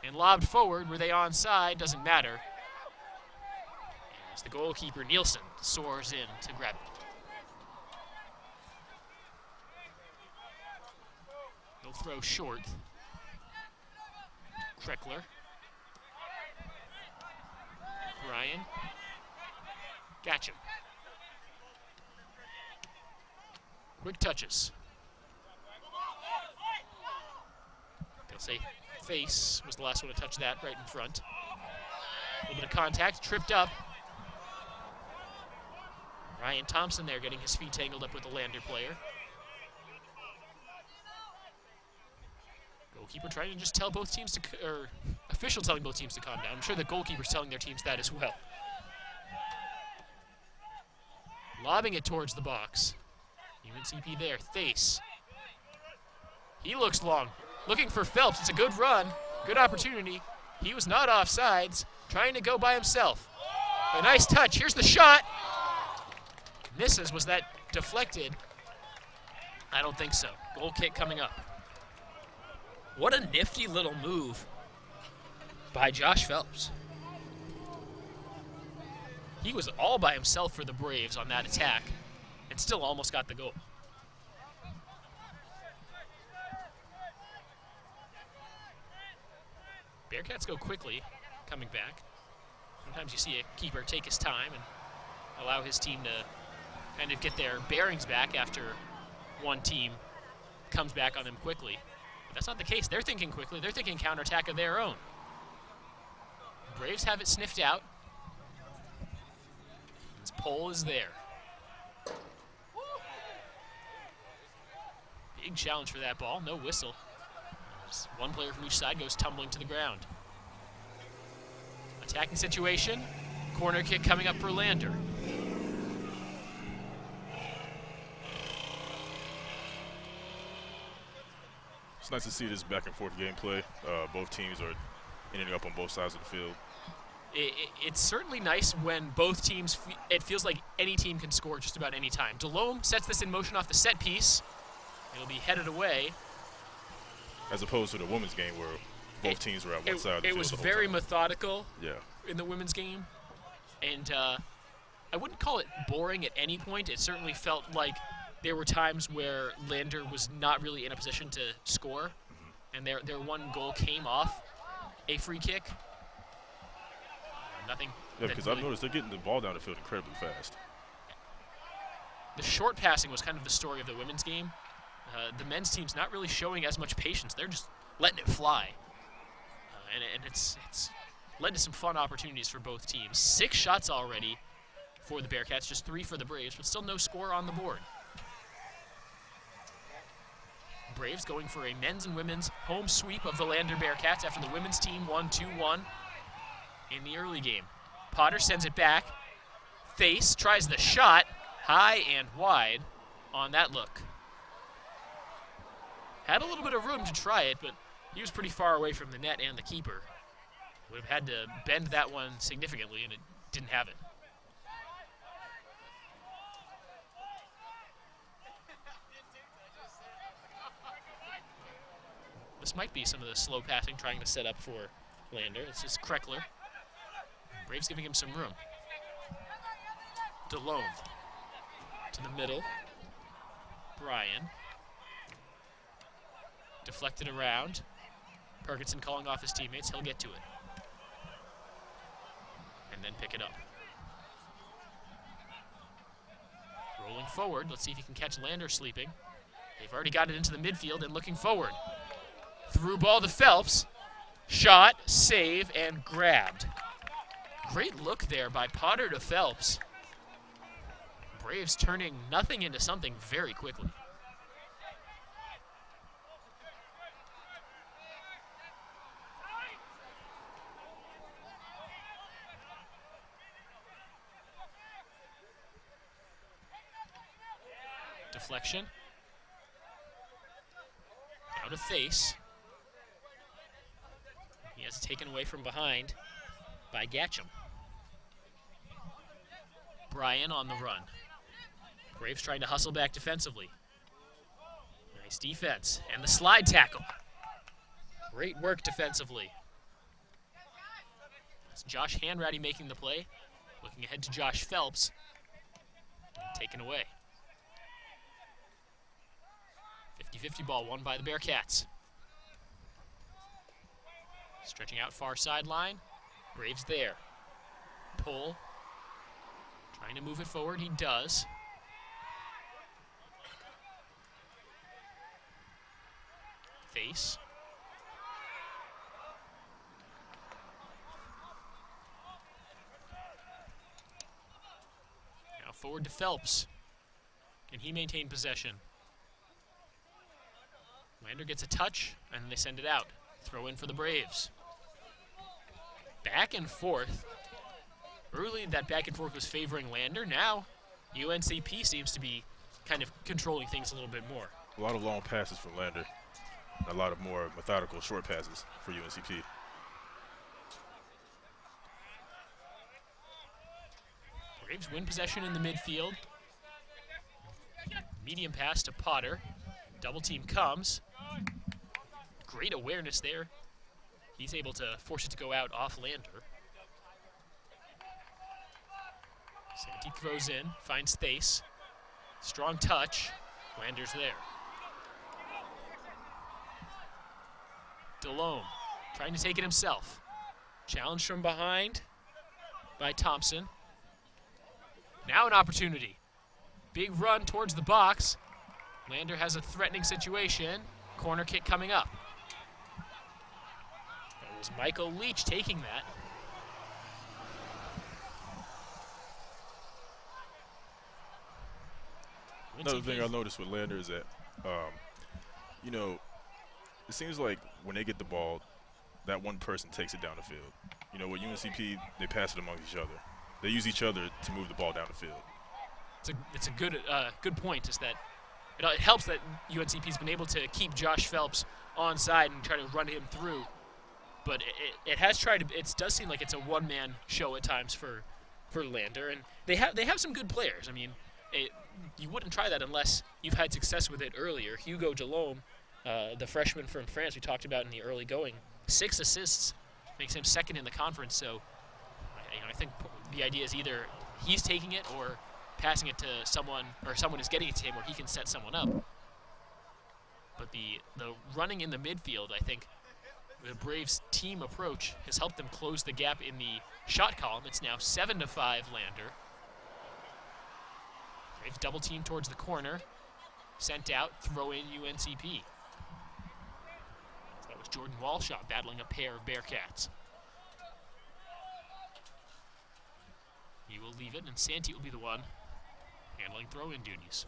S1: and lobbed forward. Were they onside? Doesn't matter. As the goalkeeper, Nielsen, soars in to grab it. They'll throw short. Kreckler. Ryan. Gotcha. Quick touches. They'll say face was the last one to touch that right in front. A little bit of contact, tripped up. Ryan Thompson there getting his feet tangled up with the Lander player. Goalkeeper trying to just tell both teams to, or official telling both teams to calm down. I'm sure the goalkeeper's telling their teams that as well. Lobbing it towards the box. UNCP there, Thace. He looks long. looking for Phelps. It's a good run, good opportunity. He was not offsides, trying to go by himself. A nice touch. Here's the shot. Misses. Was that deflected? I don't think so. Goal kick coming up. What a nifty little move by Josh Phelps. He was all by himself for the Braves on that attack and still almost got the goal. Bearcats go quickly, coming back. Sometimes you see a keeper take his time and allow his team to kind of get their bearings back after one team comes back on them quickly. But that's not the case. They're thinking quickly. They're thinking counterattack of their own. Braves have it sniffed out. This pole is there. Big challenge for that ball. No whistle. Just one player from each side goes tumbling to the ground. Attacking situation. Corner kick coming up for Lander.
S12: It's nice to see this back and forth gameplay. Both teams are ending up on both sides of the field.
S1: It's certainly nice when both teams, it feels like any team can score just about any time. Delhomme sets this in motion off the set piece. It'll be headed away.
S12: As opposed to the women's game where both teams were at one side of the field.
S1: It was
S12: the whole
S1: very
S12: time.
S1: methodical
S12: Yeah.
S1: in the women's game. And I wouldn't call it boring at any point. It certainly felt like there were times where Lander was not really in a position to score. And their one goal came off a free kick. Nothing.
S12: Yeah, because I've noticed they're getting the ball down the field incredibly fast.
S1: The short passing was kind of the story of the women's game. The men's team's not really showing as much patience. They're just letting it fly. And it's led to some fun opportunities for both teams. 6 shots already for the Bearcats, just 3 for the Braves, but still no score on the board. Braves going for a men's and women's home sweep of the Lander Bearcats after the women's team won 2-1 in the early game. Potter sends it back. Face tries the shot, high and wide on that look. Had a little bit of room to try it, but he was pretty far away from the net and the keeper. Would have had to bend that one significantly, and it didn't have it. This might be some of the slow passing trying to set up for Lander. It's just Kreckler. Braves giving him some room. Delhomme to the middle. Bryan. Deflected around. Perkinson calling off his teammates. He'll get to it. And then pick it up. Rolling forward. Let's see if he can catch Lander sleeping. They've already got it into the midfield and looking forward. Through ball to Phelps. Shot, save, and grabbed. Great look there by Potter to Phelps. Braves turning nothing into something very quickly. Deflection. Now to Face. He has it taken away from behind by Gatcham. Bryan on the run. Braves trying to hustle back defensively. Nice defense. And the slide tackle. Great work defensively. That's Josh Hanratty making the play. Looking ahead to Josh Phelps. Taken away. 50-50 ball won by the Bearcats. Stretching out far sideline. Braves there. Pull. Trying to move it forward. He does. Face. Now forward to Phelps. Can he maintain possession? Lander gets a touch, and they send it out. Throw in for the Braves. Back and forth. Early, that back and forth was favoring Lander. Now, UNCP seems to be kind of controlling things a little bit more.
S12: A lot of long passes for Lander. a lot of more methodical short passes for UNCP.
S1: Braves win possession in the midfield. Medium pass to Potter. Double team comes. Great awareness there. He's able to force it to go out off Lander. Santee throws in, finds Thace. Strong touch. Lander's there. Delhomme trying to take it himself. Challenge from behind by Thompson. Now an opportunity. Big run towards the box. Lander has a threatening situation. Corner kick coming up. That was Michael Leach taking that.
S12: Another thing I noticed with Lander is that, you know, it seems like when they get the ball, that one person takes it down the field. You know, with UNCP, they pass it among each other. They use each other to move the ball down the field.
S1: It's a good point. Is that it helps that UNCP's been able to keep Josh Phelps on side and try to run him through, but it has tried to. It does seem like it's a one-man show at times for Lander, and they have some good players. I mean, you wouldn't try that unless you've had success with it earlier. Hugo Delhomme, the freshman from France we talked about in the early going, 6 assists, makes him second in the conference. So, I think the idea is either he's taking it or passing it to someone, or someone is getting it to him where he can set someone up. But the running in the midfield, I think the Braves' team approach has helped them close the gap in the shot column. It's now 7-5 Lander. Braves double team towards the corner. Sent out, throw in UNCP. That was Jordan Walshaw battling a pair of Bearcats. He will leave it, and Santee will be the one handling throw-in duties.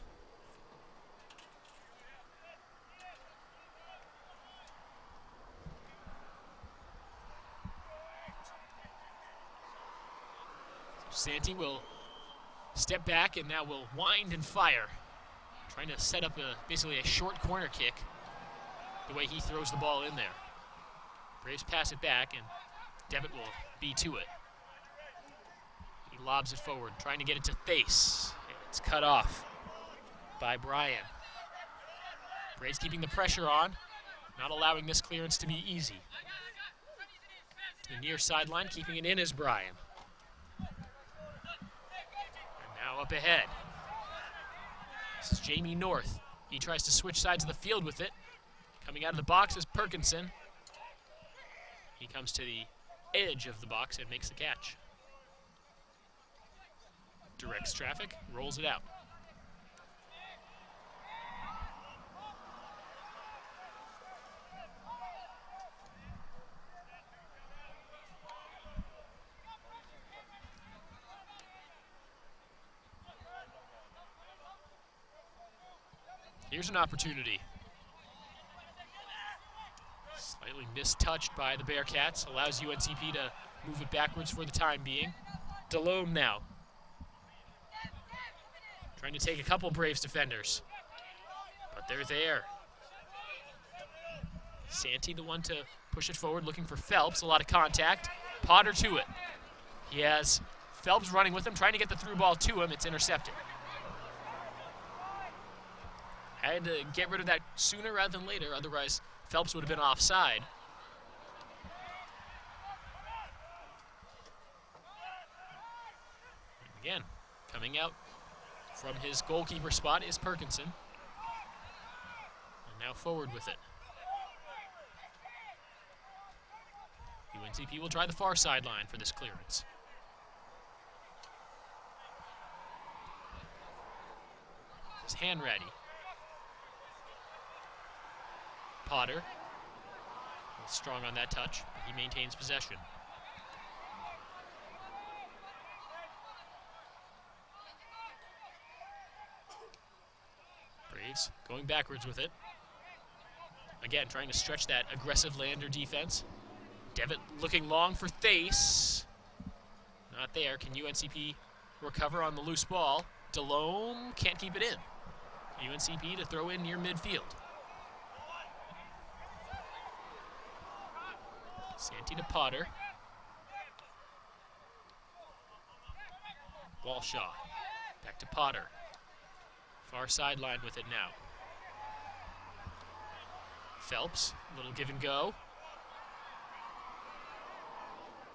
S1: Santee will step back and now will wind and fire. Trying to set up basically a short corner kick the way he throws the ball in there. Braves pass it back and Devitt will be to it. He lobs it forward, trying to get it to Thace. It's cut off by Bryan. Braves keeping the pressure on, not allowing this clearance to be easy. To the near sideline, keeping it in is Bryan. Now up ahead. This is Jamie North. He tries to switch sides of the field with it. Coming out of the box is Perkinson. He comes to the edge of the box and makes the catch. Directs traffic, rolls it out. Here's an opportunity. Slightly mistouched by the Bearcats. Allows UNCP to move it backwards for the time being. Delhomme now. Trying to take a couple Braves defenders. But they're there. Santee the one to push it forward, looking for Phelps. A lot of contact. Potter to it. He has Phelps running with him, trying to get the through ball to him. It's intercepted. Had to get rid of that sooner rather than later, otherwise Phelps would have been offside. And again, coming out from his goalkeeper spot is Perkinson. And now forward with it. UNCP will try the far sideline for this clearance. This is Hanratty. Potter, strong on that touch, but he maintains possession. Braves going backwards with it. Again, trying to stretch that aggressive Lander defense. Devitt looking long for Thace. Not there. Can UNCP recover on the loose ball? Delhomme can't keep it in. UNCP to throw in near midfield. Santee to Potter. Walshaw. Back to Potter. Far sideline with it now. Phelps, a little give and go.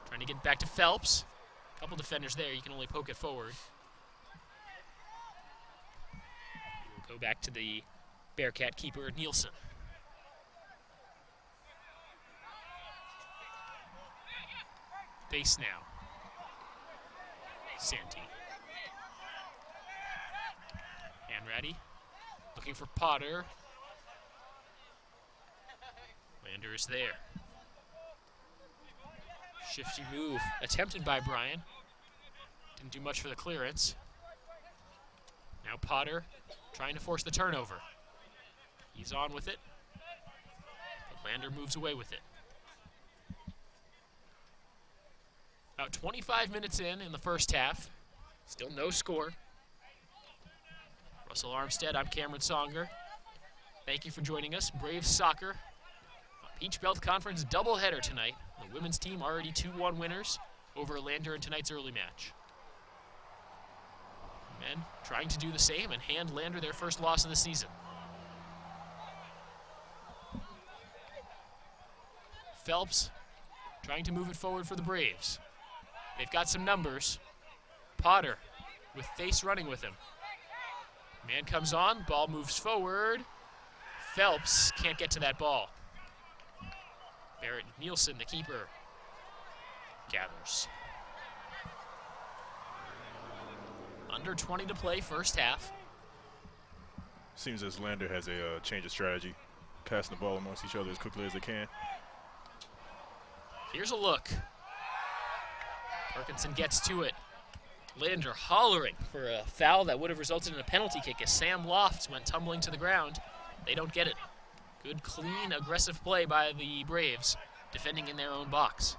S1: Trying to get back to Phelps. Couple defenders there, you can only poke it forward. We'll go back to the Bearcat keeper, Nielsen. Base now. Santee. Hanratty looking for Potter. Lander is there. Shifty move attempted by Bryan. Didn't do much for the clearance. Now Potter trying to force the turnover. He's on with it, but Lander moves away with it. About 25 minutes in the first half. Still no score. Russell Armstead, I'm Cameron Songer. Thank you for joining us. Braves soccer. A Peach Belt Conference doubleheader tonight. The women's team already 2-1 winners over Lander in tonight's early match. Men trying to do the same and hand Lander their first loss of the season. Phelps trying to move it forward for the Braves. They've got some numbers. Potter with Face running with him. Man comes on, ball moves forward. Phelps can't get to that ball. Barrett Nielsen, the keeper, gathers. Under 20 to play, first half.
S12: Seems as Lander has a change of strategy, passing the ball amongst each other as quickly as they can.
S1: Here's a look. Parkinson gets to it. Lander hollering for a foul that would have resulted in a penalty kick as Sam Lofts went tumbling to the ground. They don't get it. Good, clean, aggressive play by the Braves, defending in their own box.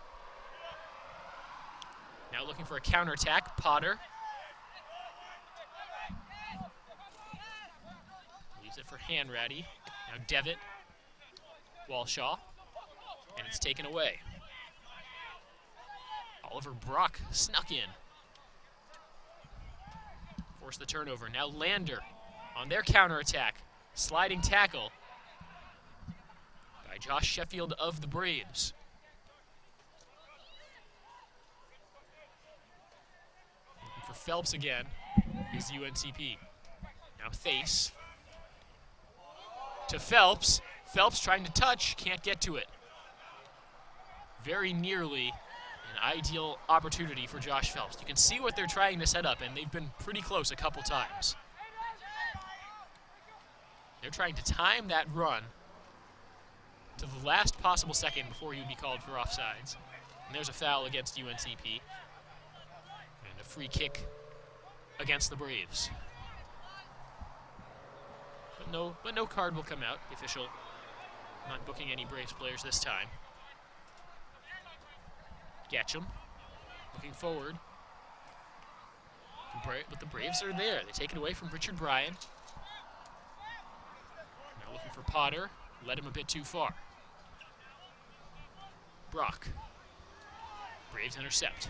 S1: Now looking for a counterattack, Potter. Leaves it for Hanratty. Now Devitt, Walshaw, and it's taken away. Oliver Brock snuck in. Force the turnover. Now Lander on their counterattack. Sliding tackle by Josh Sheffield of the Braves. Looking for Phelps again is UNCP. Now Face to Phelps. Phelps trying to touch, can't get to it. Very nearly an ideal opportunity for Josh Phelps. You can see what they're trying to set up, and they've been pretty close a couple times. They're trying to time that run to the last possible second before he would be called for offsides. And there's a foul against UNCP. And a free kick against the Braves. But no card will come out. The official not booking any Braves players this time. Getchum looking forward. But the Braves are there. They take it away from Richard Bryan. Now looking for Potter. Led him a bit too far. Brock. Braves intercept.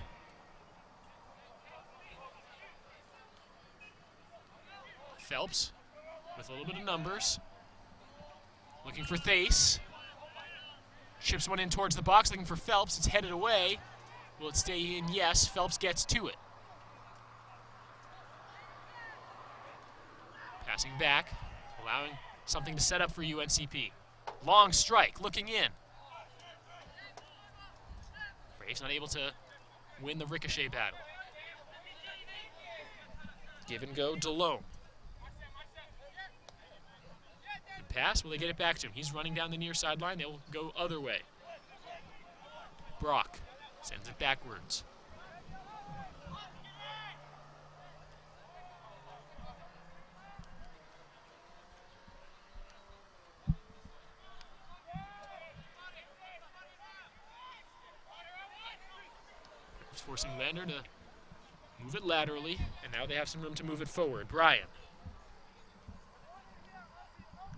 S1: Phelps with a little bit of numbers. Looking for Thace. Chips one in towards the box, looking for Phelps. It's headed away. Will it stay in? Yes. Phelps gets to it. Passing back, allowing something to set up for UNCP. Long strike, looking in. Braves not able to win the ricochet battle. Give and go, Delhomme. Good pass, will they get it back to him? He's running down the near sideline, they'll go other way. Brock sends it backwards. Forcing Lander to move it laterally, and now they have some room to move it forward. Bryan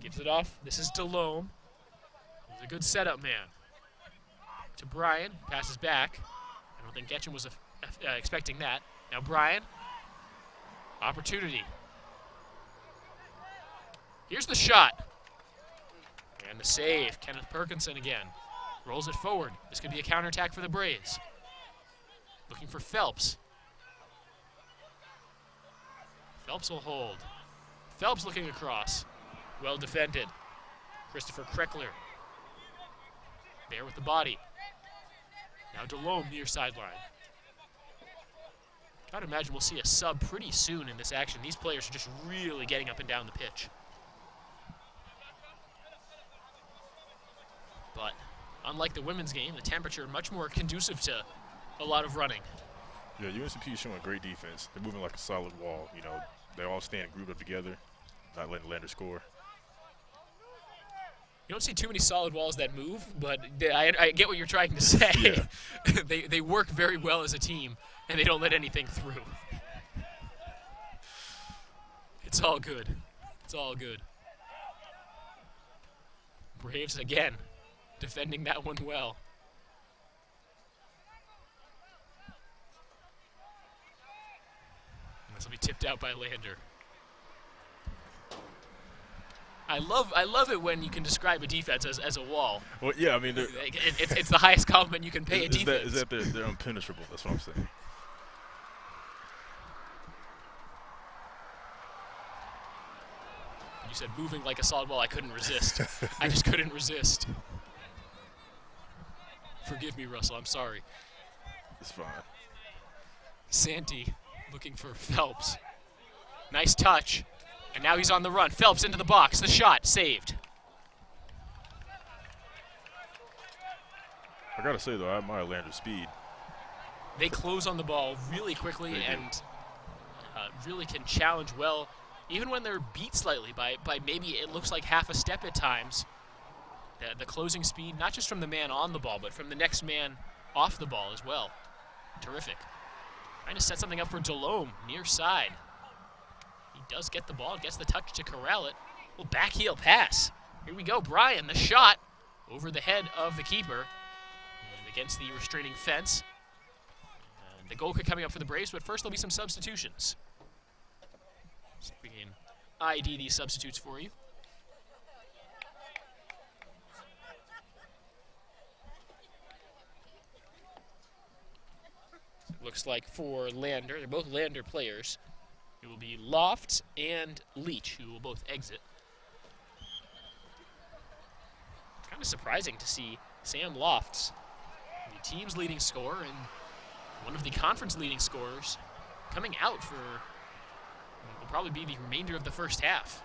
S1: gives it off. This is Delhomme. He's a good setup man. to Bryan, passes back. I don't think Getchum was expecting that. Now Bryan, opportunity. Here's the shot. And the save, Kenneth Perkinson again. Rolls it forward. This could be a counterattack for the Braves. Looking for Phelps. Phelps will hold. Phelps looking across. Well defended. Christopher Kreckler. There with the body. Now Delhomme near sideline. Gotta imagine we'll see a sub pretty soon in this action. These players are just really getting up and down the pitch. But unlike the women's game, the temperature much more conducive to a lot of running.
S12: Yeah, UNCP is showing great defense. They're moving like a solid wall. You know, they all stand grouped up together, not letting Lander score.
S1: You don't see too many solid walls that move, but I get what you're trying to say.
S12: Yeah.
S1: they work very well as a team, and they don't let anything through. It's all good. It's all good. Braves again, defending that one well. And this will be tipped out by Lander. I love it when you can describe a defense as a wall.
S12: Well, yeah, I mean,
S1: it's the highest compliment you can pay a defense.
S12: Is that they're impenetrable? That's what I'm saying.
S1: You said moving like a solid wall. I couldn't resist. I just couldn't resist. Forgive me, Russell. I'm sorry.
S12: It's fine.
S1: Santee looking for Phelps. Nice touch. And now he's on the run. Phelps into the box. The shot saved.
S12: I gotta say though, I admire Lander's speed.
S1: They close on the ball really quickly and really can challenge well, even when they're beat slightly by maybe it looks like half a step at times. The closing speed, not just from the man on the ball, but from the next man off the ball as well. Terrific. Trying to set something up for Delhomme near side. He does get the ball, gets the touch to corral it. Well, back heel pass. Here we go, Bryan, the shot over the head of the keeper and against the restraining fence. The goal kick coming up for the Braves, but first there'll be some substitutions. See if we can ID these substitutes for you. It looks like for Lander, they're both Lander players. It will be Lofts and Leach, who will both exit. Kind of surprising to see Sam Lofts, the team's leading scorer and one of the conference leading scorers, coming out for what will probably be the remainder of the first half.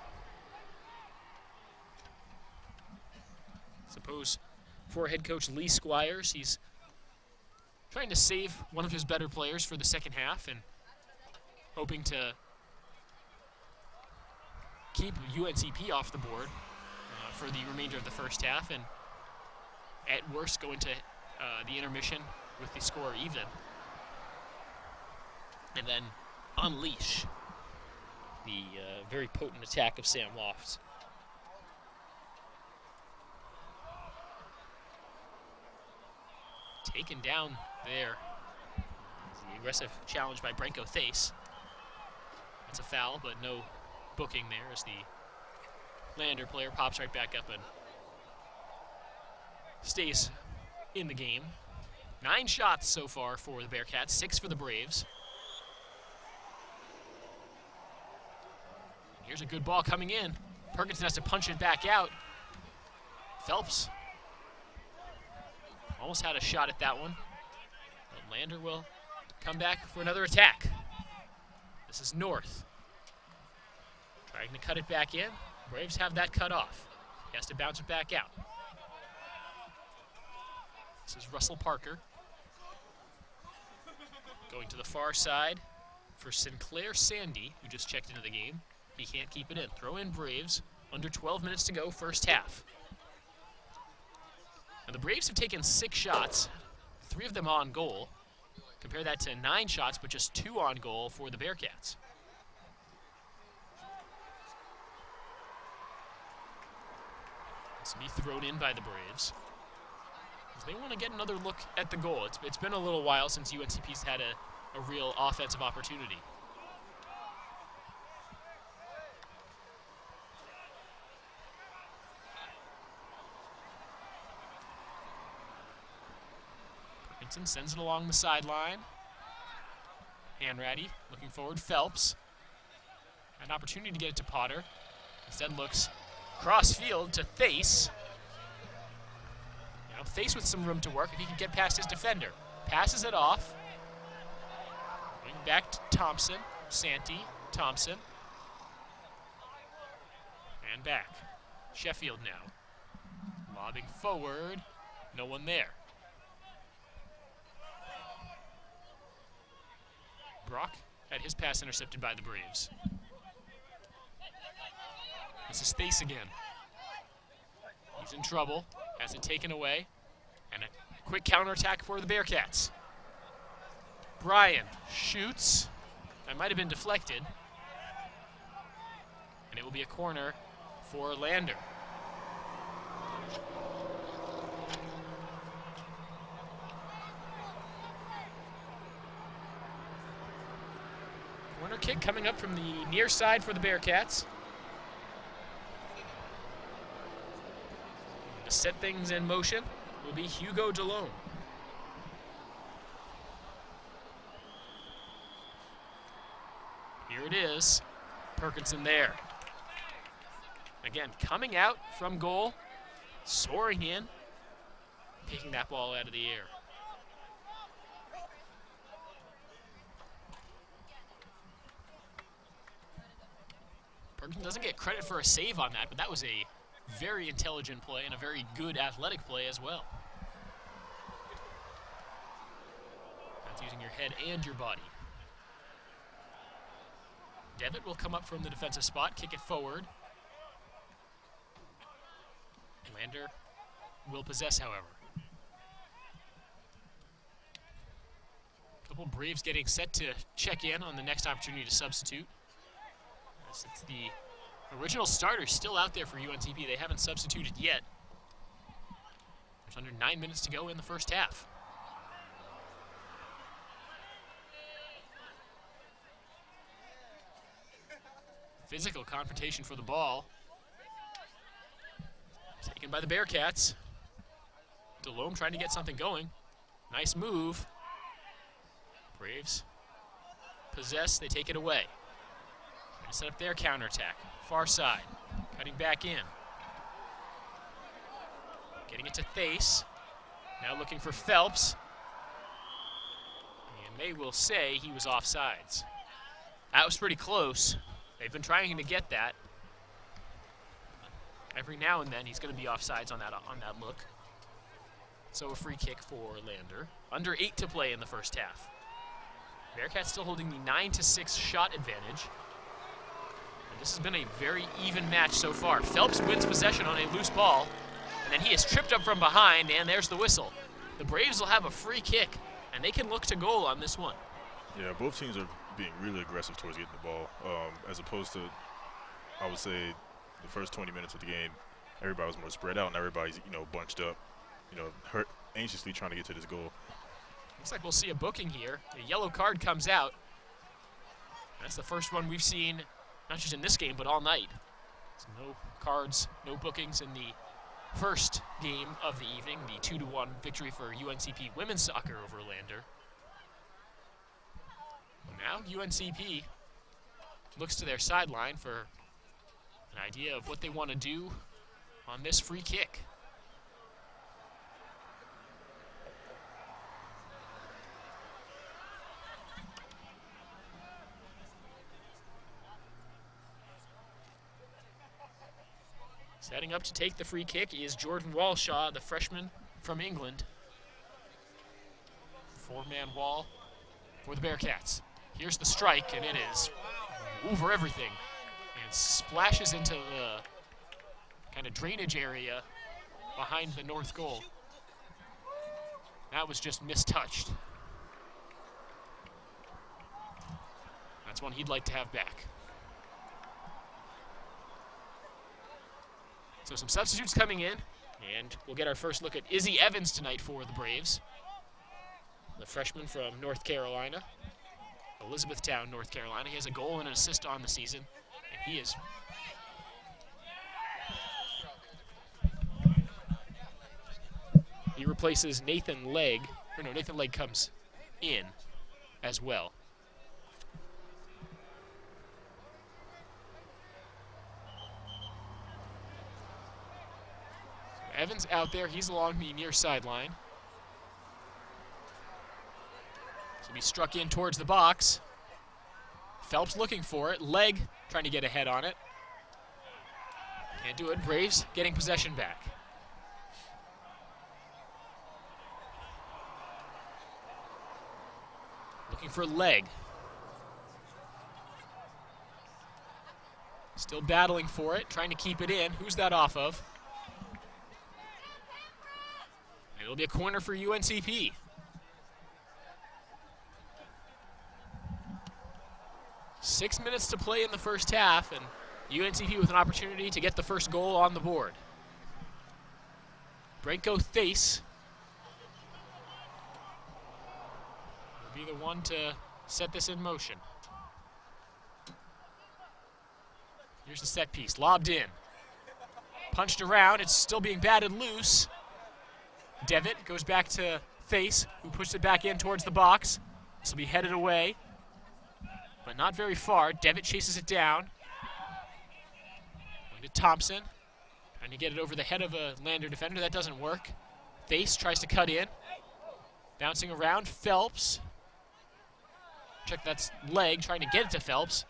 S1: Suppose for head coach Lee Squires, he's trying to save one of his better players for the second half and hoping to keep UNCP off the board for the remainder of the first half and at worst go into the intermission with the score even. And then unleash the very potent attack of Sam Lofts. Taken down there. The aggressive challenge by Branko Thace. That's a foul, but no booking there as the Lander player pops right back up and stays in the game. 9 shots so far for the Bearcats, 6 for the Braves. Here's a good ball coming in. Perkinson has to punch it back out. Phelps almost had a shot at that one. But Lander will come back for another attack. This is North. Trying to cut it back in. Braves have that cut off. He has to bounce it back out. This is Russell Parker. Going to the far side for Sinclair Sandy, who just checked into the game. He can't keep it in. Throw in Braves. Under 12 minutes to go, first half. Now the Braves have taken 6 shots, 3 of them on goal. Compare that to 9 shots, but just 2 on goal for the Bearcats. This will be thrown in by the Braves. They want to get another look at the goal. It's been a little while since UNCP's had a real offensive opportunity. Perkinson sends it along the sideline. Hanratty looking forward. Phelps. An opportunity to get it to Potter. Instead looks cross field to Thace. Now Thace with some room to work if he can get past his defender. Passes it off. Going back to Thompson. Santee. Thompson. And back. Sheffield now. Lobbing forward. No one there. Brock had his pass intercepted by the Braves. This is Thace again. He's in trouble. Has it taken away. And a quick counterattack for the Bearcats. Bryan shoots. That might have been deflected. And it will be a corner for Lander. Corner kick coming up from the near side for the Bearcats. To set things in motion will be Hugo Delhomme. Here it is. Perkinson there. Again, coming out from goal, soaring in, taking that ball out of the air. Perkinson doesn't get credit for a save on that, but that was a very intelligent play and a very good athletic play as well. That's using your head and your body. Devitt will come up from the defensive spot, kick it forward. Lander will possess, however. A couple Braves getting set to check in on the next opportunity to substitute. It's the original starter still out there for UNCP. They haven't substituted yet. There's under 9 minutes to go in the first half. Physical confrontation for the ball. Taken by the Bearcats. Delhomme trying to get something going. Nice move. Braves possess, they take it away. Trying to set up their counterattack. Far side. Cutting back in. Getting it to Thace. Now looking for Phelps. And they will say he was offsides. That was pretty close. They've been trying to get that. Every now and then he's going to be offsides on that look. So a free kick for Lander. Under 8 to play in the first half. Bearcats still holding the 9-6 shot advantage. And this has been a very even match so far. Phelps wins possession on a loose ball, and then he is tripped up from behind, and there's the whistle. The Braves will have a free kick, and they can look to goal on this one.
S12: Yeah, both teams are being really aggressive towards getting the ball, as opposed to, I would say, the first 20 minutes of the game, everybody was more spread out, and everybody's, bunched up, anxiously trying to get to this goal.
S1: Looks like we'll see a booking here. A yellow card comes out. That's the first one we've seen, not just in this game, but all night. So no cards, no bookings in the first game of the evening, the 2-1 victory for UNCP women's soccer over Lander. Now UNCP looks to their sideline for an idea of what they want to do on this free kick. Setting up to take the free kick is Jordan Walshaw, the freshman from England. 4-man wall for the Bearcats. Here's the strike, and it is over everything. And splashes into the kind of drainage area behind the north goal. That was just mistouched. That's one he'd like to have back. So some substitutes coming in. And we'll get our first look at Izzy Evans tonight for the Braves. The freshman from North Carolina, Elizabethtown, North Carolina. He has a goal and an assist on the season, and he is he replaces Nathan Legg. Or no, Nathan Legg comes in as well. So Evans out there, he's along the near sideline. So he struck in towards the box. Phelps looking for it. Legg trying to get ahead on it. Can't do it. Braves getting possession back. Looking for Legg. Still battling for it, trying to keep it in. Who's that off of? It'll be a corner for UNCP. Six minutes to play in the first half, and UNCP with an opportunity to get the first goal on the board. Branko Thace will be the one to set this in motion. Here's the set piece, lobbed in. Punched around, it's still being batted loose. Devitt goes back to Thace, who pushes it back in towards the box. This will be headed away, but not very far. Devitt chases it down. Going to Thompson, trying to get it over the head of a Lander defender. That doesn't work. Thace tries to cut in. Bouncing around, Phelps. Check, that's Legg trying to get it to Phelps.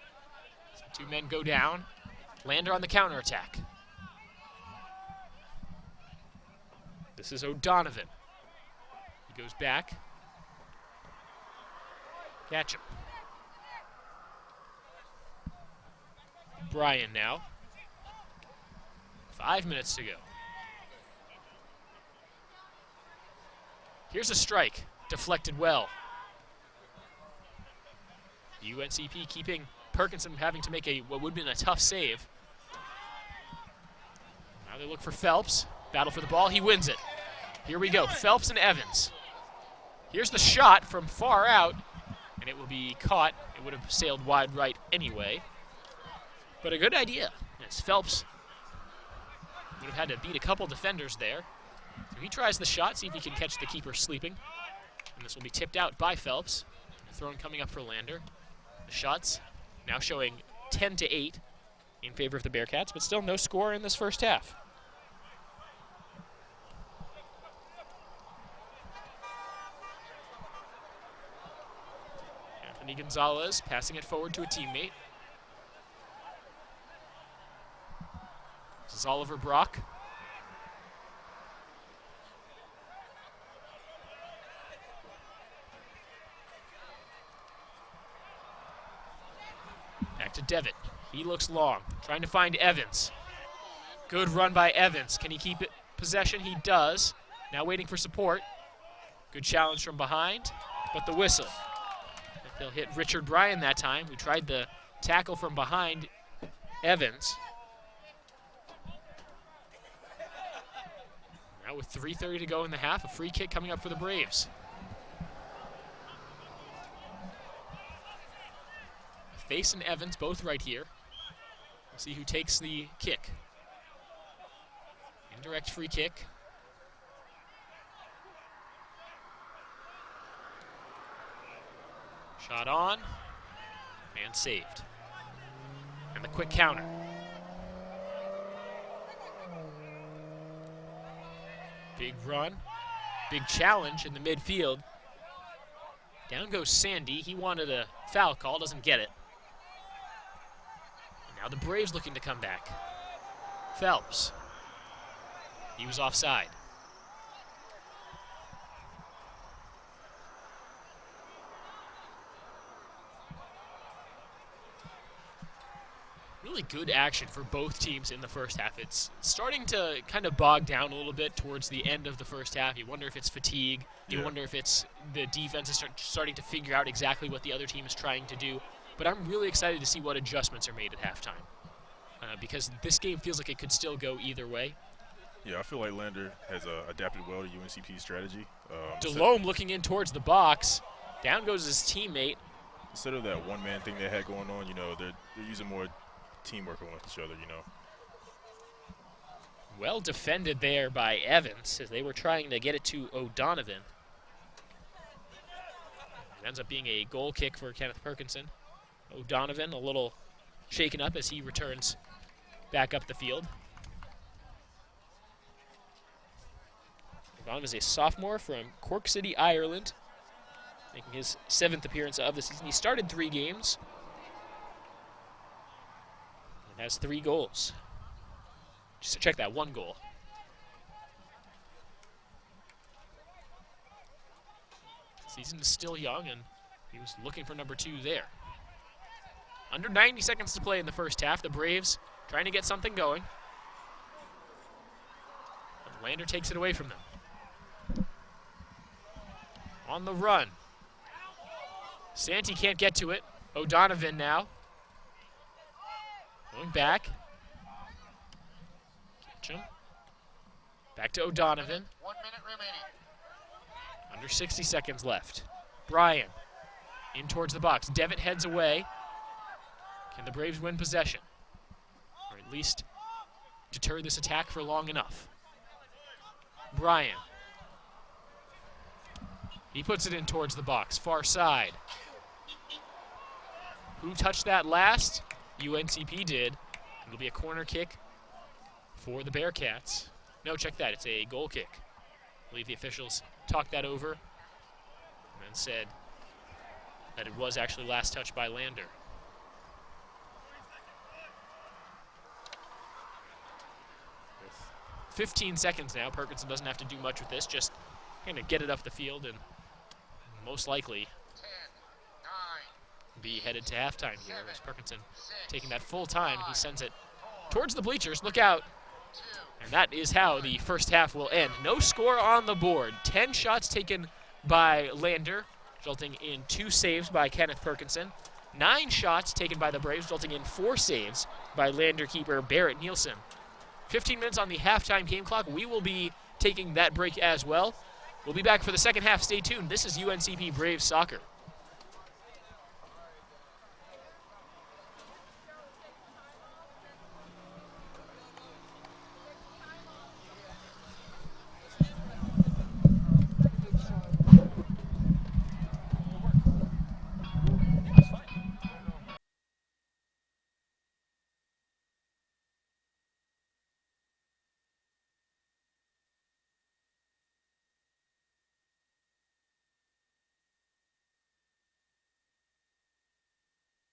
S1: So two men go down. Lander on the counterattack. This is O'Donovan. He goes back. Catch him. Bryan now. 5 minutes to go. Here's a strike. Deflected well. UNCP keeping Perkins from having to make what would have been a tough save. Now they look for Phelps. Battle for the ball. He wins it. Here we go. Phelps and Evans. Here's the shot from far out, and it will be caught. It would have sailed wide right anyway. But a good idea, as Phelps would have had to beat a couple defenders there. So he tries the shot, see if he can catch the keeper sleeping. And this will be tipped out by Phelps. The throw coming up for Lander. The shots now showing 10-8 in favor of the Bearcats, but still no score in this first half. Anthony Gonzalez passing it forward to a teammate. This is Oliver Brock. Back to Devitt. He looks long, trying to find Evans. Good run by Evans. Can he keep it possession? He does. Now waiting for support. Good challenge from behind, but the whistle. They'll hit Richard Bryan that time, who tried the tackle from behind Evans. Now with 3:30 to go in the half, a free kick coming up for the Braves. Thace and Evans both right here. We'll see who takes the kick. Indirect free kick. Shot on, and saved. And the quick counter. Big run, big challenge in the midfield. Down goes Sandy. He wanted a foul call, doesn't get it. And now the Braves looking to come back. Phelps. He was offside. Really good action for both teams in the first half. It's starting to kind of bog down a little bit towards the end of the first half. You wonder if it's fatigue. You wonder if it's the defense is starting to figure out exactly what the other team is trying to do. But I'm really excited to see what adjustments are made at halftime. Because this game feels like it could still go either way.
S12: Yeah, I feel like Lander has adapted well to UNCP's strategy.
S1: Delhomme looking in towards the box. Down goes his teammate.
S12: Instead of that one-man thing they had going on, they're using more teamwork with each other,
S1: Well defended there by Evans as they were trying to get it to O'Donovan. It ends up being a goal kick for Kenneth Perkinson. O'Donovan a little shaken up as he returns back up the field. O'Donovan is a sophomore from Cork City, Ireland, making his 7th appearance of the season. He started 3 games and has 3 goals. Just to check that, 1 goal. Season is still young, and he was looking for number 2 there. Under 90 seconds to play in the first half. The Braves trying to get something going. But Lander takes it away from them. On the run. Santee can't get to it. O'Donovan now. Going back. Catch him. Back to O'Donovan.
S13: 1 minute remaining.
S1: Under 60 seconds left. Bryan in towards the box. Devitt heads away. Can the Braves win possession? Or at least deter this attack for long enough? Bryan. He puts it in towards the box. Far side. Who touched that last? UNCP did. It'll be a corner kick for the Bearcats. No, check that. It's a goal kick. I believe the officials talked that over and then said that it was actually last touched by Lander. With 15 seconds now, Perkinson doesn't have to do much with this, just kind of get it up the field and most likely
S13: 10, 9,
S1: be headed to halftime here as Perkinson taking that full time. He sends it towards the bleachers. Look out. And that is how the first half will end. No score on the board. 10 shots taken by Lander, resulting in 2 saves by Kenneth Perkinson. 9 shots taken by the Braves, resulting in 4 saves by Lander keeper Barrett Nielsen. 15 minutes on the halftime game clock. We will be taking that break as well. We'll be back for the second half. Stay tuned. This is UNCP Braves Soccer.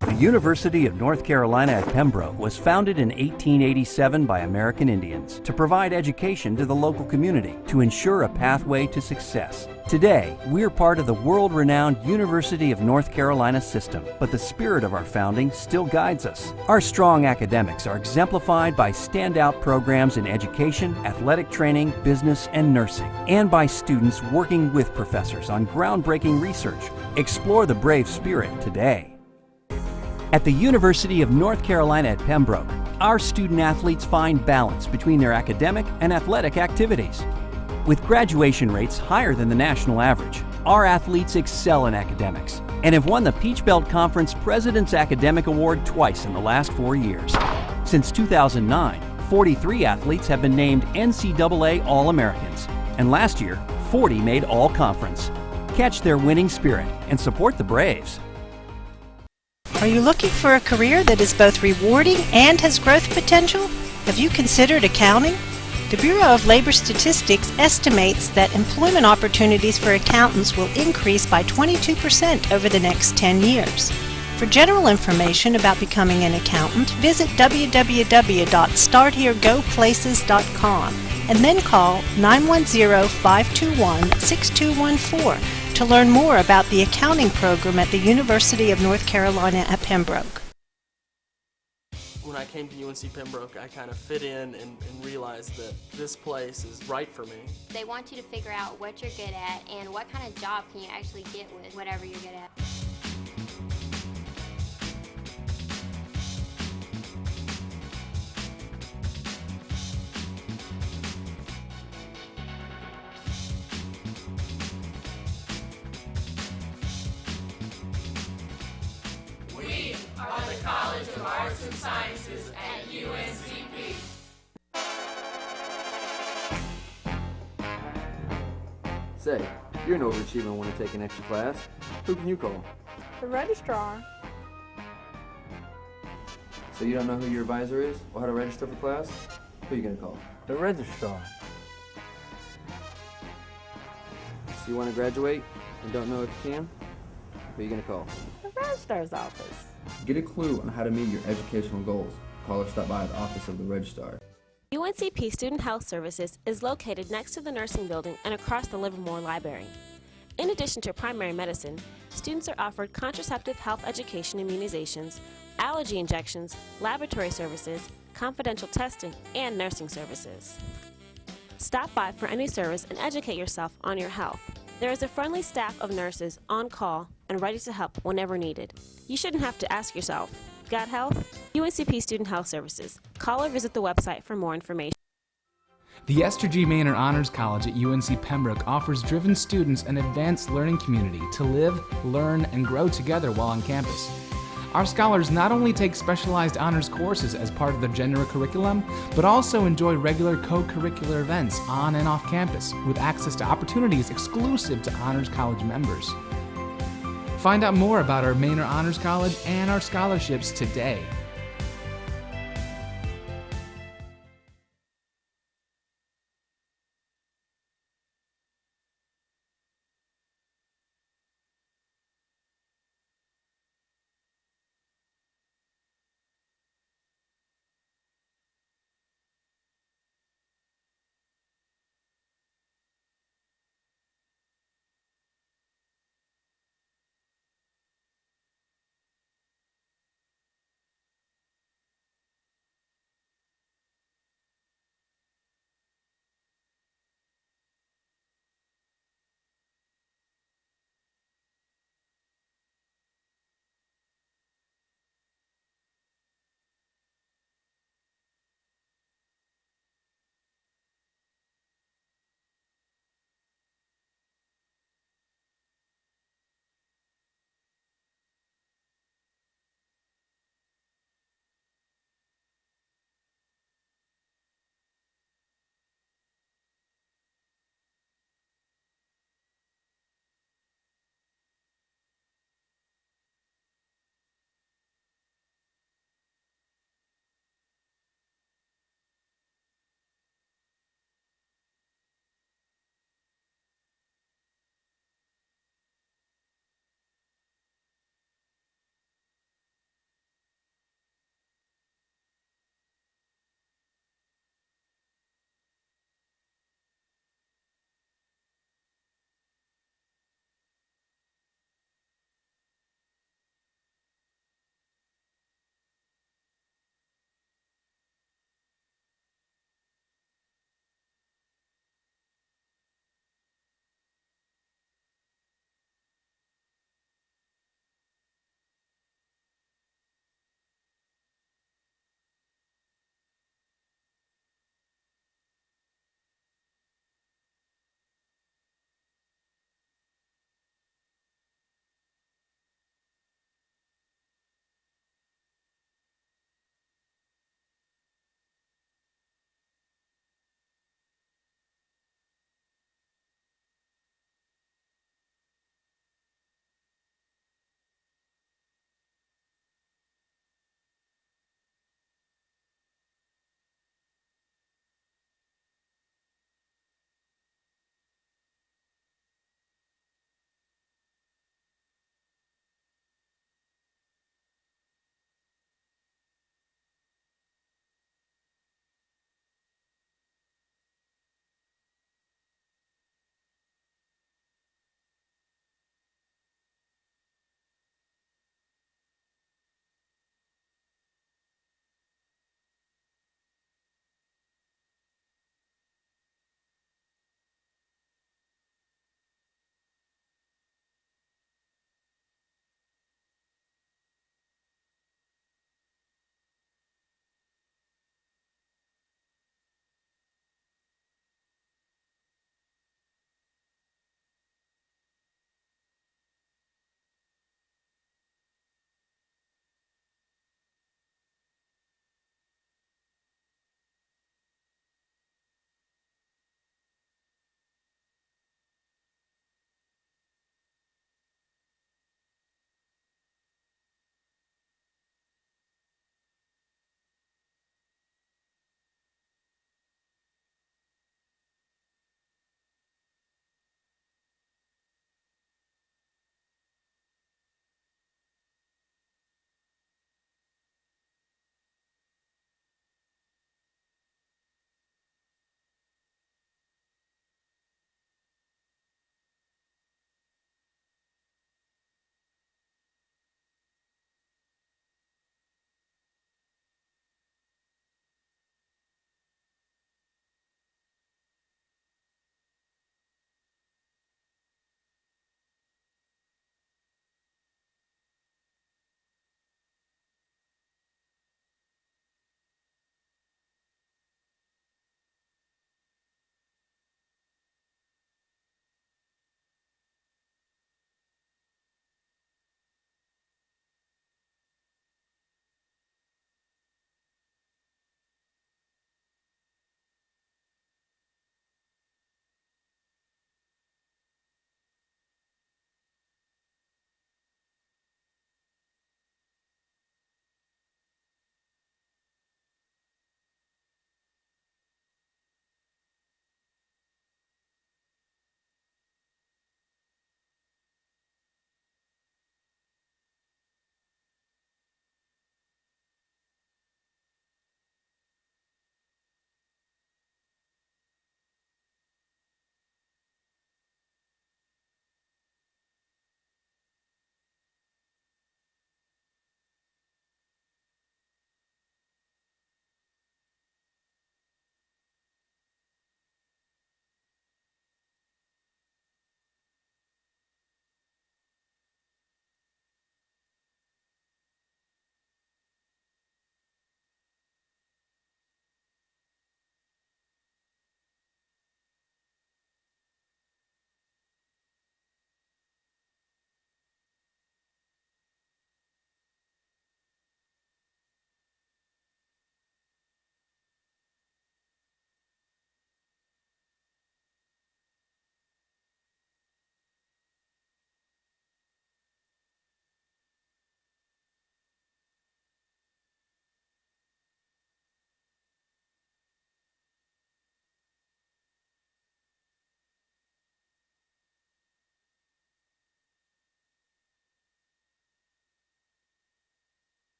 S3: The University of North Carolina at Pembroke was founded in 1887 by American Indians to provide education to the local community to ensure a pathway to success. Today, we're part of the world-renowned University of North Carolina system, but the spirit of our founding still guides us. Our strong academics are exemplified by standout programs in education, athletic training, business, and nursing, and by students working with professors on groundbreaking research. Explore the brave spirit today. At the University of North Carolina at Pembroke, our student athletes find balance between their academic and athletic activities. With graduation rates higher than the national average, our athletes excel in academics and have won the Peach Belt Conference President's Academic Award twice in the last 4 years. Since 2009, 43 athletes have been named NCAA All-Americans, and last year, 40 made All-Conference. Catch their winning spirit and support the Braves.
S4: Are you looking for a career that is both rewarding and has growth potential? Have you considered accounting? The Bureau of Labor Statistics estimates that employment opportunities for accountants will increase by 22% over the next 10 years. For general information about becoming an accountant, visit www.startheregoplaces.com and then call 910-521-6214 to learn more about the accounting program at the University of North Carolina at Pembroke.
S5: When I came to UNC Pembroke, I kind of fit in and realized that this place is right for me.
S6: They want you to figure out what you're good at and what kind of job can you actually get with whatever you're good at.
S7: of Arts and Sciences at UNCP.
S8: Say, you're an overachiever and want to take an extra class. Who can you call?
S9: The registrar.
S8: So you don't know who your advisor is or how to register for class? Who are you going to call?
S9: The registrar.
S8: So you want to graduate and don't know if you can? Who are you going to call?
S9: The registrar's office.
S8: Get a clue on how to meet your educational goals. Call or stop by the office of the registrar.
S10: UNCP Student Health Services is located next to the nursing building and across the Livermore Library. In addition to primary medicine, students are offered contraceptive health education immunizations, allergy injections, laboratory services, confidential testing, and nursing services. Stop by for any service and educate yourself on your health. There is a friendly staff of nurses on call and ready to help whenever needed. You shouldn't have to ask yourself, got health? UNCP Student Health Services. Call or visit the website for more information.
S11: The Esther G. Maynard Honors College at UNC Pembroke offers driven students an advanced learning community to live, learn, and grow together while on campus. Our scholars not only take specialized honors courses as part of their general curriculum, but also enjoy regular co-curricular events on and off campus with access to opportunities exclusive to Honors College members. Find out more about our Maynard Honors College and our scholarships today.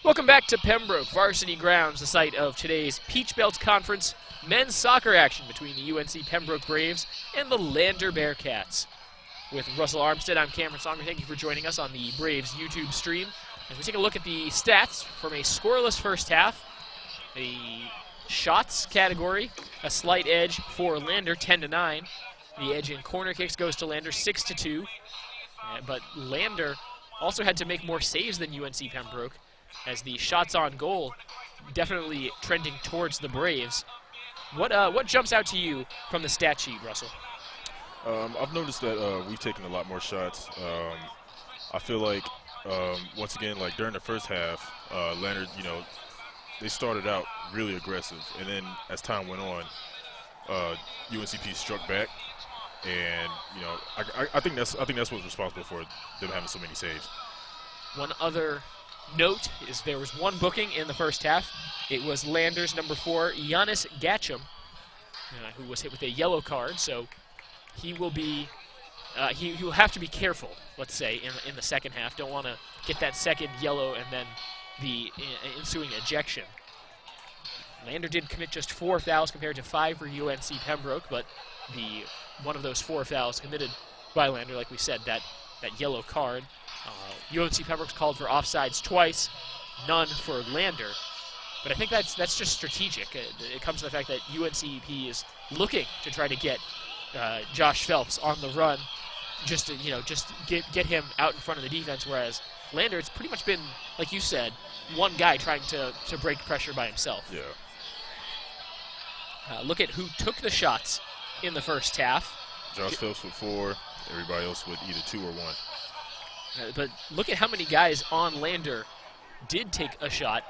S1: Welcome back to Pembroke Varsity Grounds, the site of today's Peach Belt Conference men's soccer action between the UNC Pembroke Braves and the Lander Bearcats. With Russell Armstead, I'm Cameron Songer. Thank you for joining us on the Braves YouTube stream. As we take a look at the stats from a scoreless first half, the shots category, a slight edge for Lander, 10-9. The edge in corner kicks goes to Lander, 6-2. But Lander also had to make more saves than UNC Pembroke, as the shots on goal definitely trending towards the Braves. What jumps out to you from the stat sheet, Russell?
S12: I've noticed that we've taken a lot more shots. I feel like, once again, like during the first half, Leonard, they started out really aggressive, and then as time went on, UNCP struck back, and I think that's what's responsible for them having so many saves.
S1: One other note is there was one booking in the first half. It was Lander's number 4, Giannis Gatcham, who was hit with a yellow card. So he will be he will have to be careful, let's say, in the second half. Don't want to get that second yellow and then the ensuing ejection. Lander did commit just 4 fouls compared to 5 for UNC Pembroke, but one of those 4 fouls committed by Lander, like we said, that yellow card. UNC Pembroke's called for offsides twice, none for Lander. But I think that's just strategic. It comes to the fact that UNCP is looking to try to get Josh Phelps on the run, just to get him out in front of the defense. Whereas Lander, it's pretty much been, like you said, one guy trying to break pressure by himself.
S12: Yeah.
S1: Look at who took the shots in the first half.
S12: Josh Phelps with 4. Everybody else with either 2 or 1.
S1: But look at how many guys on Lander did take a shot.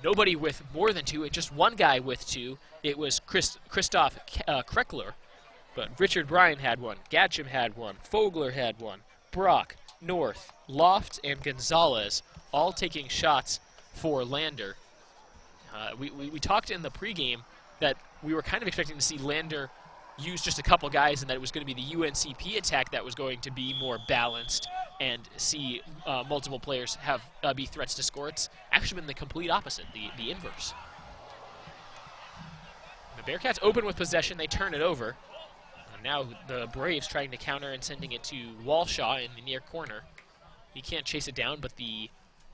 S1: Nobody with more than 2. Just one guy with 2. It was Christoph Kreckler. But Richard Bryan had 1. Gatcham had 1. Fogler had 1. Brock, North, Loft, and Gonzalez all taking shots for Lander. We talked in the pregame that we were kind of expecting to see Lander use just a couple guys and that it was going to be the UNCP attack that was going to be more balanced and see multiple players be threats to score. It's actually been the complete opposite, the inverse. The Bearcats open with possession. They turn it over. And now the Braves trying to counter and sending it to Walshaw in the near corner. He can't chase it down, but the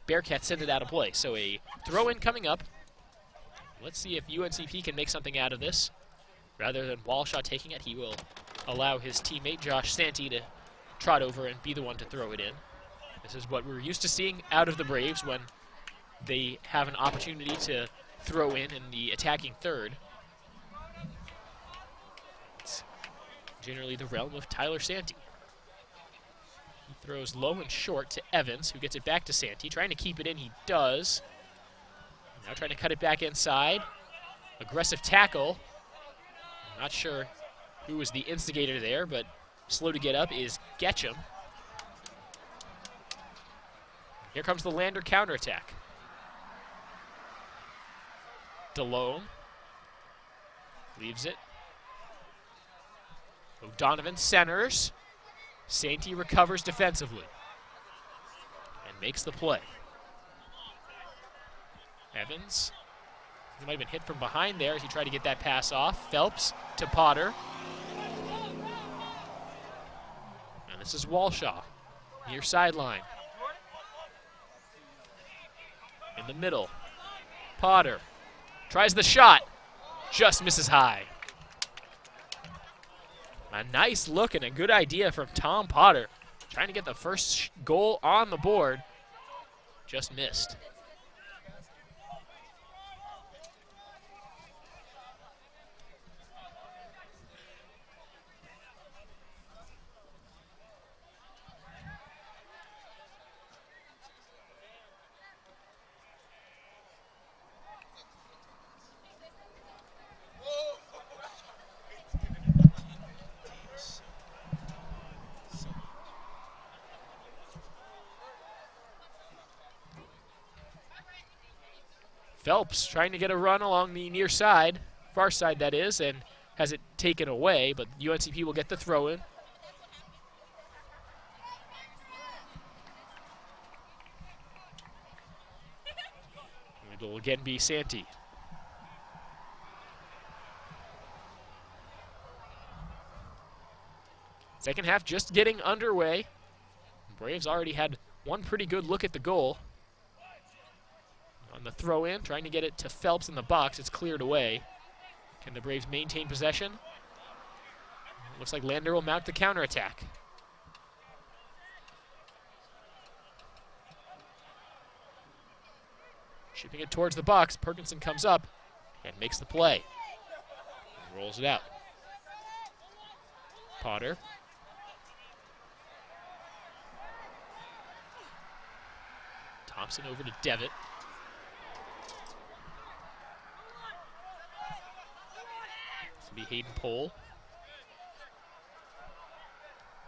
S1: Bearcats send it out of play. So a throw-in coming up. Let's see if UNCP can make something out of this. Rather than Walshaw taking it, he will allow his teammate, Josh Santee, to trot over and be the one to throw it in. This is what we're used to seeing out of the Braves when they have an opportunity to throw in the attacking third. It's generally the realm of Tyler Santee. He throws low and short to Evans, who gets it back to Santee. Trying to keep it in, he does. Now trying to cut it back inside. Aggressive tackle. Not sure who was the instigator there, but slow to get up is Getcham. Here comes the Lander counterattack. DeLome leaves it. O'Donovan centers. Santee recovers defensively and makes the play. Evans. He might have been hit from behind there as he tried to get that pass off. Phelps to Potter. And this is Walshaw, near sideline. In the middle, Potter tries the shot, just misses high. A nice look and a good idea from Tom Potter, trying to get the first goal on the board, just missed. Phelps trying to get a run along the near side, far side that is, and has it taken away, but UNCP will get the throw in. It'll again be Santee. Second half just getting underway. Braves already had one pretty good look at the goal. On the throw-in, trying to get it to Phelps in the box. It's cleared away. Can the Braves maintain possession? Looks like Lander will mount the counterattack. Shipping it towards the box. Perkinson comes up and makes the play. Rolls it out. Potter. Thompson over to Devitt. This will be Hayden Pohl.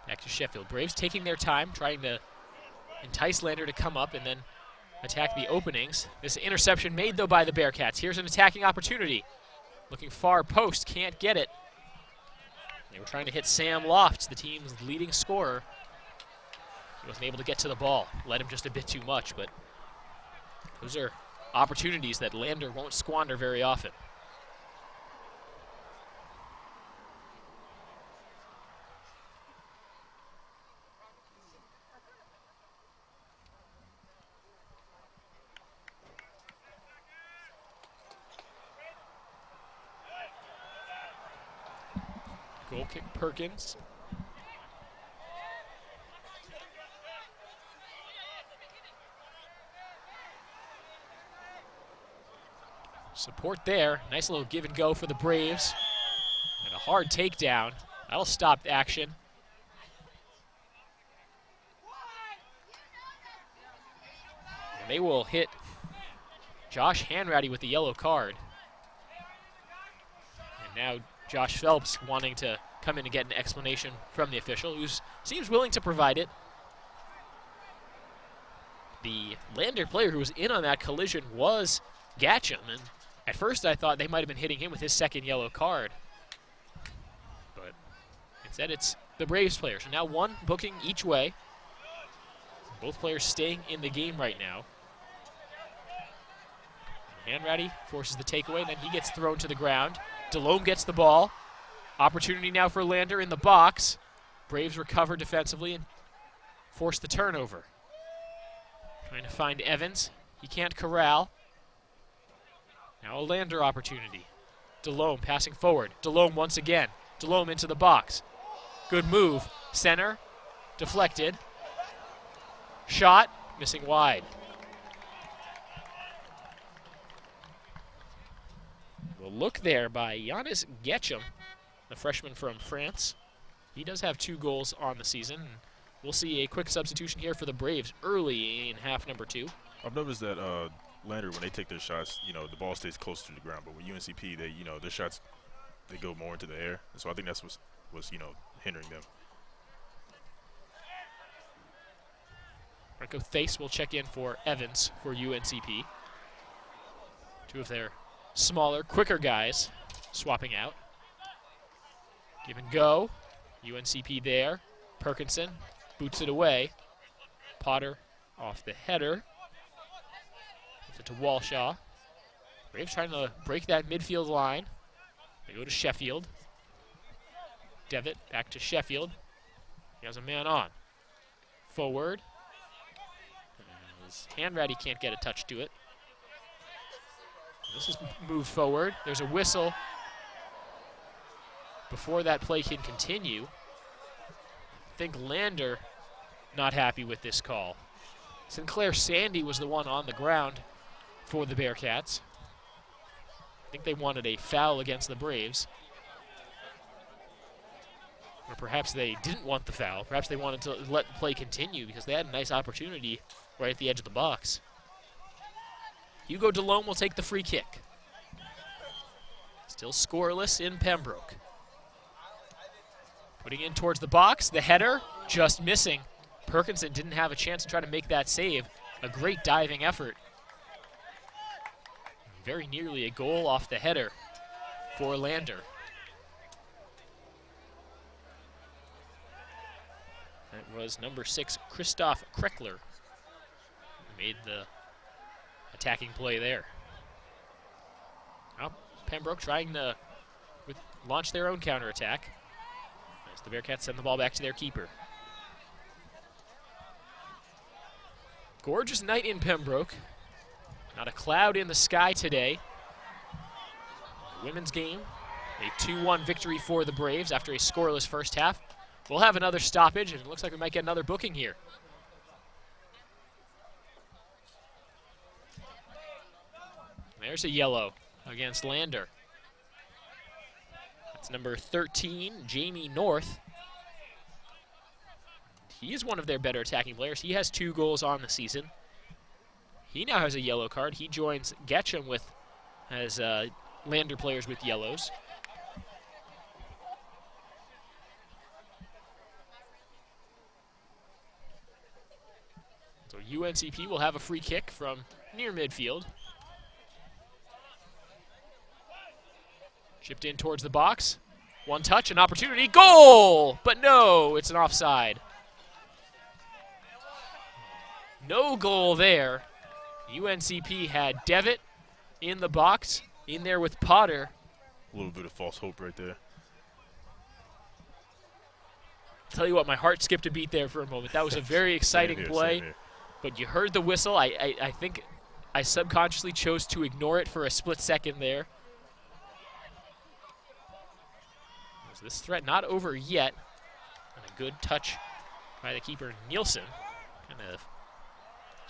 S1: Back to Sheffield. Braves taking their time, trying to entice Lander to come up and then attack the openings. This interception made, though, by the Bearcats. Here's an attacking opportunity. Looking far post, can't get it. They were trying to hit Sam Lofts, the team's leading scorer. He wasn't able to get to the ball. Led him just a bit too much, but those are opportunities that Lander won't squander very often. Goal kick Perkins. Support there. Nice little give and go for the Braves. And a hard takedown. That'll stop action. And they will hit Josh Hanratty with the yellow card. And now Josh Phelps wanting to come in and get an explanation from the official, who seems willing to provide it. The Lander player who was in on that collision was Gatcham, and at first I thought they might have been hitting him with his second yellow card. But instead it's the Braves players. So now one booking each way. Both players staying in the game right now. Hanratty forces the takeaway, then he gets thrown to the ground. Delhomme gets the ball. Opportunity now for Lander in the box. Braves recover defensively and force the turnover. Trying to find Evans. He can't corral. Now a Lander opportunity. Delhomme passing forward. Delhomme once again. Delhomme into the box. Good move. Center. Deflected. Shot. Missing wide. A look there by Yannis Getcham, the freshman from France. He does have 2 goals on the season. We'll see a quick substitution here for the Braves early in half number 2.
S12: I've noticed that Lander, when they take their shots, the ball stays closer to the ground. But with UNCP, they, their shots, they go more into the air. And so I think that's what's hindering them.
S1: Marco Thace will check in for Evans for UNCP. 2 of their smaller, quicker guys swapping out. Give and go. UNCP there. Perkinson boots it away. Potter off the header. Gives it to Walshaw. Braves trying to break that midfield line. They go to Sheffield. Devitt back to Sheffield. He has a man on. Forward. Hanratty can't get a touch to it. This is moved forward. There's a whistle. Before that play can continue, I think Lander not happy with this call. Sinclair Sandy was the one on the ground for the Bearcats. I think they wanted a foul against the Braves. Or perhaps they didn't want the foul. Perhaps they wanted to let the play continue because they had a nice opportunity right at the edge of the box. Hugo Delhomme will take the free kick. Still scoreless in Pembroke. Putting in towards the box, the header just missing. Perkinson didn't have a chance to try to make that save. A great diving effort. Very nearly a goal off the header for Lander. That was number 6, Christoph Kreckler, who made the attacking play there. Now Pembroke trying to launch their own counterattack as the Bearcats send the ball back to their keeper. Gorgeous night in Pembroke. Not a cloud in the sky today. Women's game, a 2-1 victory for the Braves after a scoreless first half. We'll have another stoppage, and it looks like we might get another booking here. There's a yellow against Lander. That's number 13, Jamie North. He is one of their better attacking players. He has 2 goals on the season. He now has a yellow card. He joins Getchum as Lander players with yellows. So UNCP will have a free kick from near midfield. Chipped in towards the box. One touch, an opportunity, goal! But no, it's an offside. No goal there. UNCP had Devitt in the box, in there with Potter.
S12: A little bit of false hope right there.
S1: Tell you what, my heart skipped a beat there for a moment. That was a very exciting play, but you heard the whistle. I think I subconsciously chose to ignore it for a split second there. So this threat not over yet. And a good touch by the keeper, Nielsen. Kind of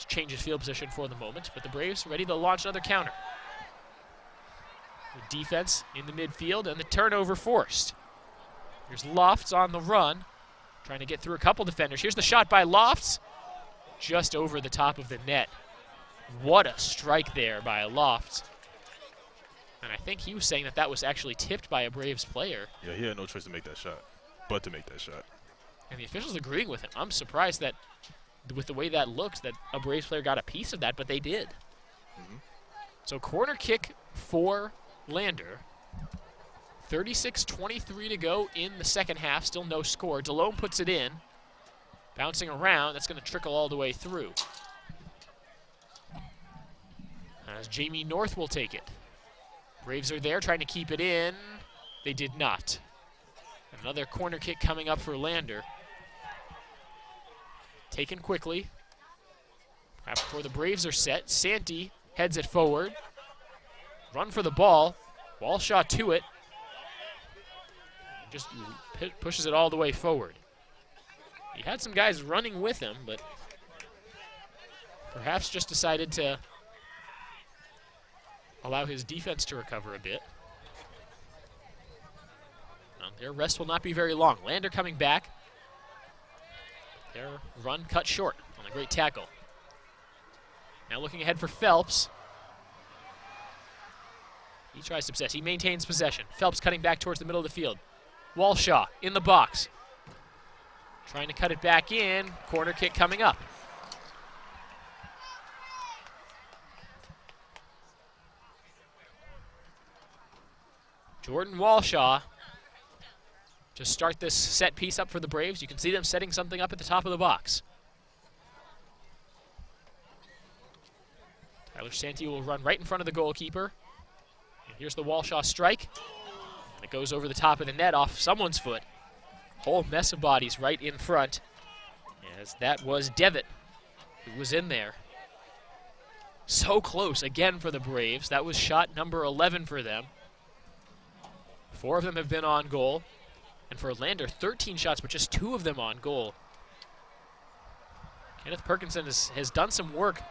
S1: changes field position for the moment, but the Braves ready to launch another counter. The defense in the midfield and the turnover forced. Here's Lofts on the run, trying to get through a couple defenders. Here's the shot by Lofts, just over the top of the net. What a strike there by Lofts. And I think he was saying that that was actually tipped by a Braves player.
S12: Yeah, he had no choice to make that shot, but to make that shot.
S1: And the officials agreeing with him. I'm surprised that with the way that looked, that a Braves player got a piece of that, but they did. So corner kick for Lander. 36-23 to go in the second half, still no score. Delone puts it in. Bouncing around, that's going to trickle all the way through. As Jamie North will take it. Braves are there trying to keep it in. They did not. Another corner kick coming up for Lander. Taken quickly. Perhaps before the Braves are set. Santee heads it forward. Run for the ball. Walshaw to it. Just pushes it all the way forward. He had some guys running with him, but perhaps just decided to allow his defense to recover a bit. Their rest will not be very long. Lander coming back. Their run cut short on a great tackle. Now looking ahead for Phelps. He tries to possess. He maintains possession. Phelps cutting back towards the middle of the field. Walshaw in the box. Trying to cut it back in. Corner kick coming up. Jordan Walshaw to start this set piece up for the Braves. You can see them setting something up at the top of the box. Tyler Santee will run right in front of the goalkeeper. And here's the Walshaw strike. And it goes over the top of the net off someone's foot. Whole mess of bodies right in front. As that was Devitt who was in there. So close again for the Braves. That was shot number 11 for them. 4 of them have been on goal. And for Lander, 13 shots, but just 2 of them on goal. Kenneth Perkinson has done some work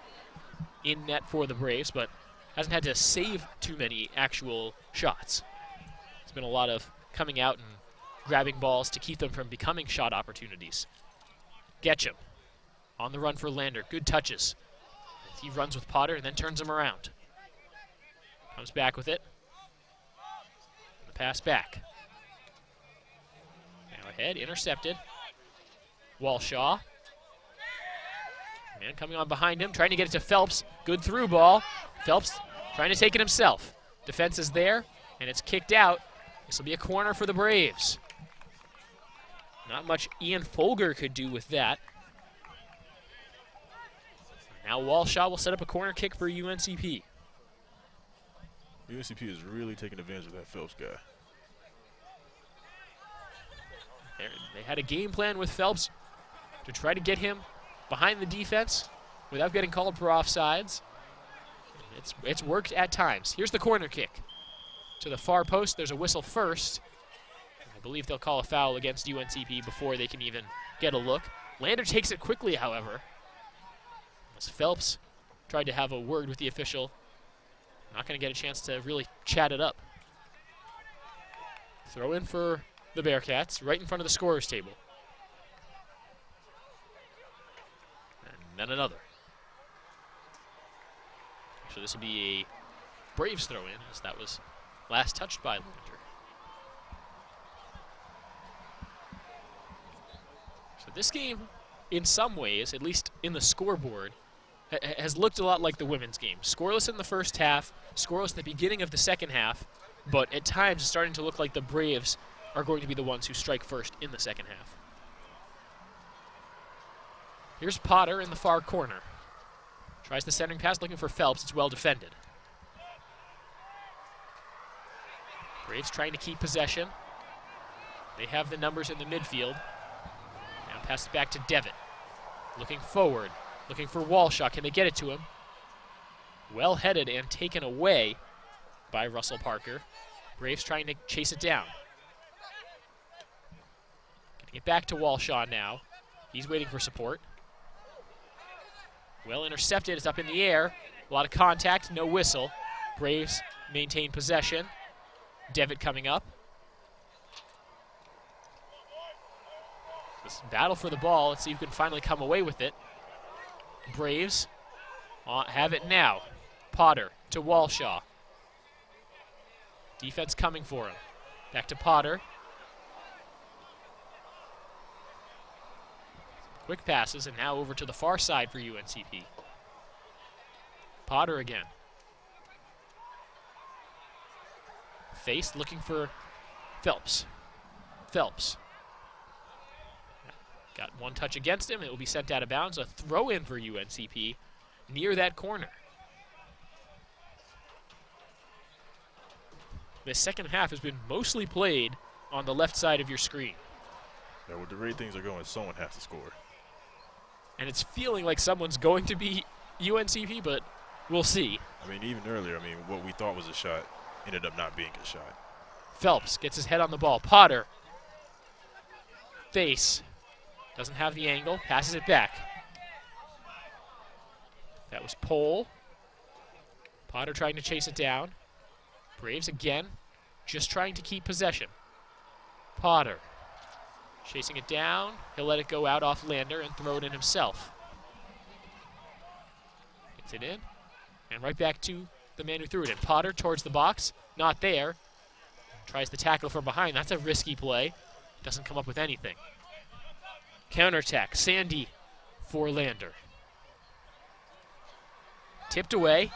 S1: in net for the Braves, but hasn't had to save too many actual shots. There's been a lot of coming out and grabbing balls to keep them from becoming shot opportunities. Getchum on the run for Lander. Good touches. He runs with Potter and then turns him around. Comes back with it. The pass back. Now ahead, intercepted. Walshaw. Man coming on behind him, trying to get it to Phelps. Good through ball. Phelps trying to take it himself. Defense is there, and it's kicked out. This will be a corner for the Braves. Not much Ian Folger could do with that. Now Walshaw will set up a corner kick for UNCP.
S12: UNCP is really taking advantage of that Phelps guy.
S1: They had a game plan with Phelps to try to get him behind the defense without getting called for offsides. It's worked at times. Here's the corner kick. To the far post, there's a whistle first. I believe they'll call a foul against UNCP before they can even get a look. Lander takes it quickly, however, as Phelps tried to have a word with the official. Not going to get a chance to really chat it up. Throw in for the Bearcats, right in front of the scorer's table. And then another. So this will be a Braves throw in, as that was last touched by Lander. So this game, in some ways, at least in the scoreboard, has looked a lot like the women's game. Scoreless in the first half, scoreless at the beginning of the second half, but at times it's starting to look like the Braves are going to be the ones who strike first in the second half. Here's Potter in the far corner. Tries the centering pass, looking for Phelps. It's well defended. Braves trying to keep possession. They have the numbers in the midfield. Now pass it back to Devitt. Looking forward, looking for Walshaw. Can they get it to him? Well headed and taken away by Russell Parker. Braves trying to chase it down. Getting it back to Walshaw now. He's waiting for support. Well intercepted, it's up in the air. A lot of contact, no whistle. Braves maintain possession. Devitt coming up. This battle for the ball, let's see who can finally come away with it. Braves have it now. Potter to Walshaw. Defense coming for him. Back to Potter. Quick passes, and now over to the far side for UNCP. Potter again. Face looking for Phelps. Phelps. Got one touch against him. It will be sent out of bounds. A throw in for UNCP near that corner. The second half has been mostly played on the left side of your screen.
S12: Yeah, with the way things are going, someone has to score.
S1: And it's feeling like someone's going to be UNCP, but we'll see.
S12: I mean, even earlier, what we thought was a shot ended up not being a shot.
S1: Phelps gets his head on the ball. Potter. Face. Doesn't have the angle. Passes it back. That was Pole. Potter trying to chase it down. Braves again, just trying to keep possession. Potter. Chasing it down. He'll let it go out off Lander and throw it in himself. Gets it in. And right back to the man who threw it in. Potter towards the box. Not there. Tries the tackle from behind. That's a risky play. Doesn't come up with anything. Counterattack. Sandy for Lander. Tipped away.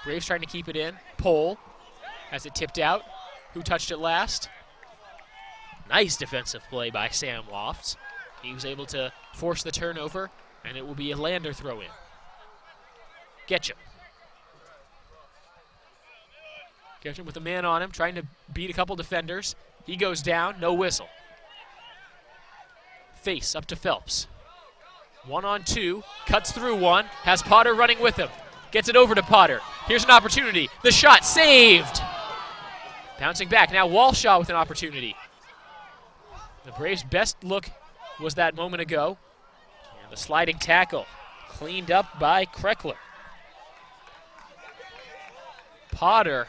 S1: Braves trying to keep it in. Pole has it tipped out. Who touched it last? Nice defensive play by Sam Lofts. He was able to force the turnover, and it will be a Lander throw-in. Getchum. Getchum with a man on him, trying to beat a couple defenders. He goes down, no whistle. Face up to Phelps. 1-on-2, cuts through one, has Potter running with him. Gets it over to Potter. Here's an opportunity. The shot saved. Bouncing back, now Walshaw with an opportunity. The Braves' best look was that moment ago. And the sliding tackle cleaned up by Kreckler. Potter,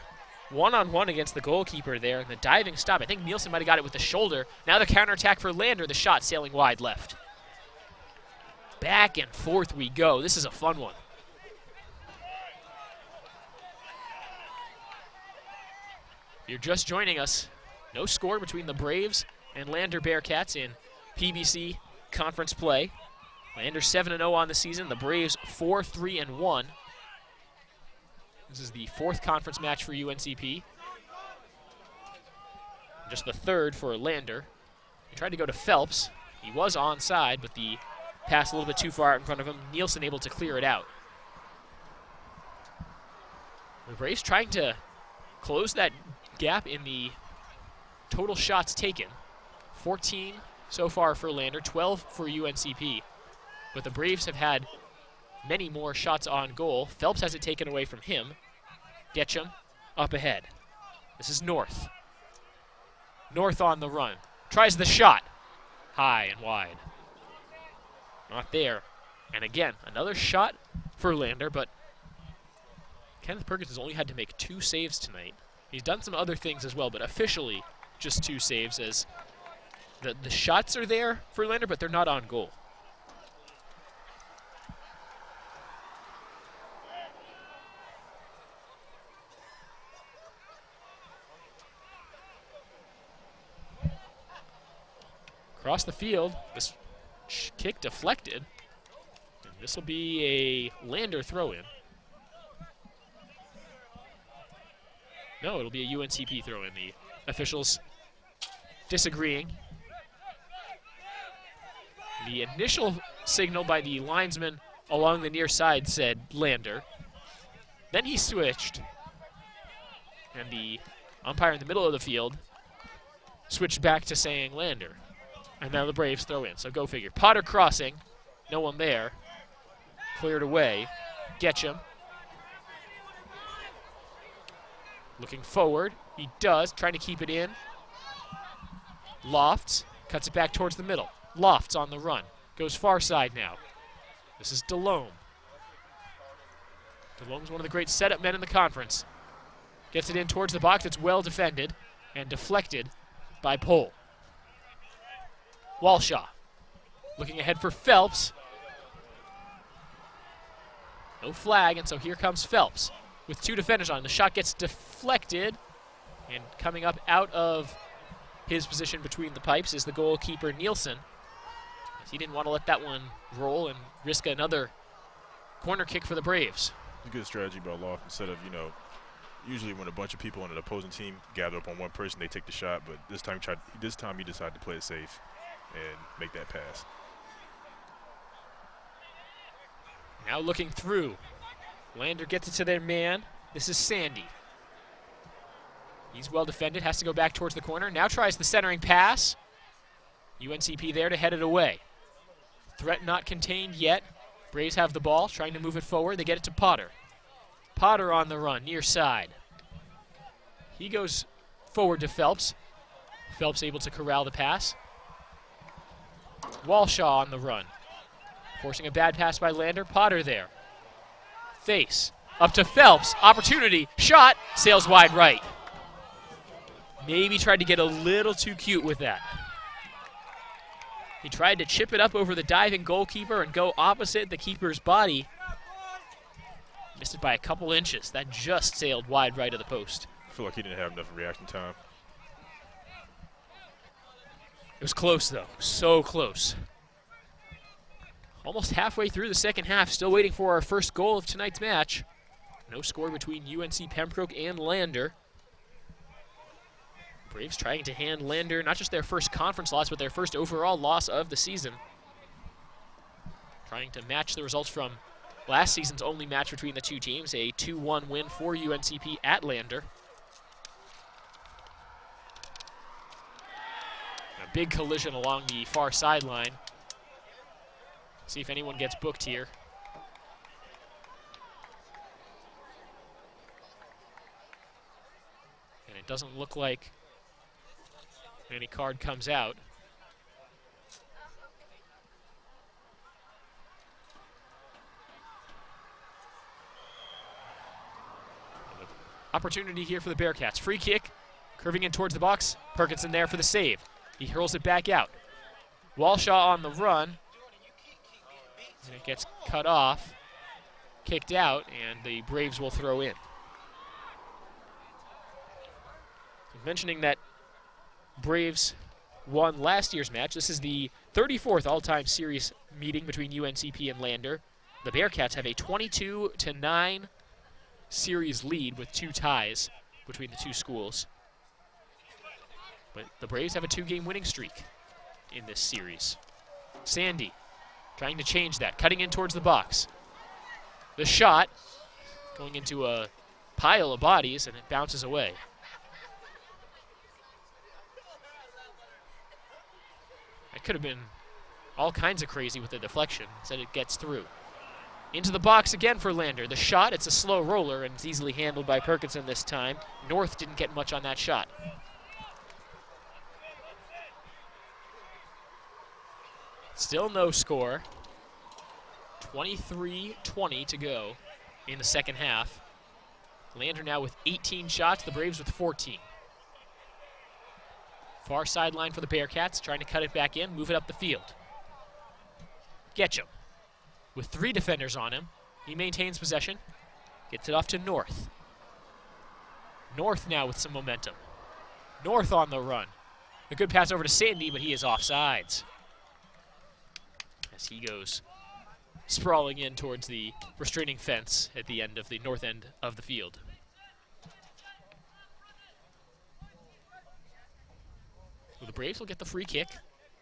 S1: one-on-one against the goalkeeper there, and the diving stop. I think Nielsen might have got it with the shoulder. Now the counterattack for Lander, the shot sailing wide left. Back and forth we go. This is a fun one. If you're just joining us, no score between the Braves and Lander Bearcats in PBC conference play. Lander 7-0 on the season, the Braves 4-3-1. This is the fourth conference match for UNCP. Just the third for Lander. He tried to go to Phelps. He was onside, but the pass a little bit too far out in front of him. Nielsen able to clear it out. The Braves trying to closed that gap in the total shots taken. 14 so far for Lander, 12 for UNCP. But the Braves have had many more shots on goal. Phelps has it taken away from him. Getchum up ahead. This is North. North on the run. Tries the shot. High and wide. Not there. And again, another shot for Lander, but Kenneth Perkins has only had to make 2 saves tonight. He's done some other things as well, but officially just 2 saves, as the shots are there for Lander, but they're not on goal. Across the field, this kick deflected. And this will be a Lander throw-in. No, it'll be a UNCP throw-in. The officials disagreeing. The initial signal by the linesman along the near side said Lander. Then he switched. And the umpire in the middle of the field switched back to saying Lander. And now the Braves throw in, so go figure. Potter crossing, no one there. Cleared away. Getchum. Looking forward, he does, trying to keep it in. Lofts, cuts it back towards the middle. Lofts on the run, goes far side now. This is Delhomme. Delhomme's one of the great setup men in the conference. Gets it in towards the box, it's well defended and deflected by Pohl. Walshaw looking ahead for Phelps. No flag, and so here comes Phelps with 2 defenders on. The shot gets deflected, and coming up out of his position between the pipes is the goalkeeper Nielsen. He didn't want to let that one roll and risk another corner kick for the Braves.
S12: A good strategy by Loft. Instead of, usually when a bunch of people on an opposing team gather up on one person, they take the shot, but this time he decided to play it safe and make that pass.
S1: Now looking through. Lander gets it to their man. This is Sandy. He's well defended, has to go back towards the corner. Now tries the centering pass. UNCP there to head it away. Threat not contained yet. Braves have the ball, trying to move it forward. They get it to Potter. Potter on the run, near side. He goes forward to Phelps. Phelps able to corral the pass. Walshaw on the run. Forcing a bad pass by Lander. Potter there. Face. Up to Phelps. Opportunity. Shot. Sails wide right. Maybe tried to get a little too cute with that. He tried to chip it up over the diving goalkeeper and go opposite the keeper's body. Missed it by a couple inches. That just sailed wide right of the post.
S12: I feel like he didn't have enough reaction time.
S1: It was close, though. So close. Almost halfway through the second half. Still waiting for our first goal of tonight's match. No score between UNC Pembroke and Lander. Braves trying to hand Lander not just their first conference loss, but their first overall loss of the season. Trying to match the results from last season's only match between the two teams, a 2-1 win for UNCP at Lander. A big collision along the far sideline. See if anyone gets booked here. And it doesn't look like any card comes out. Opportunity here for the Bearcats. Free kick, curving in towards the box. Perkinson there for the save. He hurls it back out. Walshaw on the run. And it gets cut off, kicked out, and the Braves will throw in. Mentioning that Braves won last year's match, this is the 34th all-time series meeting between UNCP and Lander. The Bearcats have a 22-9 series lead with 2 ties between the 2 schools. But the Braves have a 2-game winning streak in this series. Sandy trying to change that, cutting in towards the box. The shot going into a pile of bodies, and it bounces away. It could have been all kinds of crazy with the deflection. Instead, it gets through. Into the box again for Lander. The shot, it's a slow roller, and it's easily handled by Perkinson this time. North didn't get much on that shot. Still no score. 23-20 to go in the second half. Lander now with 18 shots, the Braves with 14. Far sideline for the Bearcats, trying to cut it back in, move it up the field. Getchum with 3 defenders on him. He maintains possession, gets it off to North. North now with some momentum. North on the run. A good pass over to Sandy, but he is offsides as he goes sprawling in towards the restraining fence at the end of the north end of the field. So the Braves will get the free kick.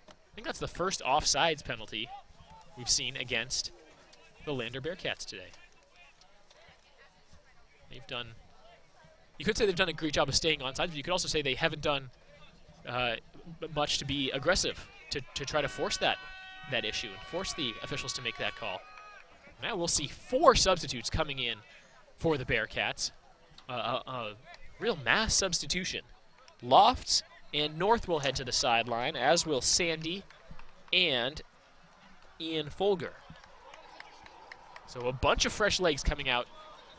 S1: I think that's the first offsides penalty we've seen against the Lander Bearcats today. They've done, you could say they've done a great job of staying onside, but you could also say they haven't done much to be aggressive, to try to force that issue and force the officials to make that call. Now we'll see 4 substitutes coming in for the Bearcats. A real mass substitution. Lofts and North will head to the sideline, as will Sandy and Ian Folger. So a bunch of fresh legs coming out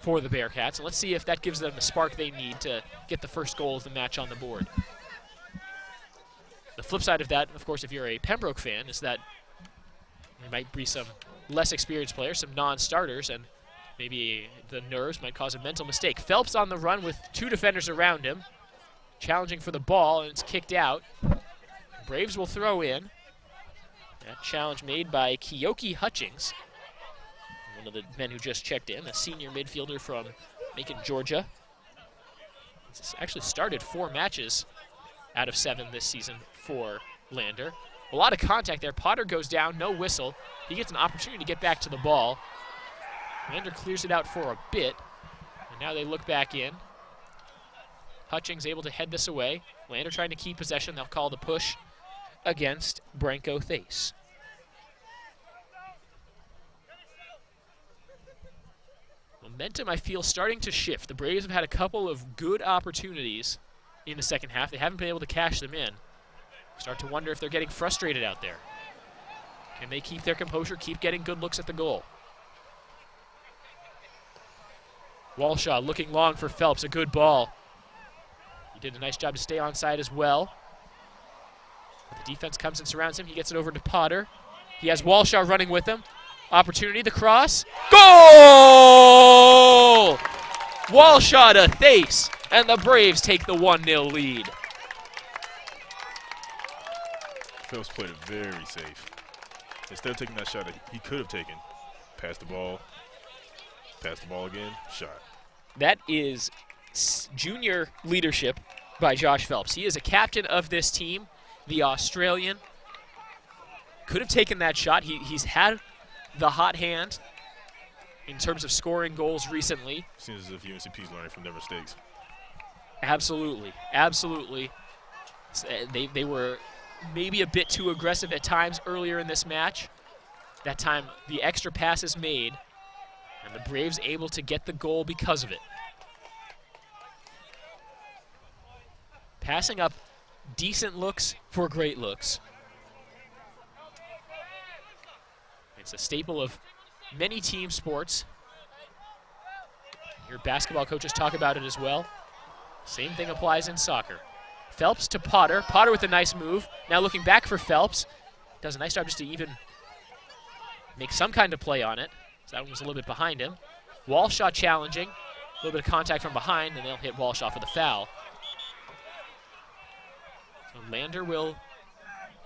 S1: for the Bearcats, and let's see if that gives them the spark they need to get the first goal of the match on the board. The flip side of that, of course, if you're a Pembroke fan, is that there might be some less experienced players, some non-starters, and maybe the nerves might cause a mental mistake. Phelps on the run with 2 defenders around him, challenging for the ball, and it's kicked out. Braves will throw in. That challenge made by Keoki Hutchings, one of the men who just checked in, a senior midfielder from Macon, Georgia. He's actually started 4 matches out of 7 this season for Lander. A lot of contact there. Potter goes down, no whistle. He gets an opportunity to get back to the ball. Lander clears it out for a bit, and now they look back in. Hutchings able to head this away. Lander trying to keep possession. They'll call the push against Branko Thace. Momentum, I feel, starting to shift. The Braves have had a couple of good opportunities in the second half. They haven't been able to cash them in. Start to wonder if they're getting frustrated out there. Can they keep their composure, keep getting good looks at the goal? Walshaw looking long for Phelps, a good ball. He did a nice job to stay onside as well. But the defense comes and surrounds him. He gets it over to Potter. He has Walshaw running with him. Opportunity, the cross. Goal! Walshaw to Thace, and the Braves take the 1-0 lead.
S12: Phelps played it very safe. Instead of taking that shot that he could have taken, pass the ball again, shot.
S1: That is junior leadership by Josh Phelps. He is a captain of this team, the Australian. Could have taken that shot. He's had the hot hand in terms of scoring goals recently.
S12: Seems as if UNCP is learning from their mistakes.
S1: Absolutely, absolutely. They were maybe a bit too aggressive at times earlier in this match. That time, the extra pass is made, and the Braves able to get the goal because of it. Passing up decent looks for great looks. It's a staple of many team sports. Your basketball coaches talk about it as well. Same thing applies in soccer. Phelps to Potter. Potter with a nice move. Now looking back for Phelps. Does a nice job just to even make some kind of play on it. So that one was a little bit behind him. Walshaw challenging. A little bit of contact from behind, and they'll hit Walshaw for the foul. So Lander will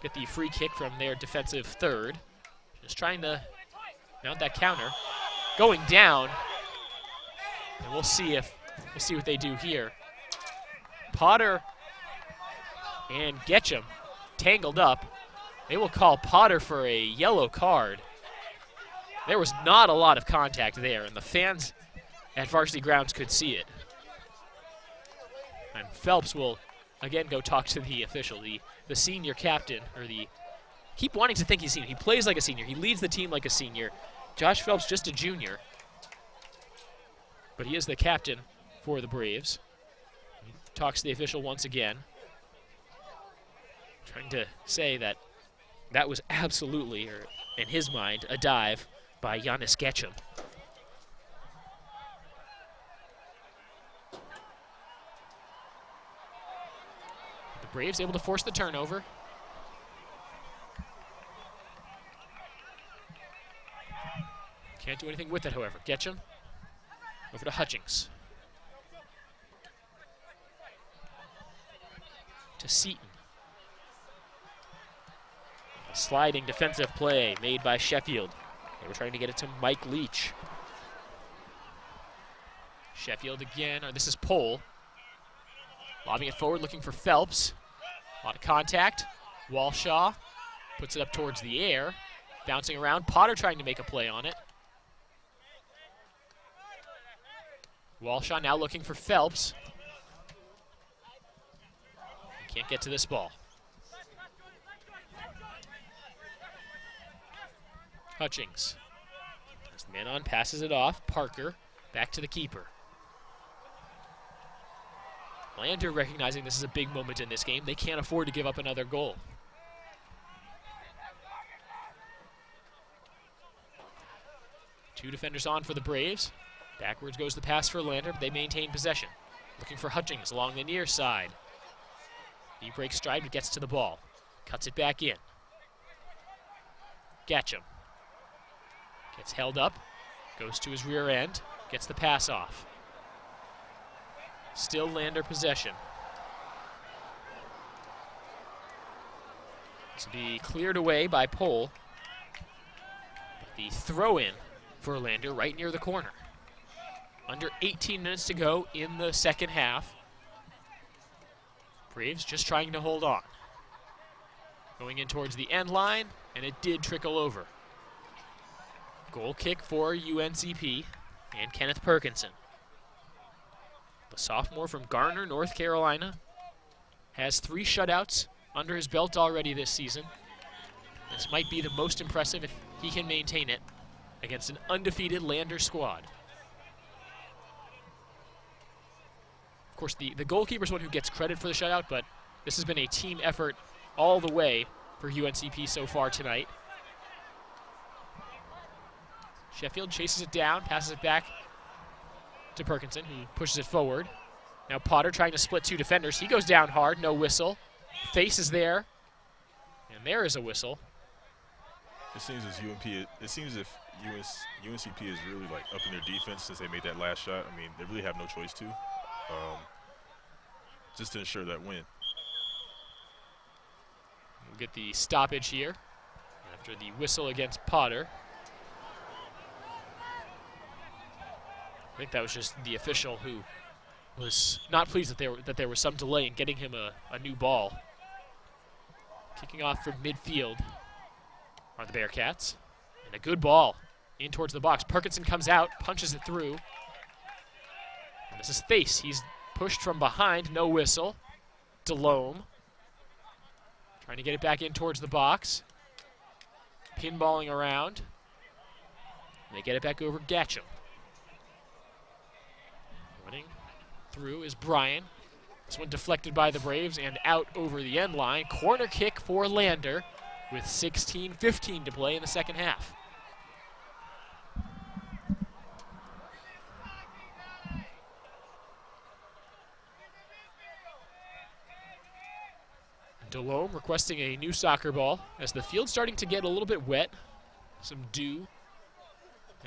S1: get the free kick from their defensive third. Just trying to mount that counter. Going down. And we'll see what they do here. Potter and Getchum tangled up. They will call Potter for a yellow card. There was not a lot of contact there, and the fans at Varsity Grounds could see it. And Phelps will again go talk to the official, the senior captain, or keep wanting to think he's senior. He plays like a senior. He leads the team like a senior. Josh Phelps just a junior, but he is the captain for the Braves. He talks to the official once again, trying to say that was absolutely, or in his mind, a dive by Giannis Getchum. The Braves able to force the turnover. Can't do anything with it, however. Getchum over to Hutchings. To Seaton. A sliding defensive play made by Sheffield. They were trying to get it to Mike Leach. Sheffield again, or this is Pohl. Lobbing it forward, looking for Phelps. A lot of contact. Walshaw puts it up towards the air. Bouncing around. Potter trying to make a play on it. Walshaw now looking for Phelps. Can't get to this ball. Hutchings. As the man on, passes it off. Parker back to the keeper. Lander recognizing this is a big moment in this game. They can't afford to give up another goal. Two defenders on for the Braves. Backwards goes the pass for Lander, but they maintain possession. Looking for Hutchings along the near side. He breaks stride but gets to the ball. Cuts it back in. Getchum. Gets held up. Goes to his rear end. Gets the pass off. Still Lander possession. To be cleared away by Pohl. The throw-in for Lander right near the corner. Under 18 minutes to go in the second half. Braves just trying to hold on. Going in towards the end line, and it did trickle over. Goal kick for UNCP and Kenneth Perkinson. The sophomore from Garner, North Carolina, has 3 shutouts under his belt already this season. This might be the most impressive if he can maintain it against an undefeated Lander squad. Of course, the goalkeeper's one who gets credit for the shutout, but this has been a team effort all the way for UNCP so far tonight. Sheffield chases it down, passes it back to Perkinson, who pushes it forward. Now Potter trying to split 2 defenders. He goes down hard, no whistle. Face is there, and there is a whistle.
S12: It seems as if UNCP is really like upping their defense since they made that last shot. I mean, they really have no choice to. Just to ensure that win.
S1: We'll get the stoppage here after the whistle against Potter. I think that was just the official who was not pleased that there was some delay in getting him a new ball. Kicking off from midfield are the Bearcats. And a good ball in towards the box. Perkinson comes out, punches it through. And this is Thace. He's pushed from behind, no whistle. Delhomme trying to get it back in towards the box. Pinballing around. And they get it back over Getchum. Running through is Bryan. This one deflected by the Braves and out over the end line. Corner kick for Lander with 16:15 to play in the second half. Delhomme requesting a new soccer ball as the field's starting to get a little bit wet. Some dew.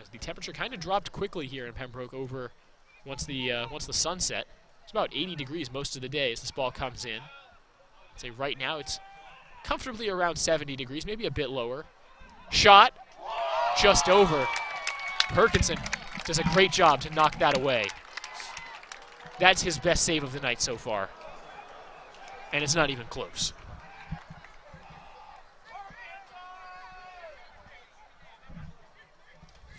S1: As the temperature kind of dropped quickly here in Pembroke over once the sun set. It's about 80 degrees most of the day as this ball comes in. I'd say right now it's comfortably around 70 degrees, maybe a bit lower. Shot, just over. Perkinson does a great job to knock that away. That's his best save of the night so far. And it's not even close.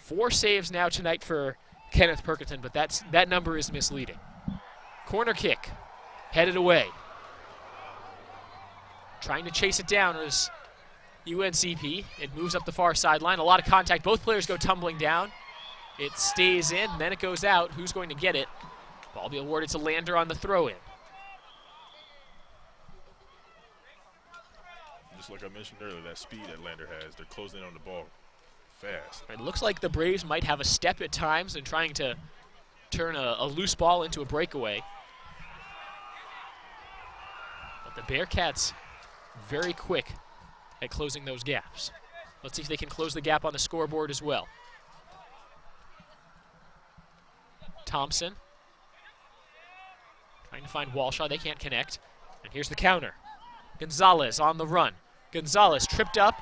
S1: Four saves now tonight for Kenneth Perkinson, but that number is misleading. Corner kick headed away. Trying to chase it down is UNCP. It moves up the far sideline. A lot of contact. Both players go tumbling down. It stays in, then it goes out. Who's going to get it? Ball be awarded to Lander on the throw-in.
S12: Just like I mentioned earlier, that speed that Lander has, they're closing in on the ball fast.
S1: It looks like the Braves might have a step at times in trying to turn a loose ball into a breakaway. But the Bearcats very quick at closing those gaps. Let's see if they can close the gap on the scoreboard as well. Thompson trying to find Walshaw. They can't connect. And here's the counter. Gonzalez on the run. Gonzalez tripped up.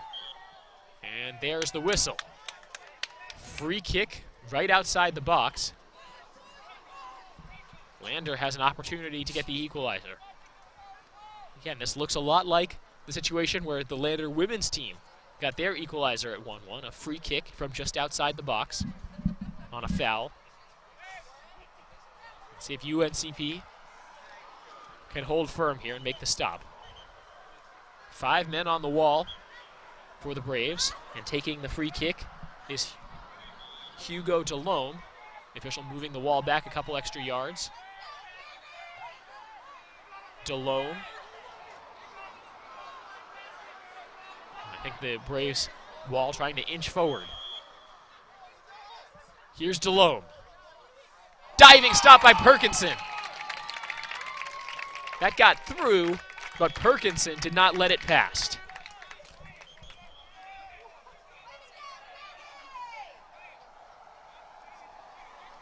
S1: And there's the whistle. Free kick right outside the box. Lander has an opportunity to get the equalizer. Again, this looks a lot like the situation where the Lander women's team got their equalizer at 1-1. A free kick from just outside the box on a foul. Let's see if UNCP can hold firm here and make the stop. 5 men on the wall for the Braves, and taking the free kick is Hugo Delhomme. The official moving the wall back a couple extra yards. Delhomme. I think the Braves wall trying to inch forward. Here's Delhomme. Diving stop by Perkinson. That got through, but Perkinson did not let it pass.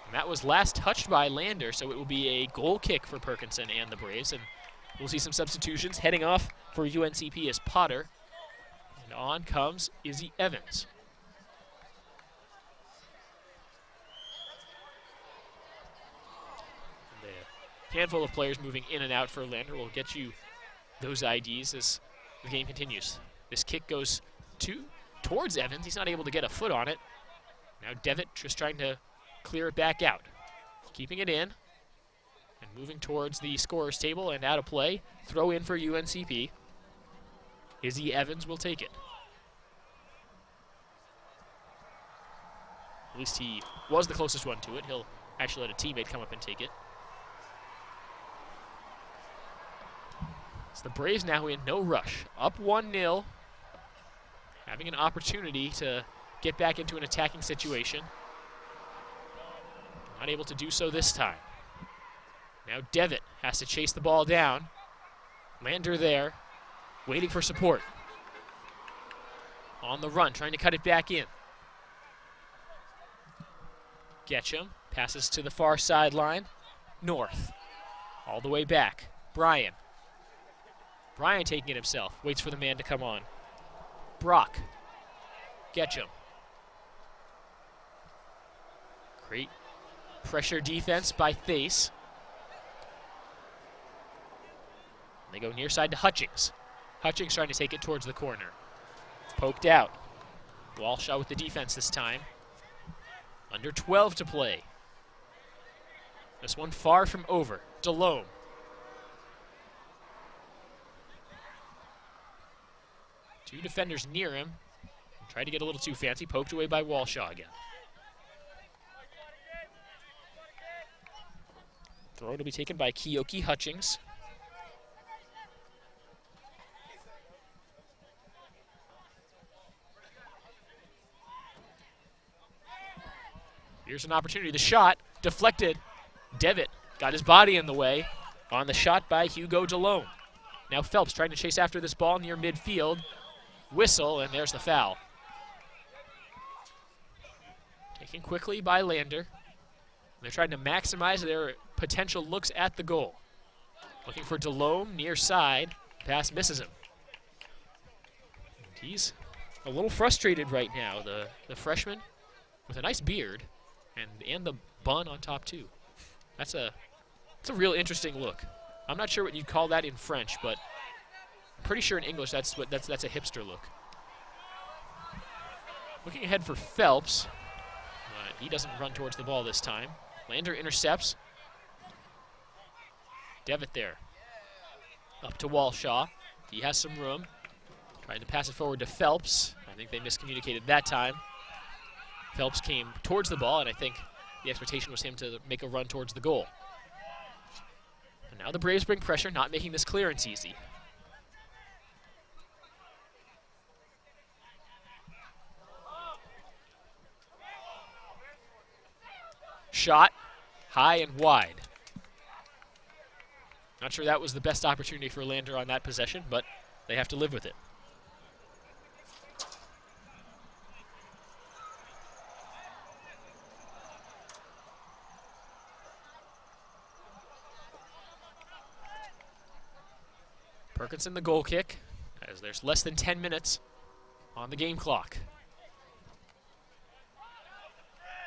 S1: And that was last touched by Lander, so it will be a goal kick for Perkinson and the Braves. And we'll see some substitutions. Heading off for UNCP is Potter. And on comes Izzy Evans. Handful of players moving in and out for Lander will get you those IDs as the game continues. This kick goes towards Evans. He's not able to get a foot on it. Now Devitt just trying to clear it back out. Keeping it in and moving towards the scorer's table and out of play. Throw in for UNCP. Izzy Evans will take it. At least he was the closest one to it. He'll actually let a teammate come up and take it. So the Braves now in no rush. Up 1-0. Having an opportunity to get back into an attacking situation. Not able to do so this time. Now Devitt has to chase the ball down. Lander there, waiting for support. On the run, trying to cut it back in. Getchum passes to the far sideline. North, all the way back. Bryan taking it himself, waits for the man to come on. Brock, Getchum. Great pressure defense by Thace. They go near side to Hutchings. Hutchings trying to take it towards the corner. Poked out. Walshaw with the defense this time. Under 12 to play. This one far from over. Delhomme. Two defenders near him. Tried to get a little too fancy. Poked away by Walshaw again. Throw to be taken by Keoki Hutchings. Here's an opportunity. The shot deflected. Devitt got his body in the way on the shot by Hugo Delhomme. Now Phelps trying to chase after this ball near midfield. Whistle, and there's the foul. Taken quickly by Lander. They're trying to maximize their potential looks at the goal. Looking for Delhomme near side. Pass misses him. And he's a little frustrated right now. The freshman with a nice beard and the bun on top too. That's a real interesting look. I'm not sure what you'd call that in French, but I'm pretty sure in English that's a hipster look. Looking ahead for Phelps. He doesn't run towards the ball this time. Lander intercepts. Devitt there. Up to Walshaw. He has some room. Trying to pass it forward to Phelps. I think they miscommunicated that time. Phelps came towards the ball, and I think the expectation was him to make a run towards the goal. And now the Braves bring pressure, not making this clearance easy. Shot, high and wide. Not sure that was the best opportunity for Lander on that possession, but they have to live with it. Perkinson the goal kick, as there's less than 10 minutes on the game clock.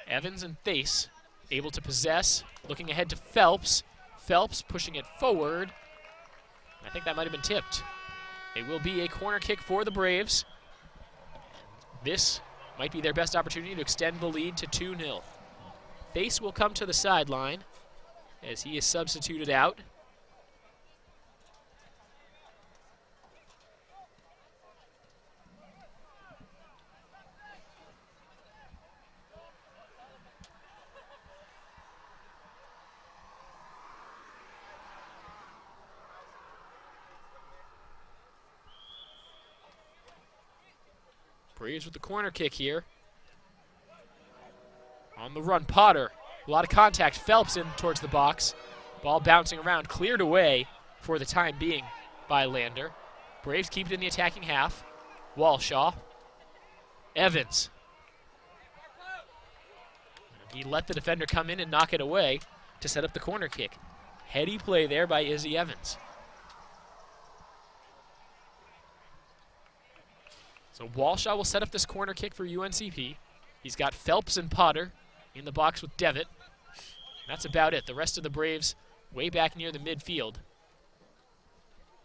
S1: Evans and Thace able to possess, looking ahead to Phelps. Phelps pushing it forward. I think that might have been tipped. It will be a corner kick for the Braves. This might be their best opportunity to extend the lead to 2-0. Thace will come to the sideline as he is substituted out. Braves with the corner kick here. On the run, Potter. A lot of contact. Phelps in towards the box. Ball bouncing around, cleared away for the time being by Lander. Braves keep it in the attacking half. Walshaw. Evans. He let the defender come in and knock it away to set up the corner kick. Heady play there by Izzy Evans. So Walshaw will set up this corner kick for UNCP. He's got Phelps and Potter in the box with Devitt. That's about it. The rest of the Braves way back near the midfield.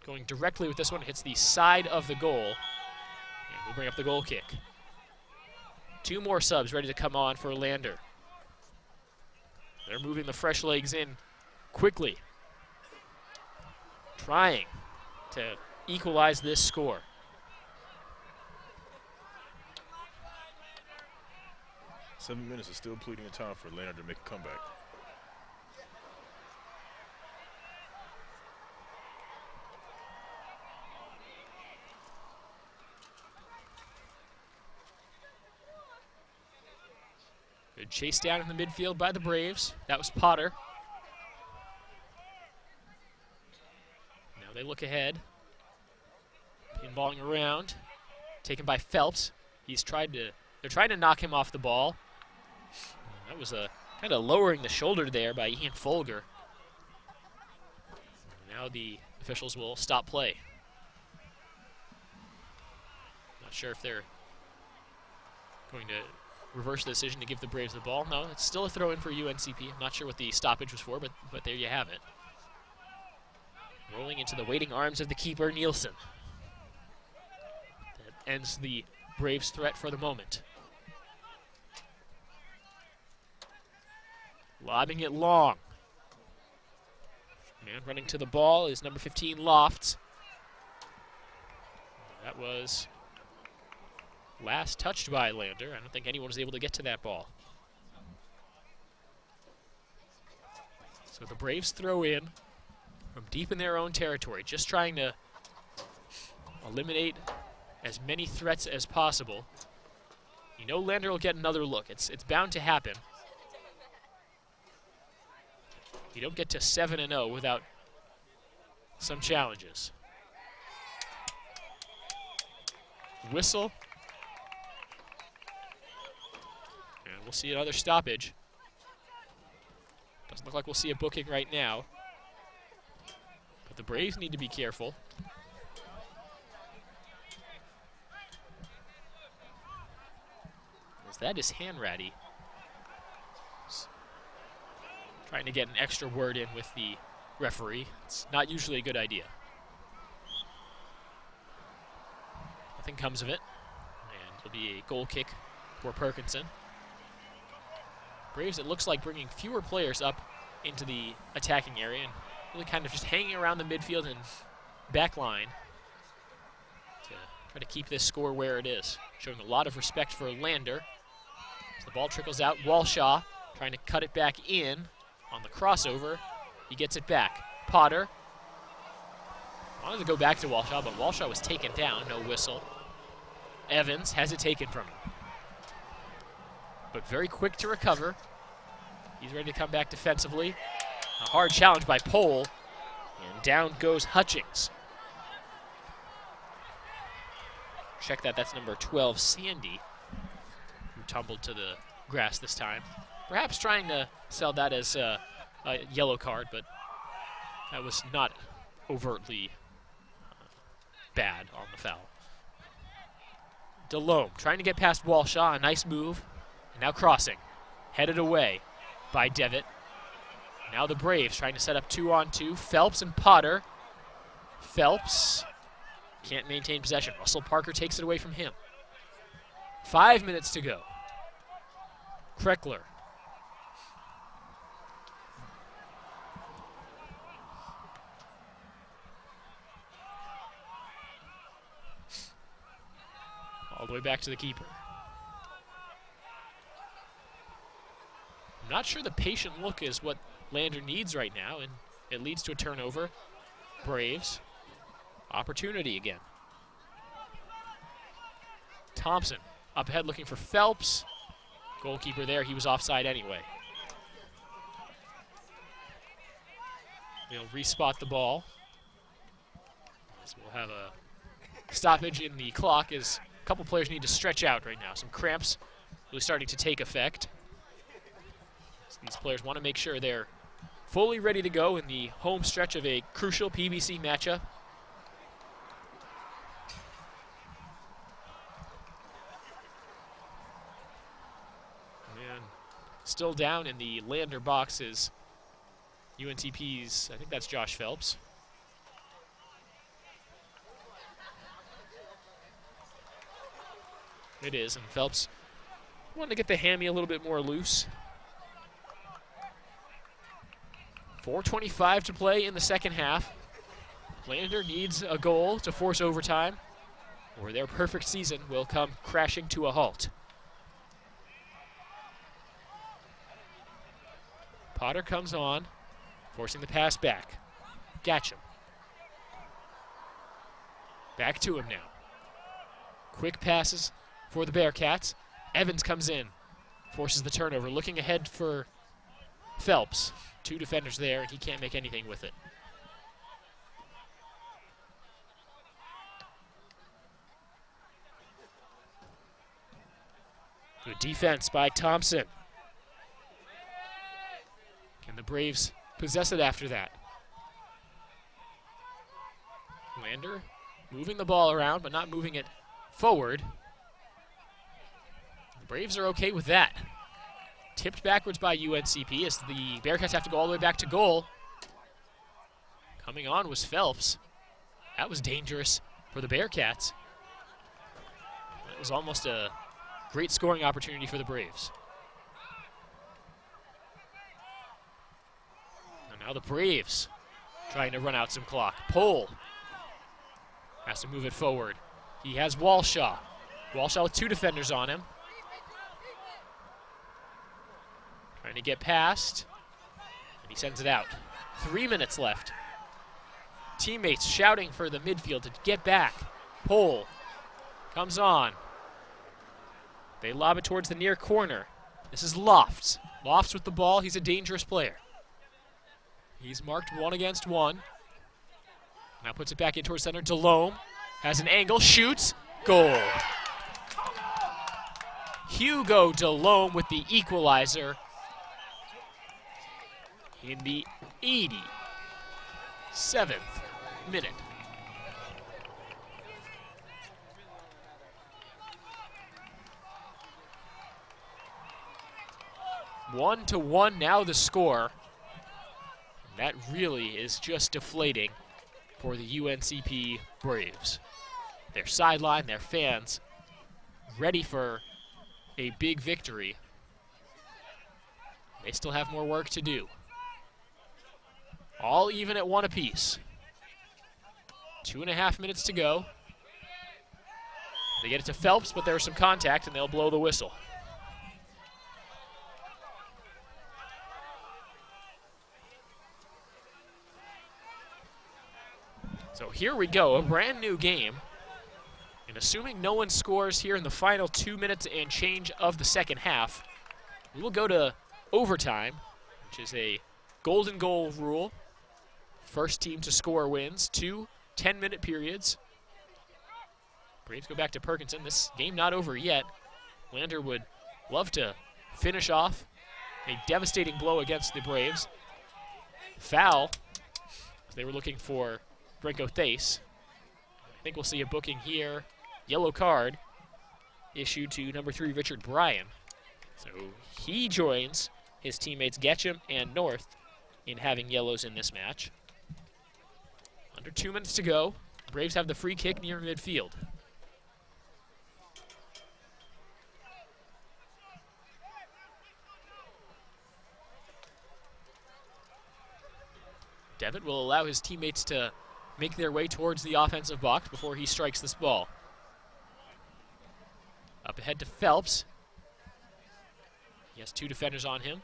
S1: Going directly with this one, hits the side of the goal. And we'll bring up the goal kick. 2 more subs ready to come on for Lander. They're moving the fresh legs in quickly. Trying to equalize this score.
S12: Seven minutes is still pleading in time for Lander to make a comeback.
S1: Good chase down in the midfield by the Braves. That was Potter. Now they look ahead. Pinballing around. Taken by Phelps. They're trying to knock him off the ball. That was a kind of lowering the shoulder there by Ian Folger. Now the officials will stop play. Not sure if they're going to reverse the decision to give the Braves the ball. No, it's still a throw-in for UNCP. I'm not sure what the stoppage was for, but there you have it. Rolling into the waiting arms of the keeper, Nielsen. That ends the Braves' threat for the moment. Lobbing it long. Man running to the ball is number 15, Lofts. That was last touched by Lander. I don't think anyone was able to get to that ball. So the Braves throw in from deep in their own territory, just trying to eliminate as many threats as possible. You know Lander will get another look. It's bound to happen. You don't get to 7-0 without some challenges. Whistle. And we'll see another stoppage. Doesn't look like we'll see a booking right now. But the Braves need to be careful. As that is Hanratty. Trying to get an extra word in with the referee. It's not usually a good idea. Nothing comes of it. And it'll be a goal kick for Perkinson. Braves, it looks like, bringing fewer players up into the attacking area and really kind of just hanging around the midfield and back line to try to keep this score where it is. Showing a lot of respect for Lander. As the ball trickles out, Walshaw trying to cut it back in on the crossover. He gets it back. Potter wanted to go back to Walshaw, but Walshaw was taken down, no whistle. Evans has it taken from him, but very quick to recover. He's ready to come back defensively. A hard challenge by Pohl, and down goes Hutchings. Check that, that's number 12, Sandy, who tumbled to the grass this time. Perhaps trying to sell that as a yellow card, but that was not overtly bad on the foul. Delhomme trying to get past Walshaw, a nice move, and now crossing. Headed away by Devitt. Now the Braves trying to set up 2-on-2. Phelps and Potter. Phelps can't maintain possession. Russell Parker takes it away from him. 5 minutes to go. Kreckler. All the way back to the keeper. I'm not sure the patient look is what Lander needs right now, and it leads to a turnover. Braves. Opportunity again. Thompson up ahead looking for Phelps. Goalkeeper there, he was offside anyway. We'll respot the ball. So we'll have a stoppage in the clock as a couple players need to stretch out right now. Some cramps really starting to take effect. So these players want to make sure they're fully ready to go in the home stretch of a crucial PBC matchup. And still down in the Lander box is UNCP's, I think that's Josh Phelps. It is, and Phelps wanted to get the hammy a little bit more loose. 4:25 to play in the second half. Lander needs a goal to force overtime, or their perfect season will come crashing to a halt. Potter comes on, forcing the pass back. Gatcham. Back to him now. Quick passes for the Bearcats. Evans comes in, forces the turnover, looking ahead for Phelps. Two defenders there, and he can't make anything with it. Good defense by Thompson. Can the Braves possess it after that? Lander moving the ball around, but not moving it forward. The Braves are okay with that. Tipped backwards by UNCP as the Bearcats have to go all the way back to goal. Coming on was Phelps. That was dangerous for the Bearcats. It was almost a great scoring opportunity for the Braves. And now the Braves trying to run out some clock. Pohl has to move it forward. He has Walshaw. Walshaw with two defenders on him. Trying to get past, and he sends it out. 3 minutes left. Teammates shouting for the midfield to get back. Pohl comes on. They lob it towards the near corner. This is Lofts. Lofts with the ball. He's a dangerous player. He's marked 1-against-1. Now puts it back in towards center. Delhomme has an angle, shoots, goal. Hugo Delhomme with the equalizer in the 87th minute. One to one now the score. And that really is just deflating for the UNCP Braves. Their sideline, their fans, ready for a big victory. They still have more work to do. All even at one apiece. 2.5 minutes to go. They get it to Phelps, but there's some contact, and they'll blow the whistle. So here we go, a brand new game. And assuming no one scores here in the final 2 minutes and change of the second half, we will go to overtime, which is a golden goal rule. First team to score wins. 2 10-minute periods. Braves go back to Perkinson. This game not over yet. Lander would love to finish off a devastating blow against the Braves. Foul. They were looking for Brinko Thace. I think we'll see a booking here. Yellow card issued to number 3, Richard Bryan. So he joins his teammates Getchum and North in having yellows in this match. Under 2 minutes to go. Braves have the free kick near midfield. Devitt will allow his teammates to make their way towards the offensive box before he strikes this ball. Up ahead to Phelps. He has 2 defenders on him.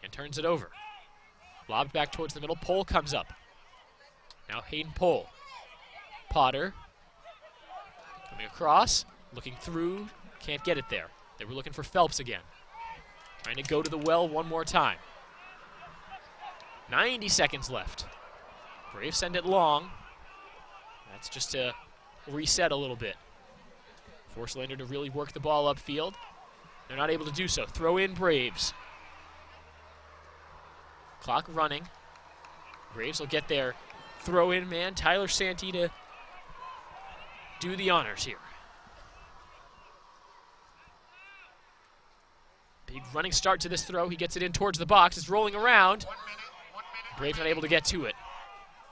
S1: And turns it over. Lobbed back towards the middle. Pohl comes up. Now Hayden Pohl. Potter. Coming across. Looking through. Can't get it there. They were looking for Phelps again. Trying to go to the well one more time. 90 seconds left. Braves send it long. That's just to reset a little bit. Force Lander to really work the ball upfield. They're not able to do so. Throw in Braves. Clock running. Braves will get their throw in man, Tyler Santee, to do the honors here. Big running start to this throw. He gets it in towards the box. It's rolling around. Braves not able to get to it.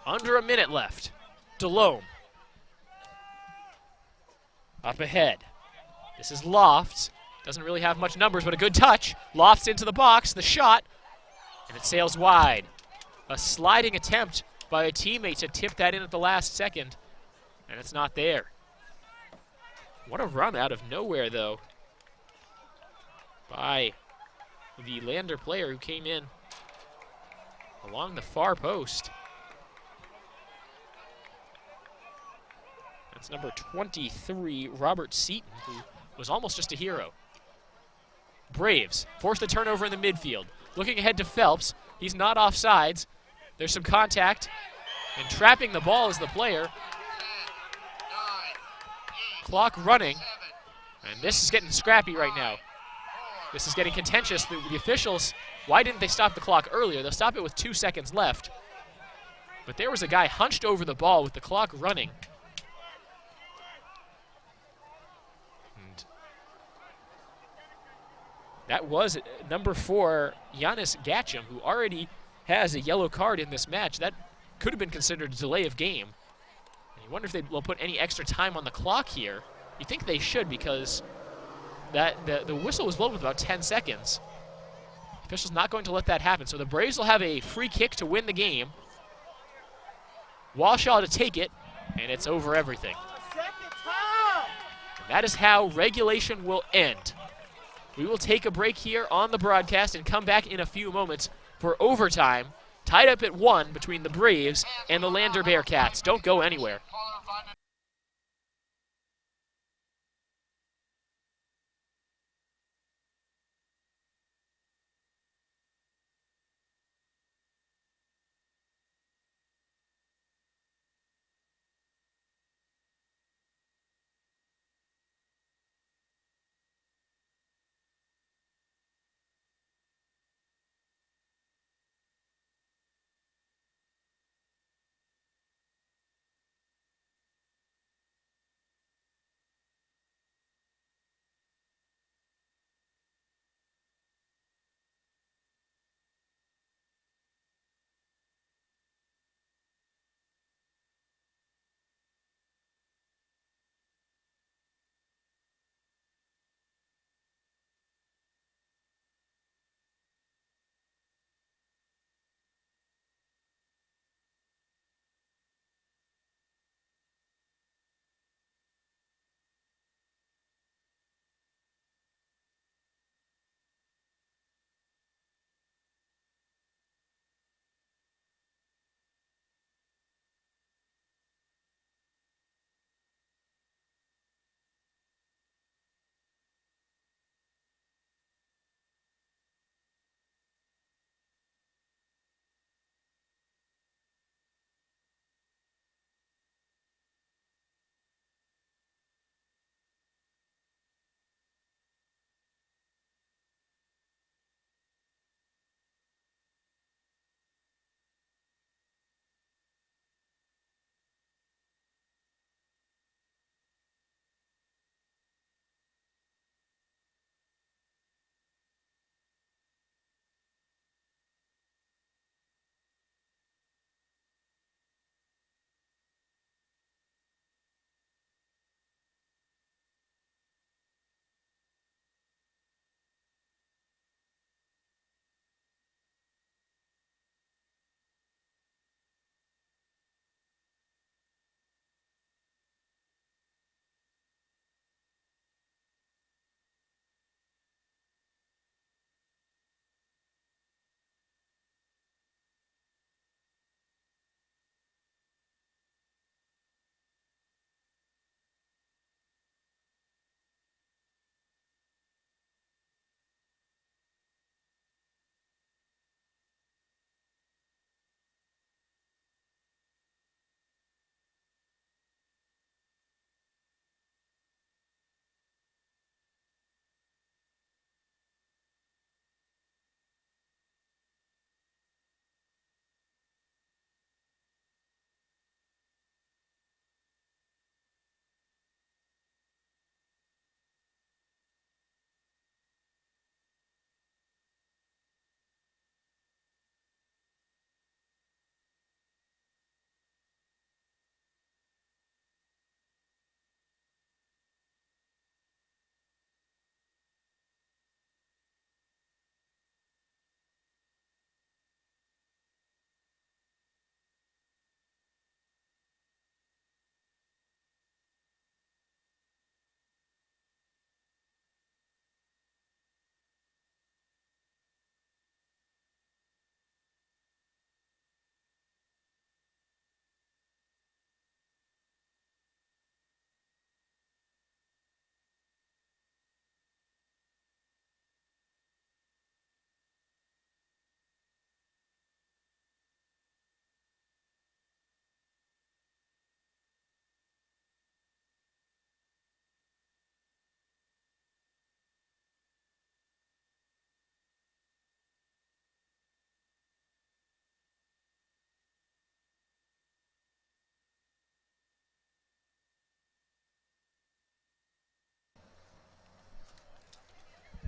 S1: Under a minute left. Delhomme. Up ahead. This is Lofts. Doesn't really have much numbers, but a good touch. Lofts into the box. The shot. And it sails wide. A sliding attempt by a teammate to tip that in at the last second. And it's not there. What a run out of nowhere, though, by the Lander player who came in along the far post. That's number 23, Robert Seaton, who was almost just a hero. Braves force the turnover in the midfield. Looking ahead to Phelps. He's not offsides. There's some contact. And trapping the ball is the player. Clock running. And this is getting scrappy right now. This is getting contentious. The officials, why didn't they stop the clock earlier? They'll stop it with 2 seconds left. But there was a guy hunched over the ball with the clock running. And that was number 4, Giannis Gatcham, who already has a yellow card in this match. That could have been considered a delay of game. And you wonder if they will put any extra time on the clock here. You think they should, because the whistle was blown with about 10 seconds. The official's not going to let that happen. So the Braves will have a free kick to win the game. Walshaw to take it, and it's over everything. And that is how regulation will end. We will take a break here on the broadcast and come back in a few moments for overtime, tied up at 1 between the Braves and the Lander Bearcats. Don't go anywhere.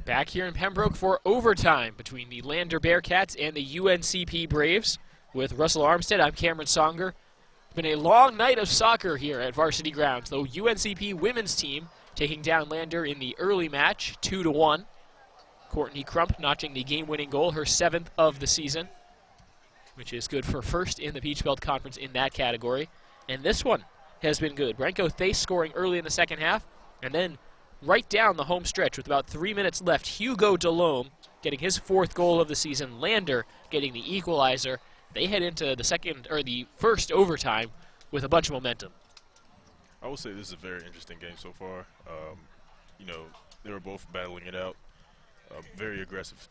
S1: Back here in Pembroke for overtime between the Lander Bearcats and the UNCP Braves. With Russell Armstead, I'm Cameron Songer. It's been a long night of soccer here at Varsity Grounds. The UNCP women's team taking down Lander in the early match, 2-1. Courtney Crump notching the game-winning goal, her 7th of the season, which is good for first in the Peach Belt Conference in that category. And this one has been good. Branko Thace scoring early in the second half, and then right down the home stretch with about 3 minutes left, Hugo Delhomme getting his 4th goal of the season, Lander getting the equalizer. They head into the first overtime with a bunch of momentum.
S12: I would say this is a very interesting game so far. They were both battling it out. A very aggressive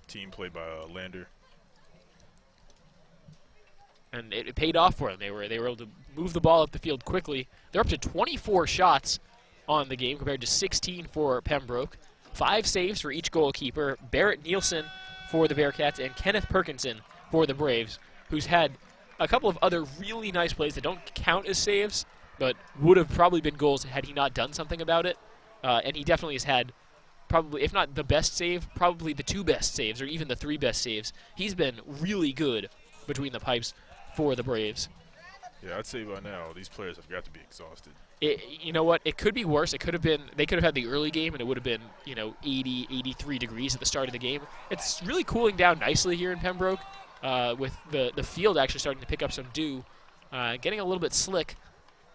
S12: team played by Lander.
S1: And it paid off for them. They were able to move the ball up the field quickly. They're up to 24 shots on the game compared to 16 for Pembroke. 5 saves for each goalkeeper. Barrett Nielsen for the Bearcats and Kenneth Perkinson for the Braves, who's had a couple of other really nice plays that don't count as saves, but would have probably been goals had he not done something about it. And he definitely has had probably, if not the best save, probably the 2 best saves, or even the 3 best saves. He's been really good between the pipes for the Braves.
S12: Yeah, I'd say by now these players have got to be exhausted.
S1: You know what? It could be worse. They could have had the early game, and it would have been 80, 83 degrees at the start of the game. It's really cooling down nicely here in Pembroke, with the field actually starting to pick up some dew, getting a little bit slick,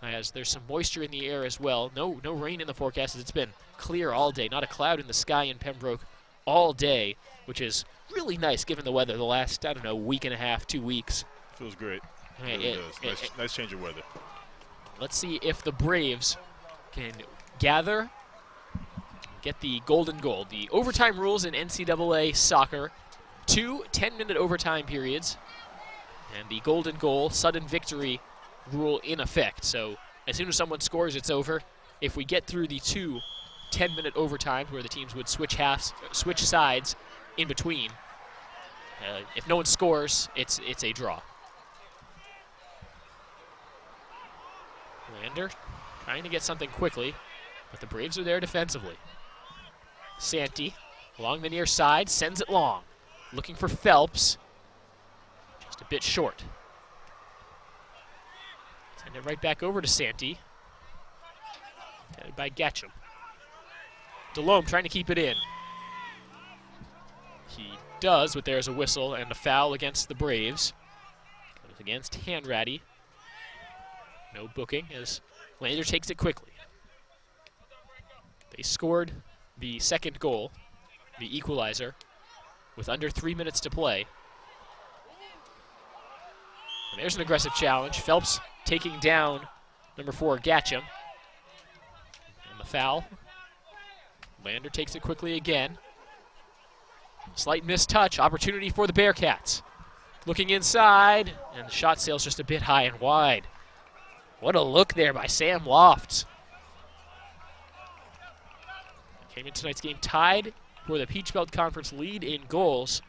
S1: as there's some moisture in the air as well. No rain in the forecast, as it's been clear all day. Not a cloud in the sky in Pembroke all day, which is really nice given the weather the last, week and a half, 2 weeks.
S12: Feels great. It really does. Nice change of weather.
S1: Let's see if the Braves can gather, get the golden goal. The overtime rules in NCAA soccer, 2 10-minute overtime periods, and the golden goal, sudden victory rule in effect. So as soon as someone scores, it's over. If we get through the 2 10-minute overtimes where the teams would switch sides in between, if no one scores, it's a draw. Lander trying to get something quickly, but the Braves are there defensively. Santee along the near side, sends it long. Looking for Phelps. Just a bit short. Send it right back over to Santee. Headed by Gatcham. Delhomme trying to keep it in. He does, but there's a whistle and a foul against the Braves. Goes against Hanratty. No booking as Lander takes it quickly. They scored the 2nd goal, the equalizer, with under 3 minutes to play. And there's an aggressive challenge. Phelps taking down number 4, Gatcham. And the foul. Lander takes it quickly again. Slight mistouch, opportunity for the Bearcats. Looking inside, and the shot sails just a bit high and wide. What a look there by Sam Lofts. Came in tonight's game tied for the Peach Belt Conference lead in goals.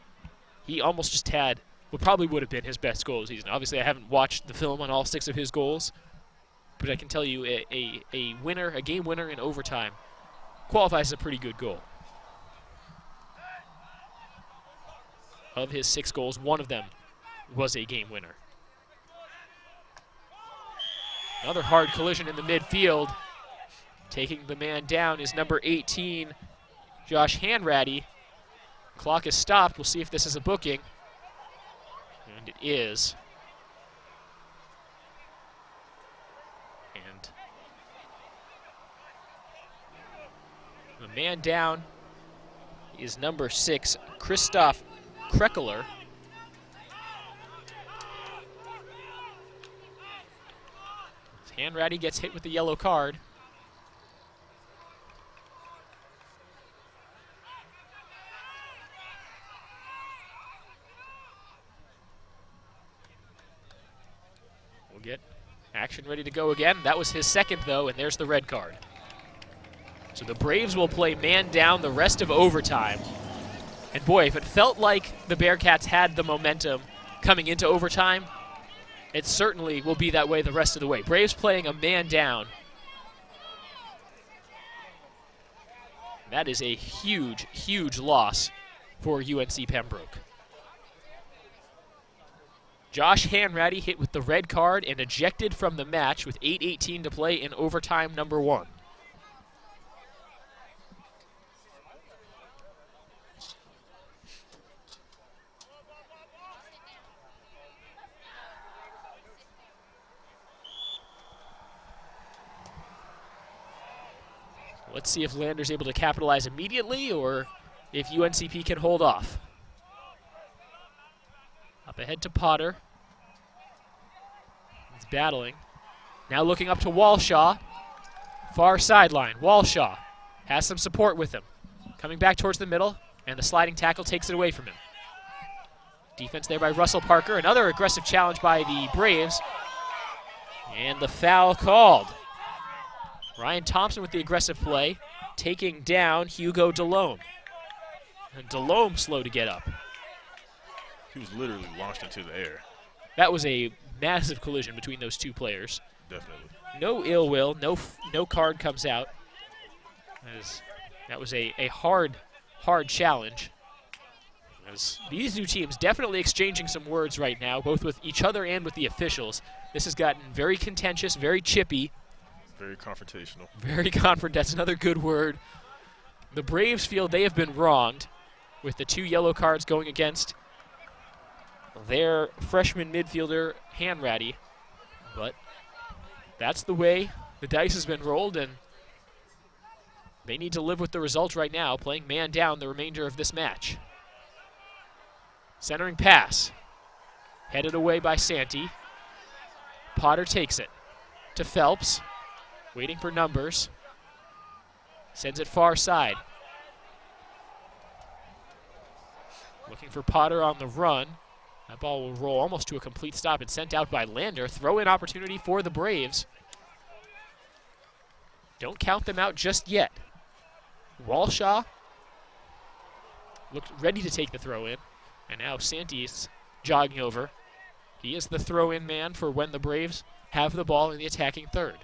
S1: He almost just had what probably would have been his best goal of the season. Obviously, I haven't watched the film on all 6 of his goals, but I can tell you a winner, a game winner in overtime, qualifies as a pretty good goal. Of his 6 goals, 1 of them was a game winner. Another hard collision in the midfield. Taking the man down is number 18, Josh Hanratty. Clock is stopped. We'll see if this is a booking. And it is. And the man down is number 6, Christoph Kreckler. Hanratty gets hit with the yellow card. We'll get action ready to go again. That was his 2nd, though, and there's the red card. So the Braves will play man down the rest of overtime. And boy, if it felt like the Bearcats had the momentum coming into overtime, it certainly will be that way the rest of the way. Braves playing a man down. That is a huge, huge loss for UNC Pembroke. Josh Hanratty hit with the red card and ejected from the match with 8:18 to play in overtime number 1. Let's see if Lander's able to capitalize immediately or if UNCP can hold off. Up ahead to Potter. He's battling. Now looking up to Walshaw. Far sideline. Walshaw has some support with him. Coming back towards the middle, and the sliding tackle takes it away from him. Defense there by Russell Parker. Another aggressive challenge by the Braves. And the foul called. Ryan Thompson with the aggressive play, taking down Hugo Delhomme. And Delhomme slow to get up.
S12: He was literally launched into the air.
S1: That was a massive collision between those two players.
S12: Definitely.
S1: No ill will, no card comes out. That was a hard challenge. As these two teams definitely exchanging some words right now, both with each other and with the officials. This has gotten very contentious, very chippy.
S12: Very confrontational.
S1: That's another good word. The Braves feel they have been wronged with the 2 yellow cards going against their freshman midfielder, Hanratty. But that's the way the dice has been rolled, and they need to live with the result right now, playing man down the remainder of this match. Centering pass. Headed away by Santee. Potter takes it to Phelps. Waiting for numbers. Sends it far side. Looking for Potter on the run. That ball will roll almost to a complete stop and sent out by Lander. Throw-in opportunity for the Braves. Don't count them out just yet. Walshaw looked ready to take the throw-in. And now Santee's jogging over. He is the throw-in man for when the Braves have the ball in the attacking third.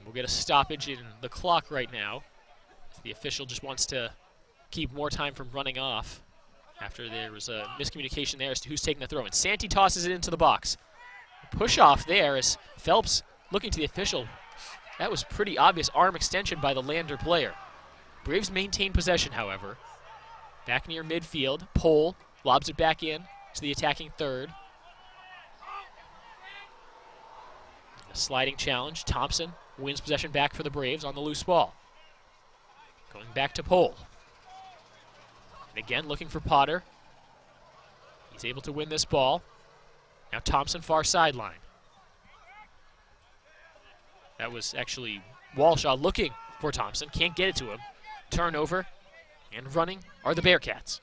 S1: We'll get a stoppage in the clock right now. The official just wants to keep more time from running off after there was a miscommunication there as to who's taking the throw. And Santee tosses it into the box. Push off there as Phelps looking to the official. That was pretty obvious arm extension by the Lander player. Braves maintain possession, however. Back near midfield. Pohl lobs it back in to the attacking third. A sliding challenge. Thompson wins possession back for the Braves on the loose ball. Going back to Pohl. And again, looking for Potter. He's able to win this ball. Now Thompson far sideline. That was actually Walshaw looking for Thompson. Can't get it to him. Turnover. And running are the Bearcats.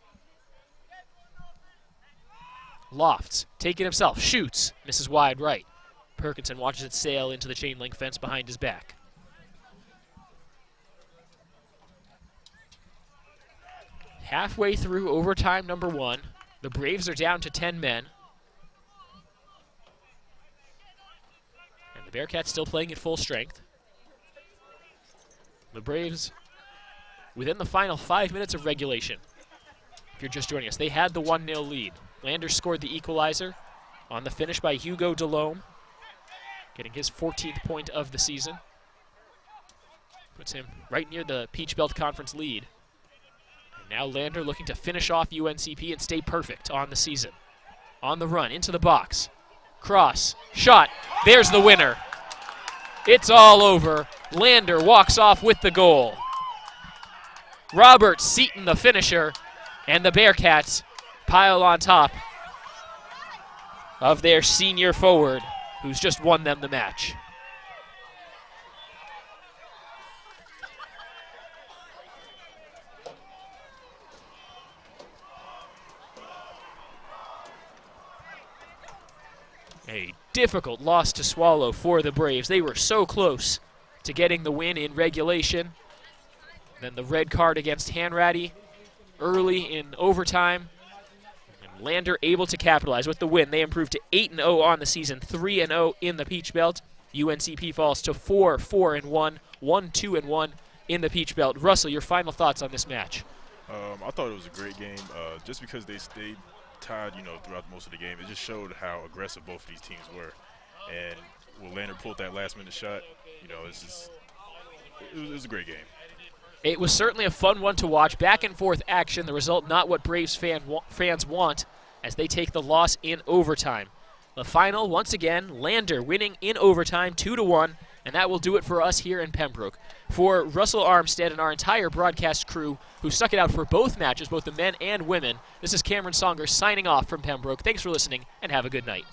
S1: Lofts, take it himself, shoots, misses wide right. Perkinson watches it sail into the chain link fence behind his back. Halfway through overtime number 1, the Braves are down to 10 men. And the Bearcats still playing at full strength. The Braves within the final 5 minutes of regulation. If you're just joining us, they had the 1-0 lead. Lander scored the equalizer on the finish by Hugo Delhomme, getting his 14th point of the season. Puts him right near the Peach Belt Conference lead. And now Lander looking to finish off UNCP and stay perfect on the season. On the run, into the box. Cross, shot, there's the winner. It's all over. Lander walks off with the goal. Robert Seaton, the finisher, and the Bearcats pile on top of their senior forward, who's just won them the match. A difficult loss to swallow for the Braves. They were so close to getting the win in regulation. Then the red card against Hanratty early in overtime. And Lander able to capitalize with the win. They improved to 8-0 on the season, 3-0 in the Peach Belt. UNCP falls to 4-4-1, 1-2-1 in the Peach Belt. Russell, your final thoughts on this match?
S12: I thought it was a great game. Just because they stayed tied, throughout most of the game, it just showed how aggressive both of these teams were. And when Lander pulled that last-minute shot, it was a great game.
S1: It was certainly a fun one to watch. Back-and-forth action. The result not what Braves fans want as they take the loss in overtime. The final, once again, Lander winning in overtime 2-1, and that will do it for us here in Pembroke. For Russell Armstead and our entire broadcast crew who stuck it out for both matches, both the men and women, this is Cameron Songer signing off from Pembroke. Thanks for listening, and have a good night.